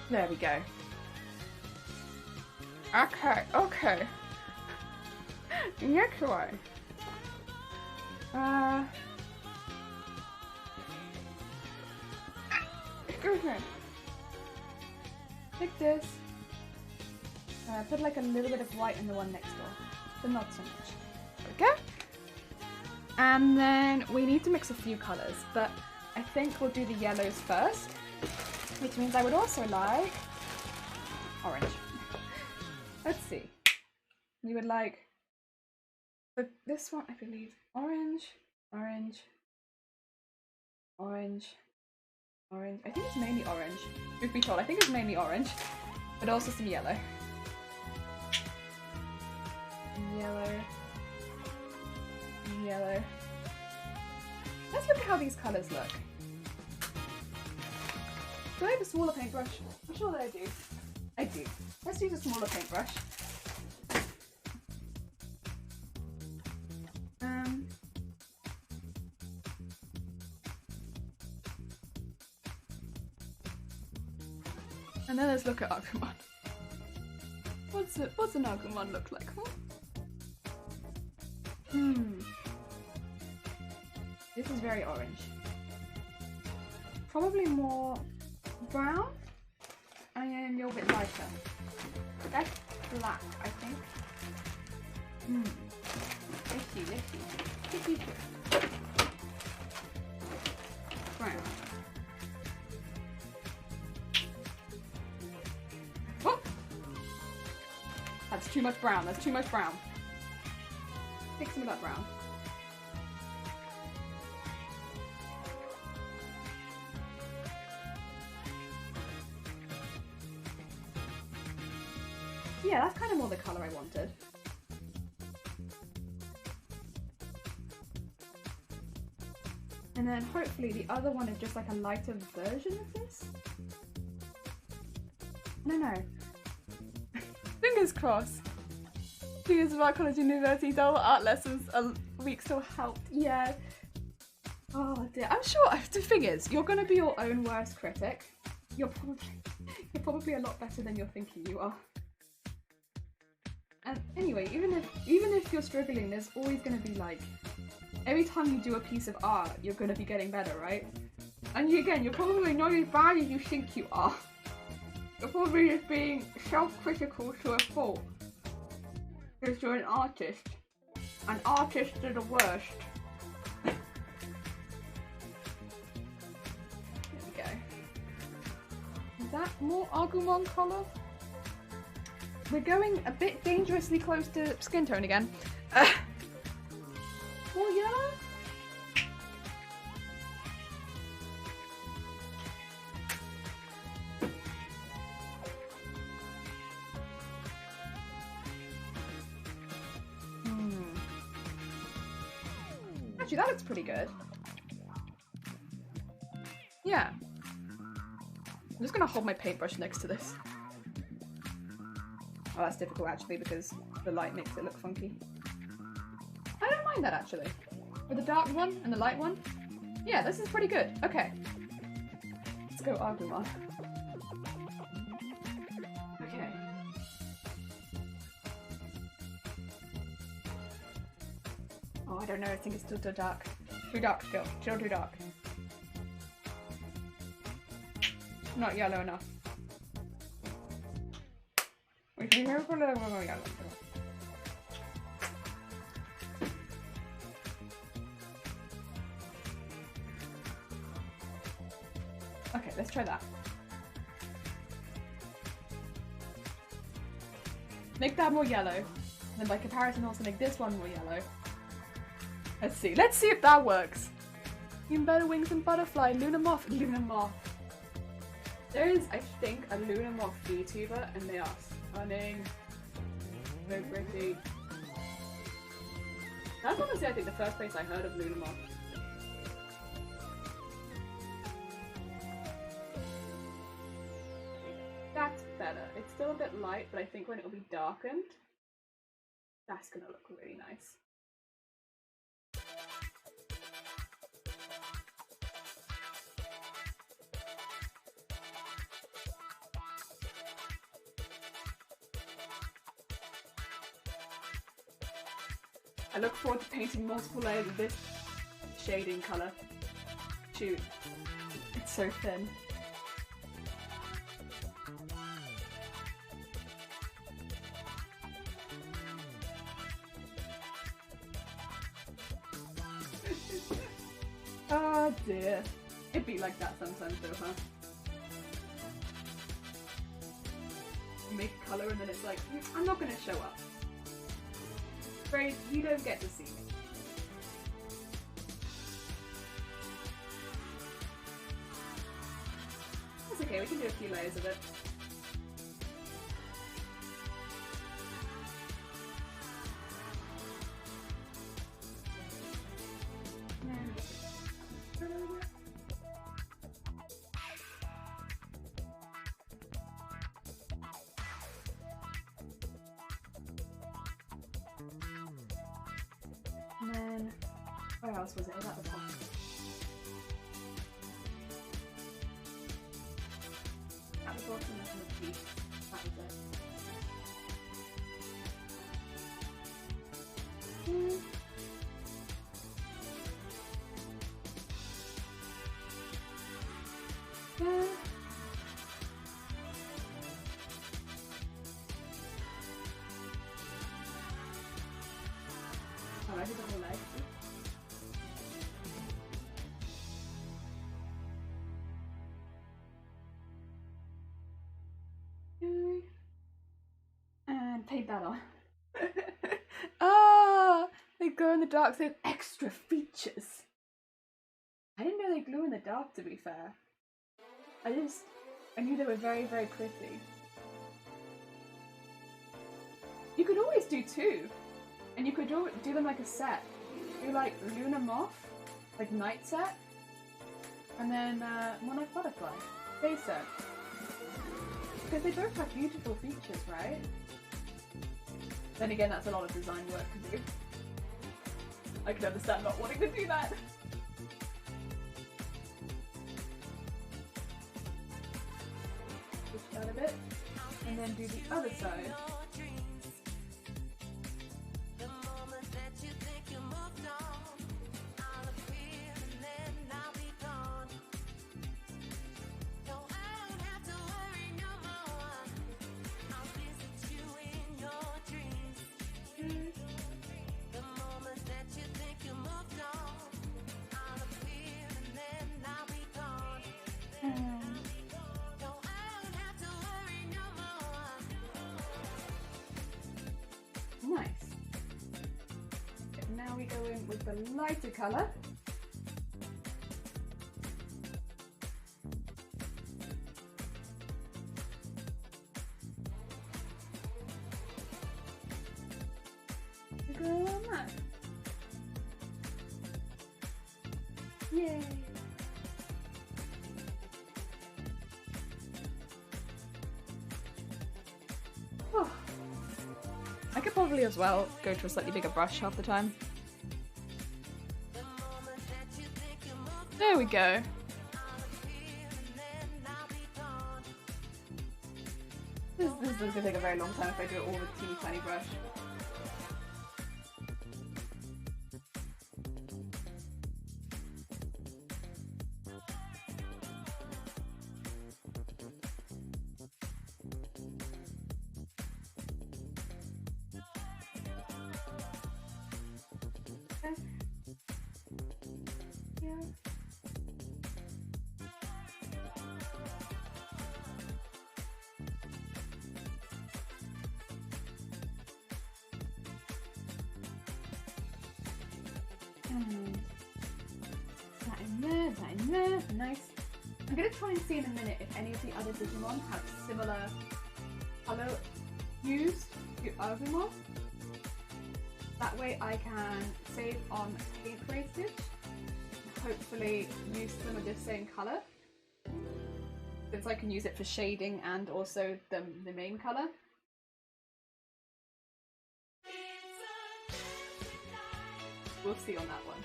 There we go. Okay, okay. Next one. Excuse me. Take this. Put like a little bit of white in the one next door, but not so much. There we go. And then we need to mix a few colours, but I think we'll do the yellows first, which means I would also like orange. Let's see. You would like this one, I believe. Orange, orange, orange, orange. I think it's mainly orange. Truth be told, I think it's mainly orange, but also some yellow. Yellow. Yellow. Let's look at how these colours look. Do I have a smaller paintbrush? I'm sure that I do. I do. Let's use a smaller paintbrush. And then let's look at Agumon. What's an Agumon look like? This is very orange. Probably more brown and then a little bit lighter. That's black, I think. Let's see. Brown. Oh! That's too much brown. Take some of that brown. Yeah, that's kind of more the colour I wanted. And then hopefully the other one is just like a lighter version of this. No. Fingers crossed. Fingers about College University double art lessons a week still helped. Yeah. Oh dear. I'm sure the thing is, you're gonna be your own worst critic. You're probably a lot better than you're thinking you are. And anyway, even if you're struggling, there's always gonna be like, every time you do a piece of art, you're gonna be getting better, right? And you're probably not as bad as you think you are. You're probably just being self-critical to a fault. Because you're an artist. And artists are the worst. There we go. Is that more Agumon colour? We're going a bit dangerously close to skin tone again. More yellow? Actually, that looks pretty good. Yeah. I'm just gonna hold my paintbrush next to this. Oh, that's difficult actually because the light makes it look funky. I don't mind that actually. With the dark one and the light one. Yeah, this is pretty good. Okay. Let's go Agumon. Okay. Oh, I don't know. I think it's still too dark. Too dark still. Still too dark. Not yellow enough. We can go for a little more yellow. Okay, let's try that. Make that more yellow. And then by comparison also make this one more yellow. Let's see if that works. Even better wings and butterfly, Luna Moth. There is, I think, a Luna Moth VTuber and they are stunning. Very pretty. That's honestly I think the first place I heard of Luna Moth. That's better. It's still a bit light, but I think when it'll be darkened, that's gonna look really nice. I look forward to painting multiple layers of this shading colour. Shoot. It's so thin. Oh dear. It'd be like that sometimes though, huh? You make a colour and then it's like, I'm not gonna show up. Afraid you don't get to see me. That's okay, we can do a few layers of it. And then, where else was it? It was at the top. At the bottom and the teeth. That was it. Yeah. Oh, I did the whole leg. And paint that on. Ah, they glow in the dark. They have extra features. I didn't know they glue in the dark, to be fair. I knew they were very, very pretty. You could always do two. And you could do them like a set. Do like Luna Moth, like night set. And then Monarch Butterfly, day set. Because they both have beautiful features, right? Then again, that's a lot of design work to do. I can understand not wanting to do that. Push that a bit. And then do the other side. Nice. Now we go in with the lighter colour. Go on that. Yay! Oh. I could probably as well go to a slightly bigger brush half the time. There we go. This is going to take a very long time if I do it all with a teeny tiny brush. That in there, nice. I'm going to try and see in a minute if any of the other Digimon have similar colour used to Agumon. That way I can save on paint wastage, hopefully use some of the same colour, since I can use it for shading and also the main colour. We'll see on that one.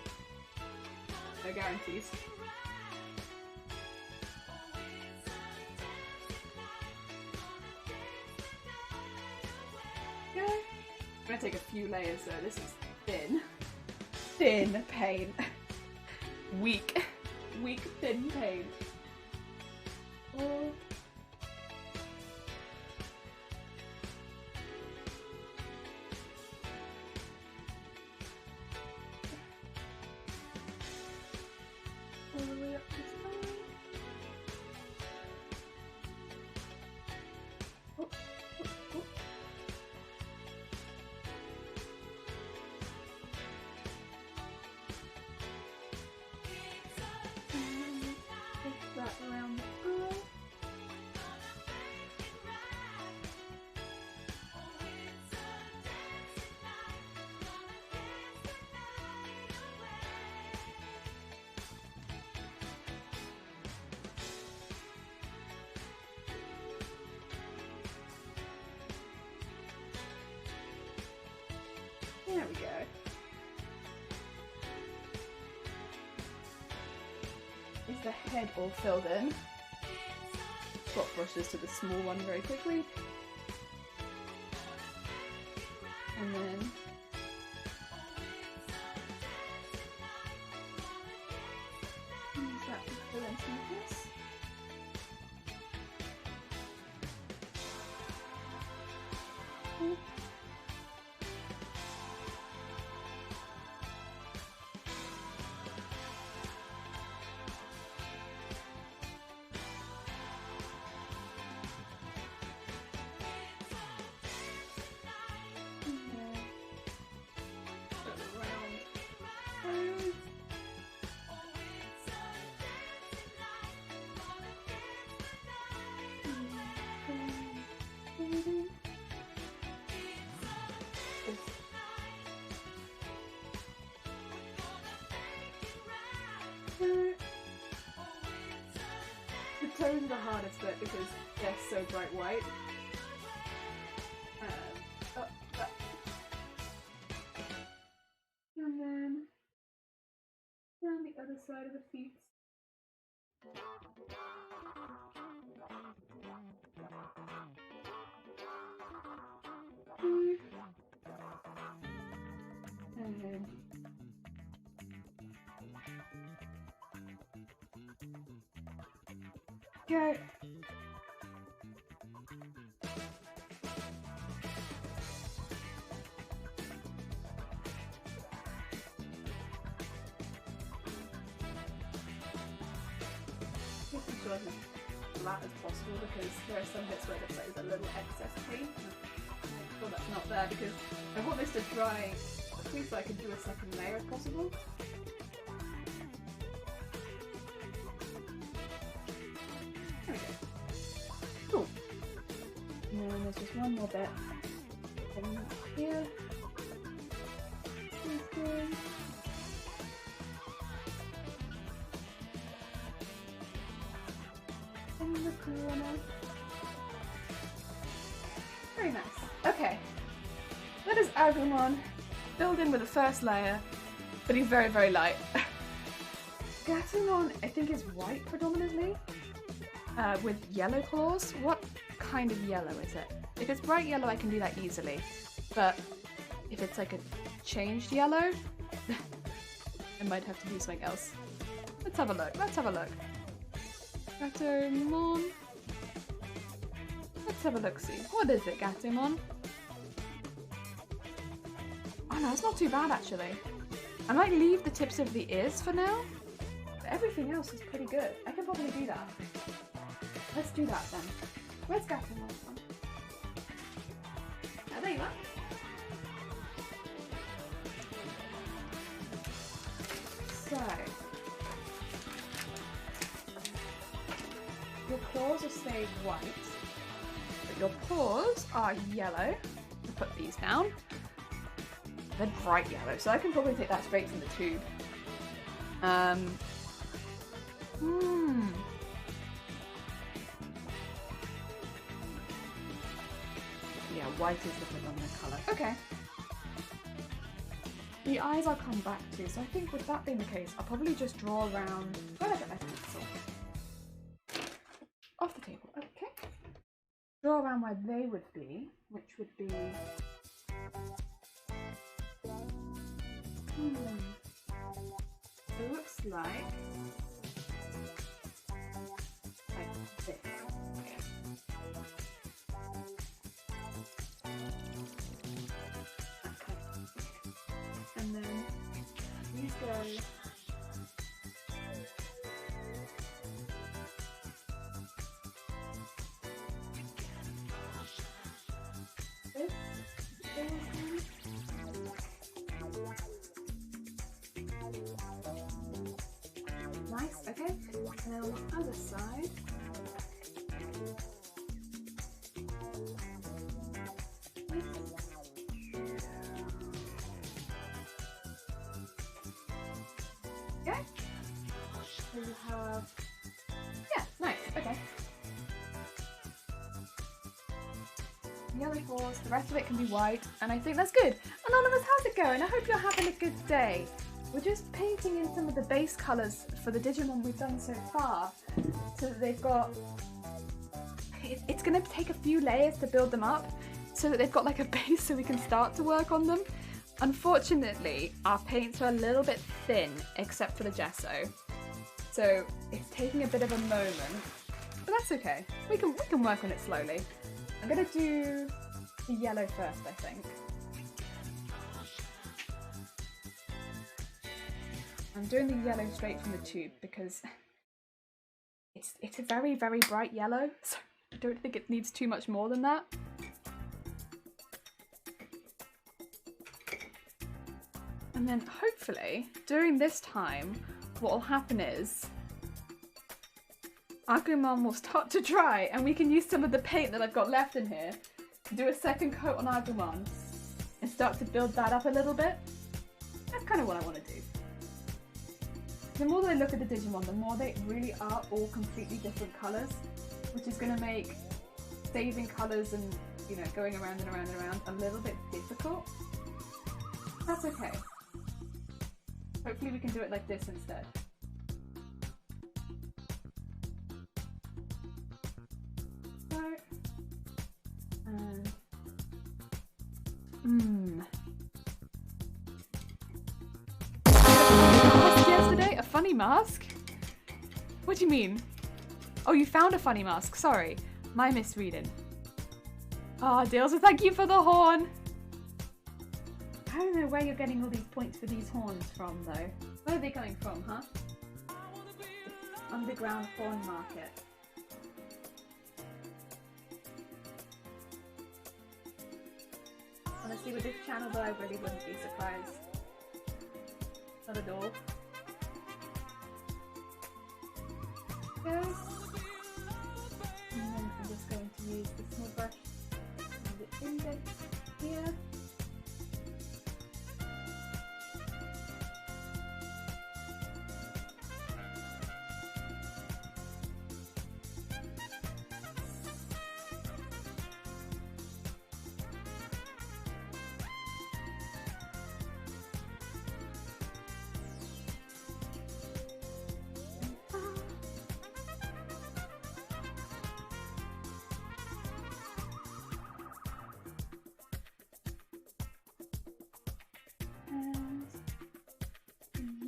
No guarantees. Yeah. I'm gonna take a few layers though. This is thin. Thin paint. Weak. Weak thin paint. Oh. we go. Is the head all filled in? Swap brushes to the small one very quickly. And then use that to fill in some of this. The tones are the hardest bit because they're so bright white. And then down the other side of the feet. And then go. Making sure it's as flat as possible because there are some bits where it looks like there's a little excess paint. I'm sure that's not there because I want this to dry quickly so I can do a second layer if possible. There we go. Cool. And then there's just one more bit. Putting that here. This good. In the corner. Very nice. Okay. That is Agumon filled in with the first layer, but he's very, very light. Gatomon, I think, is white predominantly, with yellow claws. What kind of yellow is it? If it's bright yellow, I can do that easily, but if it's like a changed yellow, I might have to do something else. Let's have a look. Let's have a look. Gatomon. Let's have a look-see. What is it, Gatomon? Oh no, it's not too bad actually. I might leave the tips of the ears for now, but everything else is pretty good. I can probably do that. Let's do that then. Where's Gatomon from? Oh, there you are. So, your claws will stay white, but your paws are yellow. I'll put these down. They're bright yellow, so I can probably take that straight from the tube. Yeah, white is the predominant colour. Okay. The eyes I'll come back to, so I think with that being the case, I'll probably just draw around. Where did I get my pencil? Off the table. Okay. Draw around where they would be, which would be. It looks like this. And then these go this. Nice, okay. Now on the other side. Okay. So you have, yeah, nice, okay. yellow fours, the rest of it can be white, and I think that's good. Anonymous, how's it going? I hope you're having a good day. We're just painting in some of the base colours for the Digimon we've done so far, so that they've got... It's going to take a few layers to build them up, so that they've got like a base so we can start to work on them. Unfortunately, our paints are a little bit thin, except for the gesso. So it's taking a bit of a moment, but that's okay. We can work on it slowly. I'm going to do the yellow first, I think. I'm doing the yellow straight from the tube because it's a very, very bright yellow, so I don't think it needs too much more than that. And then hopefully, during this time, what will happen is Agumon will start to dry and we can use some of the paint that I've got left in here to do a second coat on Agumon and start to build that up a little bit. That's kind of what I want to do. The more that I look at the Digimon, the more they really are all completely different colours, which is going to make saving colours and, you know, going around and around and around a little bit difficult. That's okay. Hopefully we can do it like this instead. So, and... Yesterday? A funny mask? What do you mean? Oh, you found a funny mask. Sorry. My misreading. Ah, Dilsa, thank you for the horn. I don't know where you're getting all these points for these horns from, though. Where are they coming from, huh? Underground horn market. Honestly, with this channel, though, I really wouldn't be surprised. Not at all. Okay. And then I'm just going to use the small brush and the index here.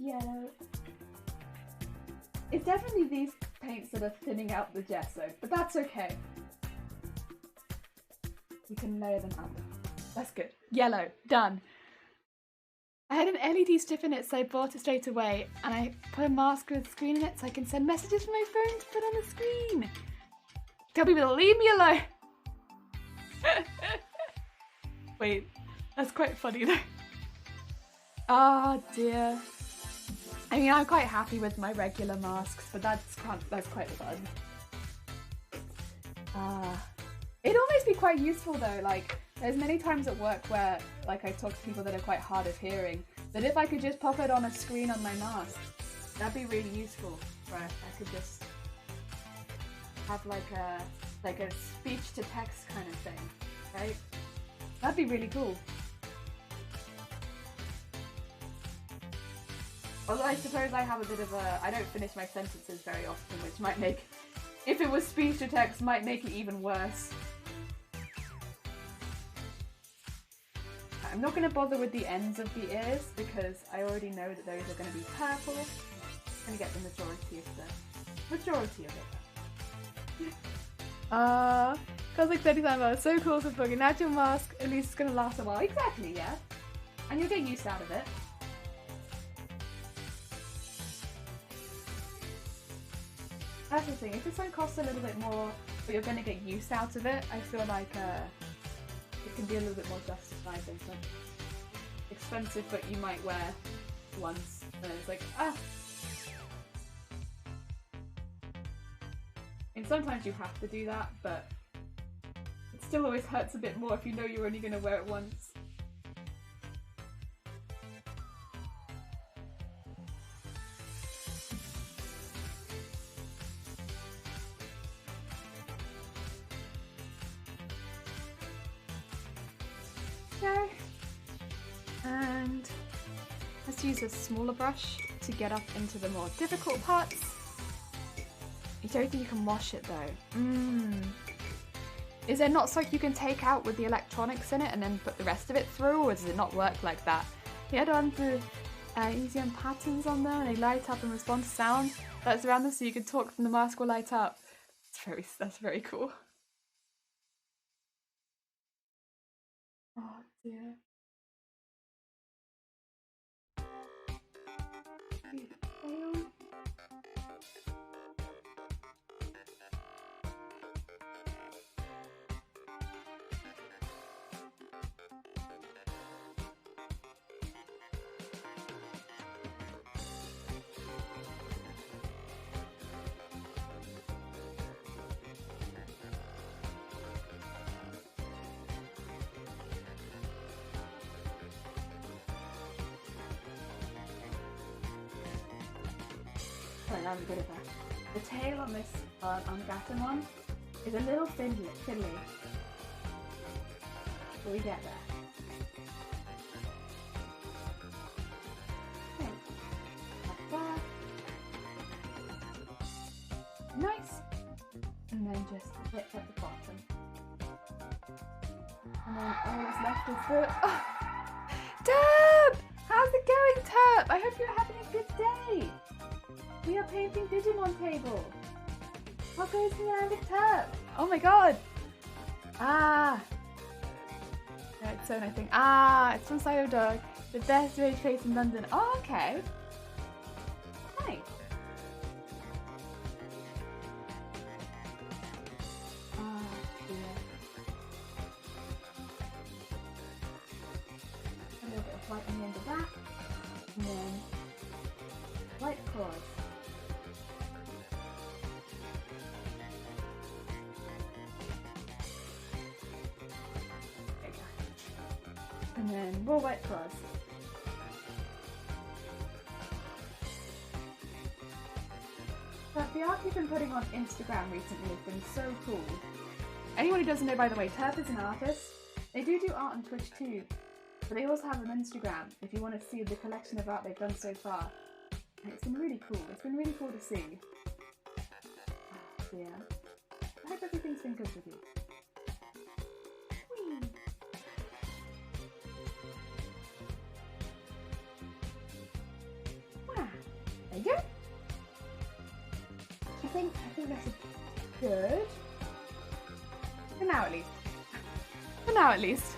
Yellow. It's definitely these paints that are thinning out the gesso, but that's okay. We can layer them up. That's good. Yellow. Done. I had an LED strip in it, so I bought it straight away, and I put a mask with a screen in it so I can send messages from my phone to put on the screen. Tell people to leave me alone. Wait, that's quite funny though. Oh dear. I mean, I'm quite happy with my regular masks, but that's quite fun. It'd almost be quite useful though, like, there's many times at work where, like, I talk to people that are quite hard of hearing, that if I could just pop it on a screen on my mask, that'd be really useful, where I could just have like a speech to text kind of thing, right? That'd be really cool. Although I suppose I have a bit of I don't finish my sentences very often, which might make, if it was speech to text, might make it even worse. I'm not going to bother with the ends of the ears because I already know that those are going to be purple. I'm going to get the majority of it. Cosmic 35 hours, so cool for booking. Natural mask, at least it's going to last a while. Exactly, yeah. And you'll get used out of it. That's the thing, if this one costs a little bit more, but you're going to get use out of it, I feel like it can be a little bit more justified than some expensive but you might wear once, and it's like, ah! And sometimes you have to do that, but it still always hurts a bit more if you know you're only going to wear it once. go. And let's use a smaller brush to get up into the more difficult parts. I don't think you can wash it though. Is there not something you can take out with the electronics in it and then put the rest of it through, or does it not work like that? The add-on the easy patterns on there and they light up and respond to sound that's around them, so you can talk and the mask will light up. That's very cool. Oh dear. Sorry, that was good of that. The tail on this Gatomon is a little fiddly. But we get there. Okay. Like that. Nice. And then just flip at the bottom. And then all that's left is the... Oh! Turp! How's it going, Turp? I hope you're having a good day. We are painting Digimon table. What goes here with Turp? Oh my god. Ah. It's so nice thing. Ah, it's from Cyber Dog. The best rage face in London. Oh, okay. Nice. Ah, dear. A little bit of white on the end of that. And then white claws. And then more white claws. But the art you've been putting on Instagram recently has been so cool. Anyone who doesn't know, by the way, Turp is an artist. They do art on Twitch too, but they also have an Instagram if you want to see the collection of art they've done so far. And it's been really cool. It's been really cool to see. So yeah. I hope everything's been good with you. Whee! There you go. I think that's good. For now at least. For now at least.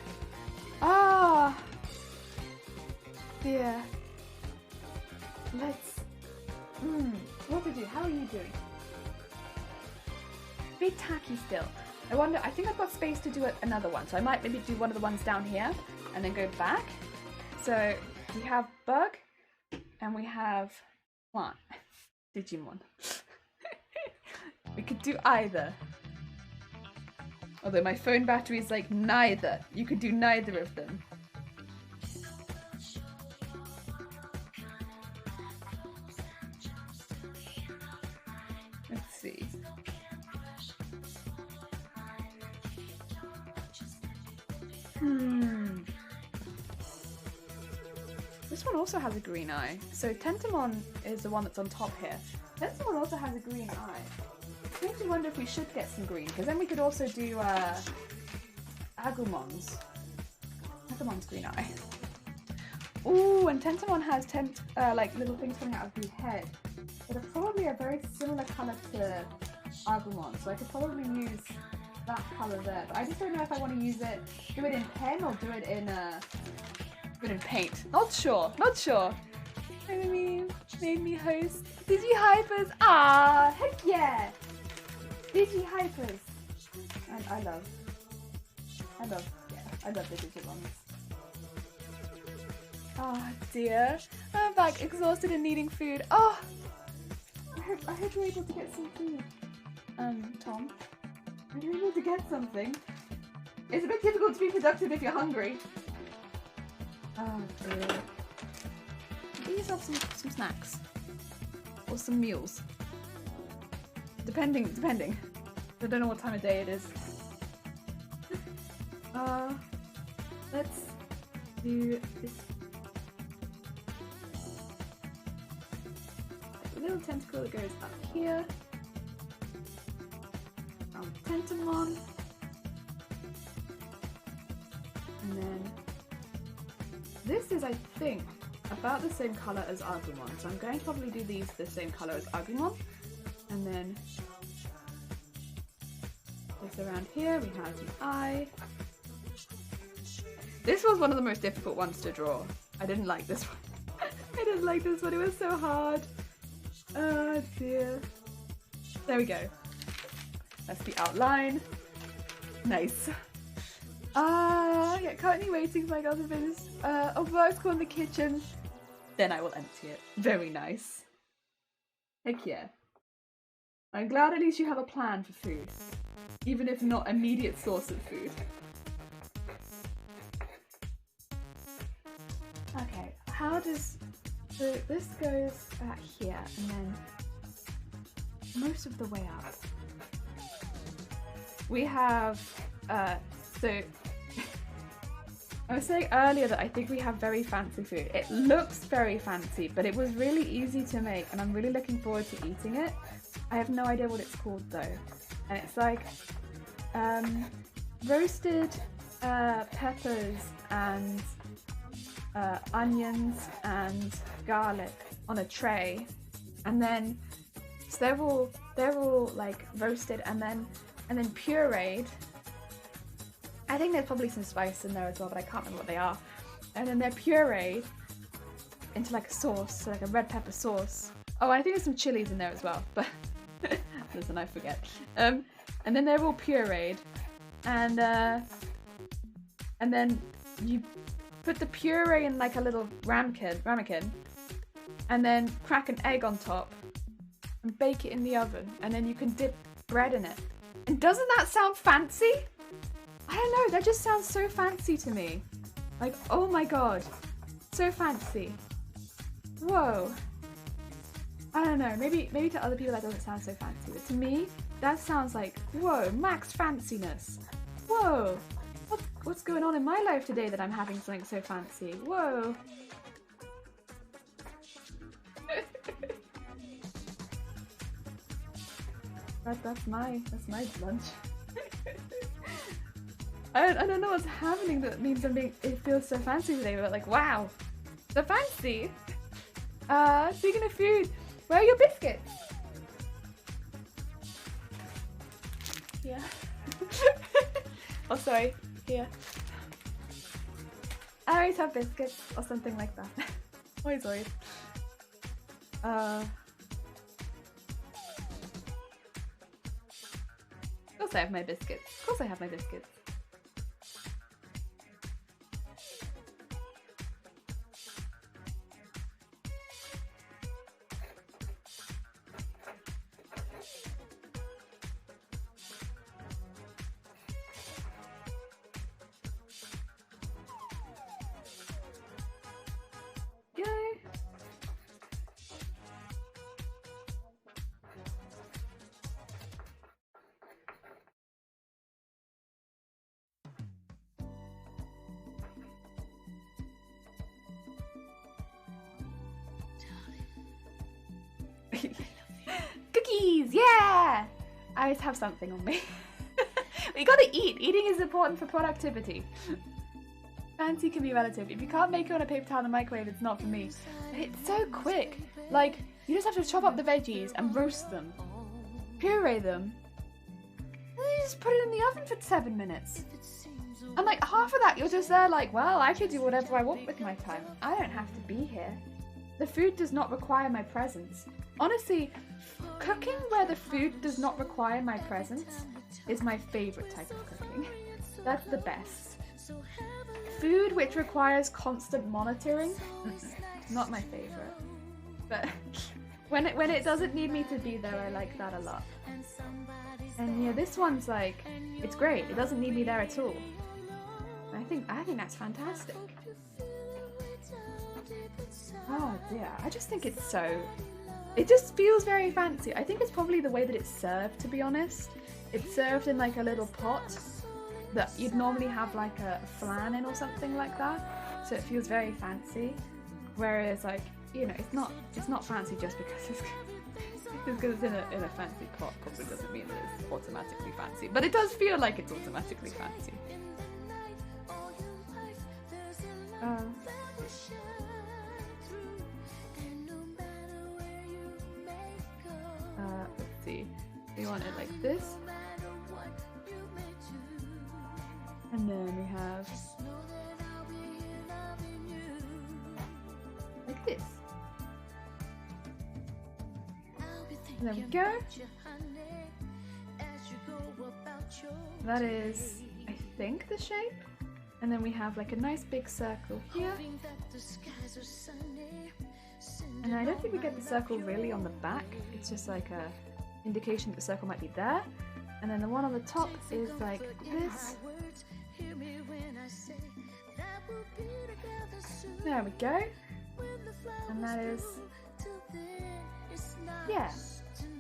Ah. Dear. Let's. What to do? How are you doing? Bit tacky still. I wonder. I think I've got space to do another one, so I might maybe do one of the ones down here and then go back. So we have Bug and we have Plant. Digimon. We could do either. Although my phone battery is like neither. You could do neither of them. Let's see. This one also has a green eye. So Tentamon is the one that's on top here. Tentamon also has a green eye. I makes me wonder if we should get some green, because then we could also do Agumon's green eye. Ooh, and Tentamon has like little things coming out of the head that are probably a very similar colour to Agumon, so I could probably use that colour there. But I just don't know if I want to use it, do it in pen or do it in paint. Not sure. Made me host Digi-Hypers. Ah, heck yeah! Digi-Hypers. And I love the Digimons. Oh dear. I'm back exhausted and needing food. Oh! I hope you're able to get some food. Tom? Are you able to get something? It's a bit difficult to be productive if you're hungry. Oh dear. Get yourself some snacks. Or some meals. Depending. I don't know what time of day it is. do this. A little tentacle that goes up here. Around the Tentamon. And then this is, I think, about the same colour as Agumon. So I'm going to probably do these the same colour as Agumon. And then this around here, we have the eye. This was one of the most difficult ones to draw. I didn't like this one. I didn't like this one, it was so hard. Oh dear. There we go. That's the outline. Nice. Yeah, currently waiting for my girl to finish of work school in the kitchen. Then I will empty it. Very nice. Heck yeah. I'm glad at least you have a plan for food. Even if not immediate source of food. Okay, how does... So this goes back here and then most of the way up. We have, so I was saying earlier that I think we have very fancy food. It looks very fancy, but it was really easy to make and I'm really looking forward to eating it. I have no idea what it's called though. And it's like roasted peppers and onions and garlic on a tray, and then so they're all like roasted and then pureed. I think there's probably some spice in there as well, but I can't remember what they are. And then they're pureed into like a sauce, so like a red pepper sauce. Oh, I think there's some chilies in there as well, but listen, I forget. And then they're all pureed, and then you put the puree in like a little ramekin, and then crack an egg on top and bake it in the oven, and then you can dip bread in it. And doesn't that sound fancy? I don't know, that just sounds so fancy to me. Like, oh my god, so fancy. Whoa. I don't know, maybe to other people that doesn't sound so fancy, but to me, that sounds like, whoa, max fanciness. Whoa. What's going on in my life today that I'm having something so fancy? Whoa. That's my lunch. I don't know what's happening that means it feels so fancy today, but like, wow, so fancy. Speaking of food, where are your biscuits? Yeah. Oh, sorry. Here. I always have biscuits or something like that. always. Of course I have my biscuits. Of course I have my biscuits. Cookies, yeah! I always have something on me. We gotta eat. Eating is important for productivity. Fancy can be relative. If you can't make it on a paper towel in the microwave, it's not for me. And it's so quick. Like, you just have to chop up the veggies and roast them, puree them, and then you just put it in the oven for 7 minutes. And like half of that, you're just there like, well, I can do whatever I want with my time. I don't have to be here. The food does not require my presence. Honestly, cooking where the food does not require my presence is my favourite type of cooking. That's the best. Food which requires constant monitoring, not my favourite. But when it doesn't need me to be there, I like that a lot. And yeah, this one's like, it's great. It doesn't need me there at all. I think that's fantastic. Oh dear, I just think it's so... It just feels very fancy. I think it's probably the way that it's served, to be honest. It's served in like a little pot that you'd normally have like a flan in or something like that. so it feels very fancy. Whereas like, you know, it's not fancy just because it's in a fancy pot. Probably doesn't mean that it's automatically fancy, but it does feel like it's automatically fancy. Let's see. We want it like this, and then we have like this. There we go. That is, I think, the shape. And then we have like a nice big circle here. And I don't think we get the circle really on the back. It's just like a indication that the circle might be there. And then the one on the top is like this. There we go. And that is, yeah.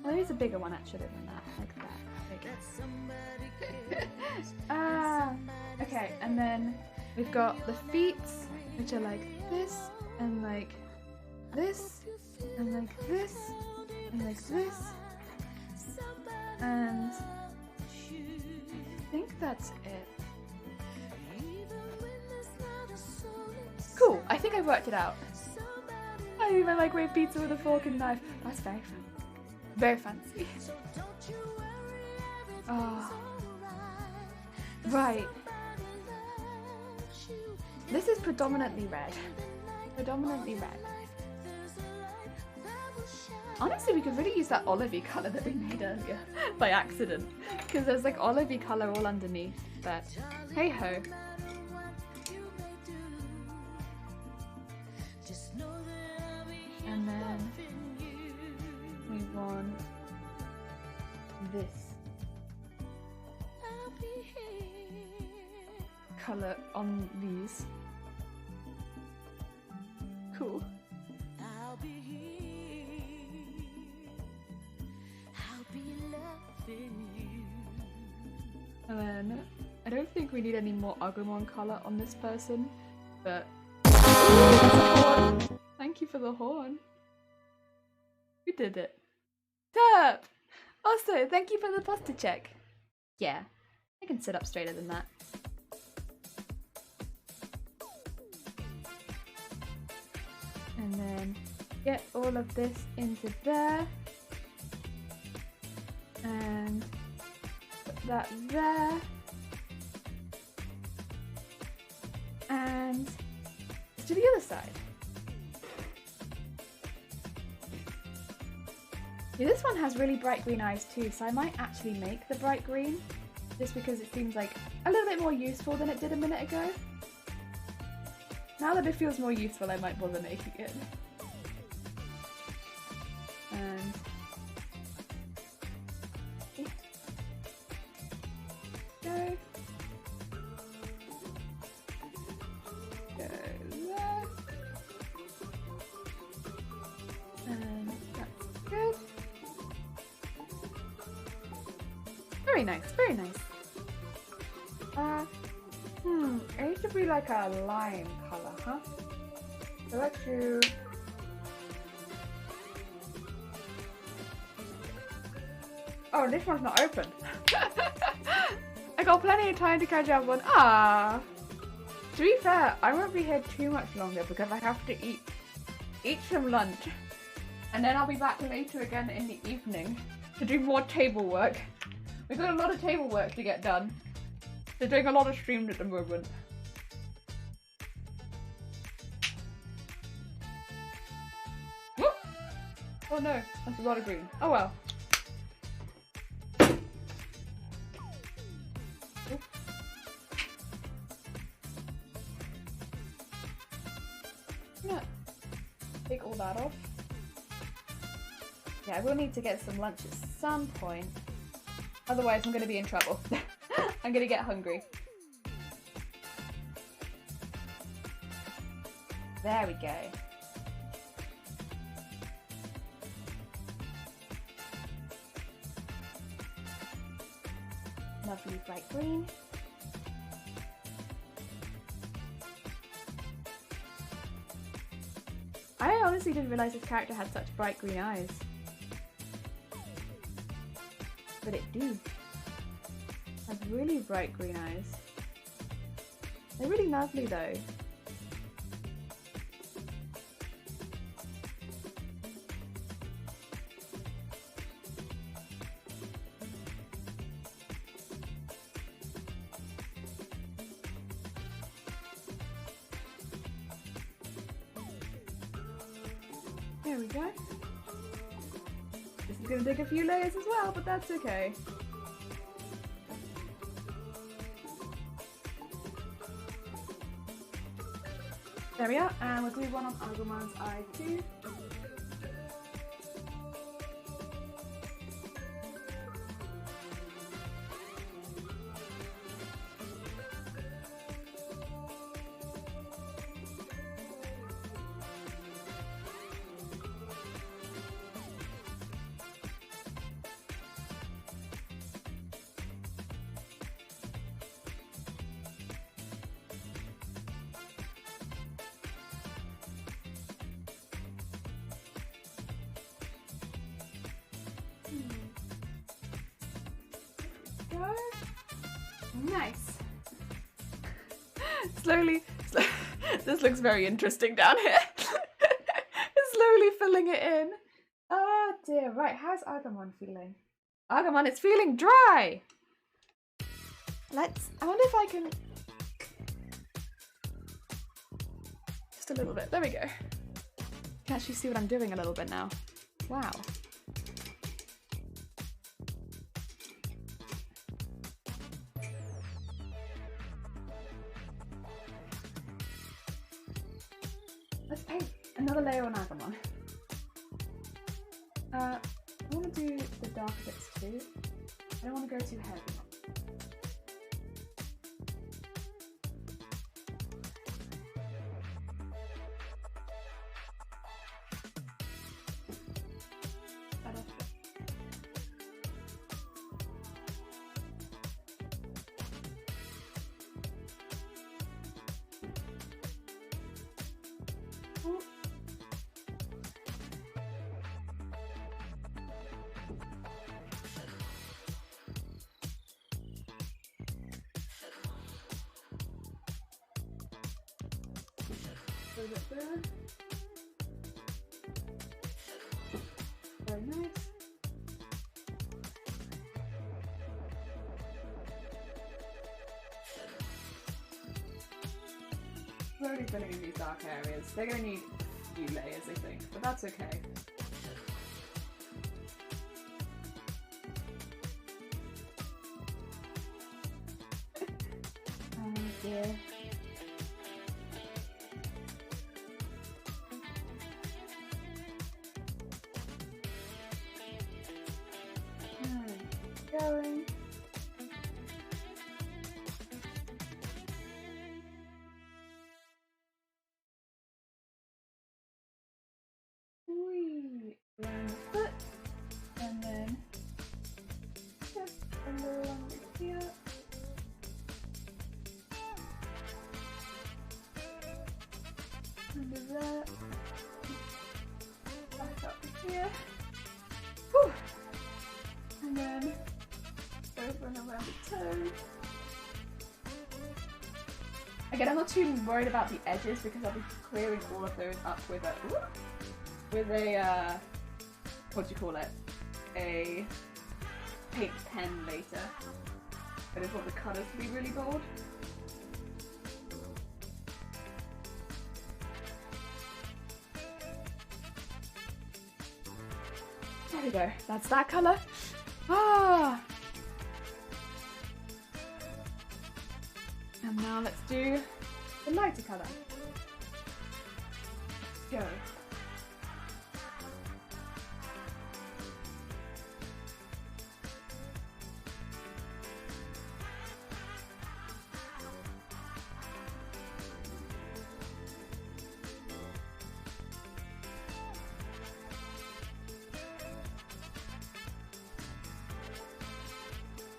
Well, there is a bigger one actually than that, like that. Okay, and then we've got the feet, which are like this, and like this, and like this, and like this, and I think that's it. Cool, I think I worked it out. I even microwave pizza with a fork and knife. That's very fun. Very fancy. Oh. Right. This is predominantly red. Predominantly red. Honestly, we could really use that olivey colour that we made earlier by accident. Because there's like olivey colour all underneath. But hey ho. And then we want this colour on these. Cool. And then I don't think we need any more Agumon colour on this person, but thank you for the horn. We did it. Derp! Also, thank you for the posture check. Yeah, I can sit up straighter than that. And then get all of this into there. And put that there. And to the other side. Yeah, this one has really bright green eyes too, so I might actually make the bright green, just because it seems like a little bit more useful than it did a minute ago. Now that it feels more useful, I might bother making it. And go. Go there. And that's good. Very nice, very nice. It needs to be like a lime colour, huh? So let's do... Oh, this one's not open. I got plenty of time to catch up on... Ah! To be fair, I won't be here too much longer because I have to eat some lunch. And then I'll be back later again in the evening to do more table work. We've got a lot of table work to get done. They're doing a lot of streams at the moment. Whoop! Oh no, that's a lot of green. Oh well. Yeah. Take all that off. Yeah, I will need to get some lunch at some point. Otherwise, I'm going to be in trouble. I'm going to get hungry. There we go. Lovely bright green. I honestly didn't realize this character had such bright green eyes. But it do. Has really bright green eyes. They're really lovely though. There we go. This is going to take a few layers as well, but that's okay. There we are, and we'll do one on Agumon's eye too. Nice. Slowly, this looks very interesting down here. Slowly filling it in. Oh dear, right, how's Agumon feeling? Agumon, it's feeling dry! I wonder if I can... Just a little bit, there we go. You can actually see what I'm doing a little bit now. Wow. Let's paint another layer on Agumon. I want to do the darker bits too. I don't want to go too heavy. There. Very nice. Slowly filling in these dark areas. They're going to need a few layers, I think, but that's okay. Oh dear. Going. Wee. Around the foot, and then just a little under here. Under that. Back up to here. Whew. And then over and around the toe. Again, I'm not too worried about the edges because I'll be clearing all of those up with a what do you call it? A paint pen later. I just want the colours to be really bold. There we go. That's that colour. Ah. And now let's do the lighter colour. Go.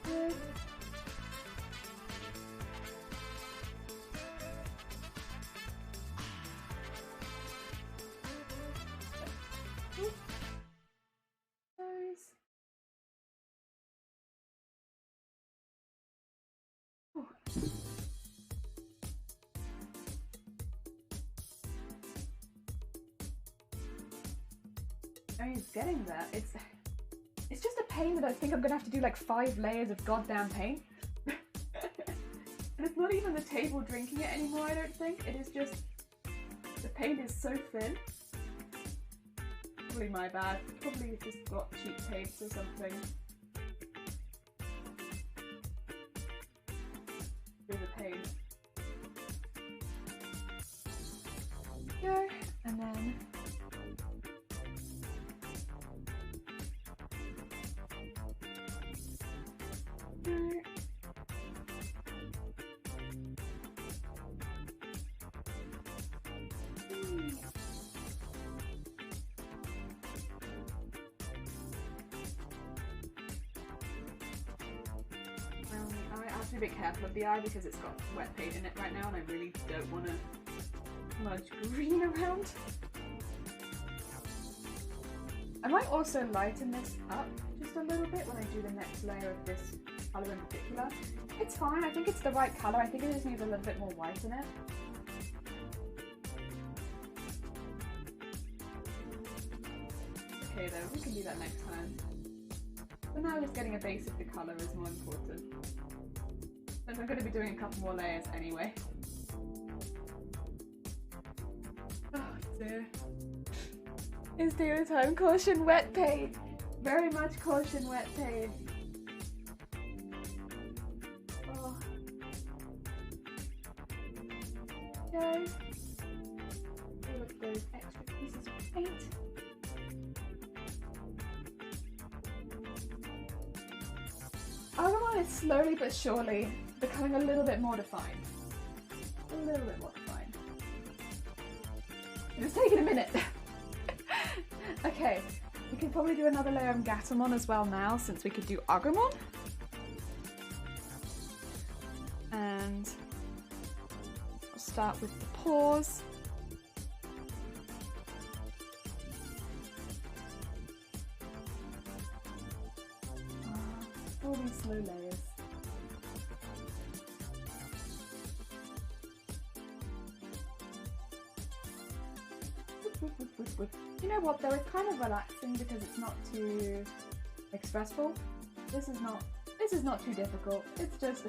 Good. I mean, it's getting there. It's just a pain that I think I'm gonna have to do like 5 layers of goddamn paint. And it's not even the table drinking it anymore, I don't think. It is just, the paint is so thin. Probably my bad. Probably just got cheap paints or something. Through the paint. Go, and then I have to be a bit careful of the eye because it's got wet paint in it right now and I really don't want to smudge green around. I might also lighten this up just a little bit when I do the next layer of this colour in particular. It's fine, I think it's the right colour, I think it just needs a little bit more white in it. Okay though, we can do that next time. For now, just getting a base of the colour is more important. Since I'm going to be doing a couple more layers anyway. Oh dear. It's dinner time. Caution wet paint. Very much caution wet paint. Oh. Okay. All of those extra pieces of paint. Agumon is slowly but surely becoming a little bit more defined. A little bit more defined. It's taking a minute. Okay, we can probably do another layer of Gatomon as well now, since we could do Agumon. And I'll start with the paws. All these slow layers. You know what though, it's kind of relaxing because it's not too stressful. This is not too difficult. It's just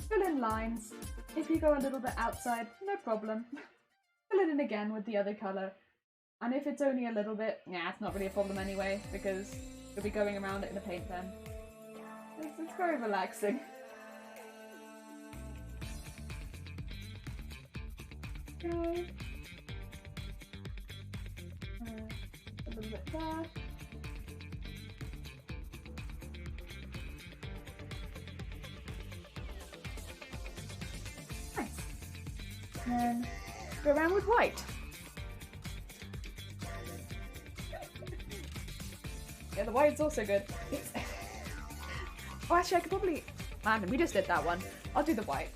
fill in lines. If you go a little bit outside, no problem. Fill it in again with the other colour. And if it's only a little bit, yeah, it's not really a problem anyway, because you'll be going around it in a paint pen. It's very relaxing. Okay. A little bit there. Nice. And then go around with white. Yeah, the white's also good. Oh, actually, I could probably... Man, we just did that one. I'll do the white.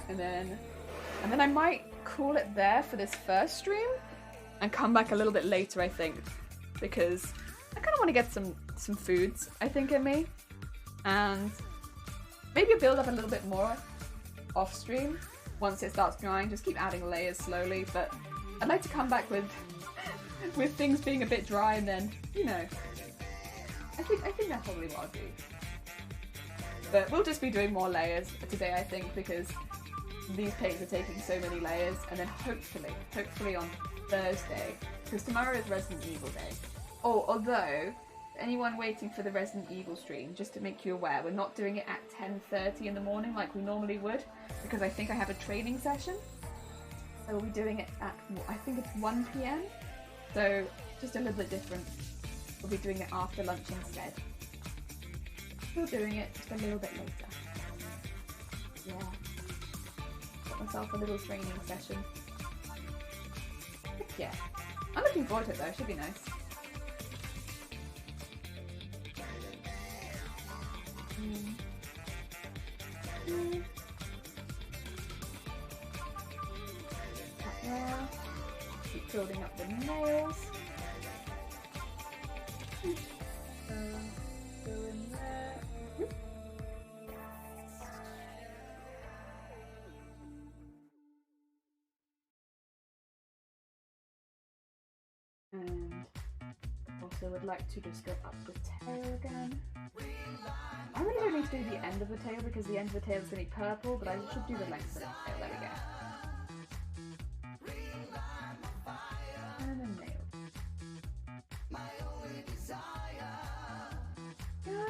And then I might call it there for this first stream and come back a little bit later, I think, because I kind of want to get some foods, I think, in me, and maybe build up a little bit more off stream once it starts drying. Just keep adding layers slowly, but I'd like to come back with things being a bit dry, and then, you know, I think that's probably what I'll do. But we'll just be doing more layers today, I think, because these paints are taking so many layers, and then hopefully on Thursday, because tomorrow is Resident Evil Day. Oh, although, anyone waiting for the Resident Evil stream, just to make you aware, we're not doing it at 10:30 in the morning like we normally would, because I think I have a training session. So we'll be doing it at, I think it's 1 PM, so just a little bit different. We'll be doing it after lunch instead. Still doing it just a little bit later. Yeah. Got myself a little training session. Heck yeah. I'm looking forward to it though, it should be nice. Up there. Keep building up the nails. Go in there. would like to just go up the tail again. I really don't need to do the end of the tail because the end of the tail is going to be purple, but I should do the length of the tail. There we go. And a nail. No?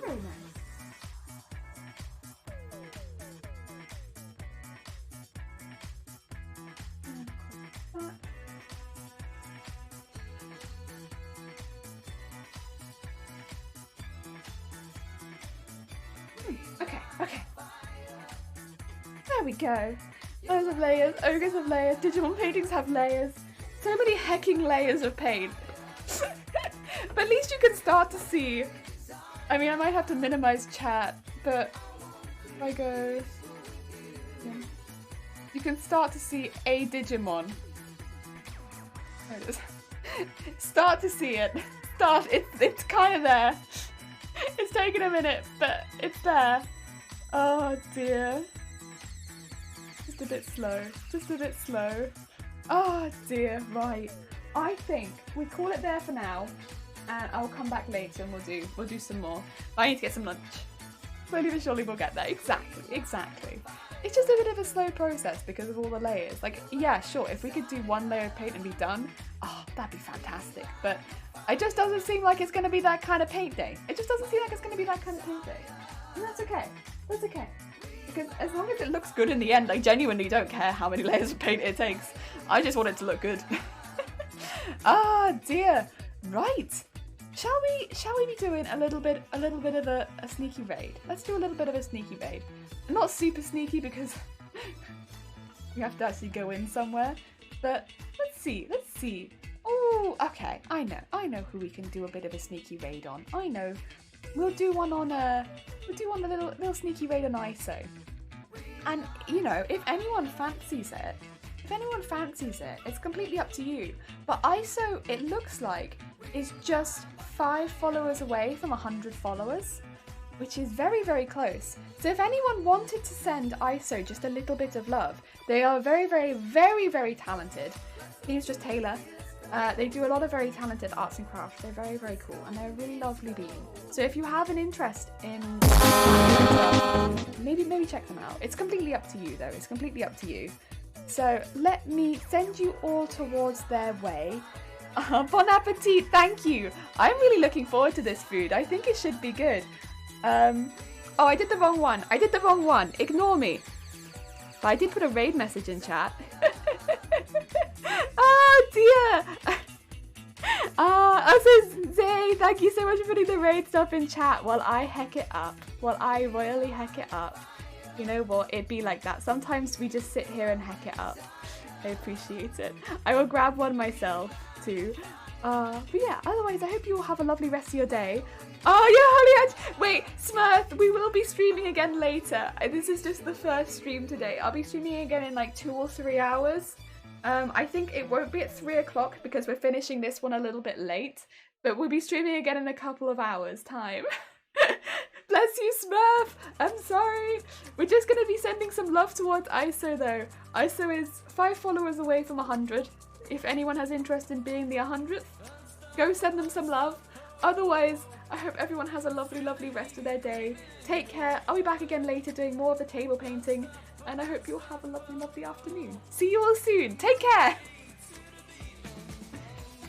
Very nice. And that. Okay, okay. There we go. Those have layers, ogres have layers, Digimon paintings have layers. So many hecking layers of paint. But at least you can start to see. I mean, I might have to minimize chat, but if I go... Yeah. You can start to see a Digimon. There it is. Start to see it. It's kind of there. It's taken a minute, but it's there. Oh dear. Just a bit slow. Just a bit slow. Oh dear. Right. I think we call it there for now, and I'll come back later and we'll do some more. I need to get some lunch. Slowly but surely we'll get there. Exactly. Exactly. It's just a bit of a slow process because of all the layers. Like, yeah, sure, if we could do one layer of paint and be done, oh, that'd be fantastic. But it just doesn't seem like it's going to be that kind of paint day. It just doesn't seem like it's going to be that kind of paint day. And that's okay. That's okay. Because as long as it looks good in the end, I genuinely don't care how many layers of paint it takes. I just want it to look good. Ah, dear. Right. Shall we be doing a little bit of a sneaky raid? Let's do a little bit of a sneaky raid. Not super sneaky because we have to actually go in somewhere. But let's see. Oh, okay. I know who we can do a bit of a sneaky raid on. I know. We'll do one a little sneaky raid on ISO. And you know, if anyone fancies it, it's completely up to you. But ISO, it looks like, is just 5 followers away from 100 followers, which is very, very close. So if anyone wanted to send ISO just a little bit of love, they are very, very, very, very talented. His name's just Taylor. They do a lot of very talented arts and crafts. They're very, very cool, and they're a really lovely being. So if you have an interest in maybe check them out. It's completely up to you, though. It's completely up to you. So let me send you all towards their way. Bon appetit, thank you. I'm really looking forward to this food. I think it should be good. Oh, I did the wrong one. Ignore me. But I did put a raid message in chat. Oh dear. Also Zay, thank you so much for putting the raid stuff in chat while I heck it up. While I royally heck it up. You know what? It'd be like that. Sometimes we just sit here and heck it up. I appreciate it. I will grab one myself too. But yeah, otherwise I hope you all have a lovely rest of your day. Oh yeah, Holly, wait, Smurf, we will be streaming again later. This is just the first stream today. I'll be streaming again in like 2 or 3 hours. I think it won't be at 3 o'clock because we're finishing this one a little bit late, but we'll be streaming again in a couple of hours time. Bless you, Smurf! I'm sorry. We're just going to be sending some love towards ISO though. ISO is 5 followers away from 100. If anyone has interest in being the 100th, go send them some love. Otherwise, I hope everyone has a lovely, lovely rest of their day. Take care. I'll be back again later doing more of the table painting. And I hope you'll have a lovely, lovely afternoon. See you all soon. Take care.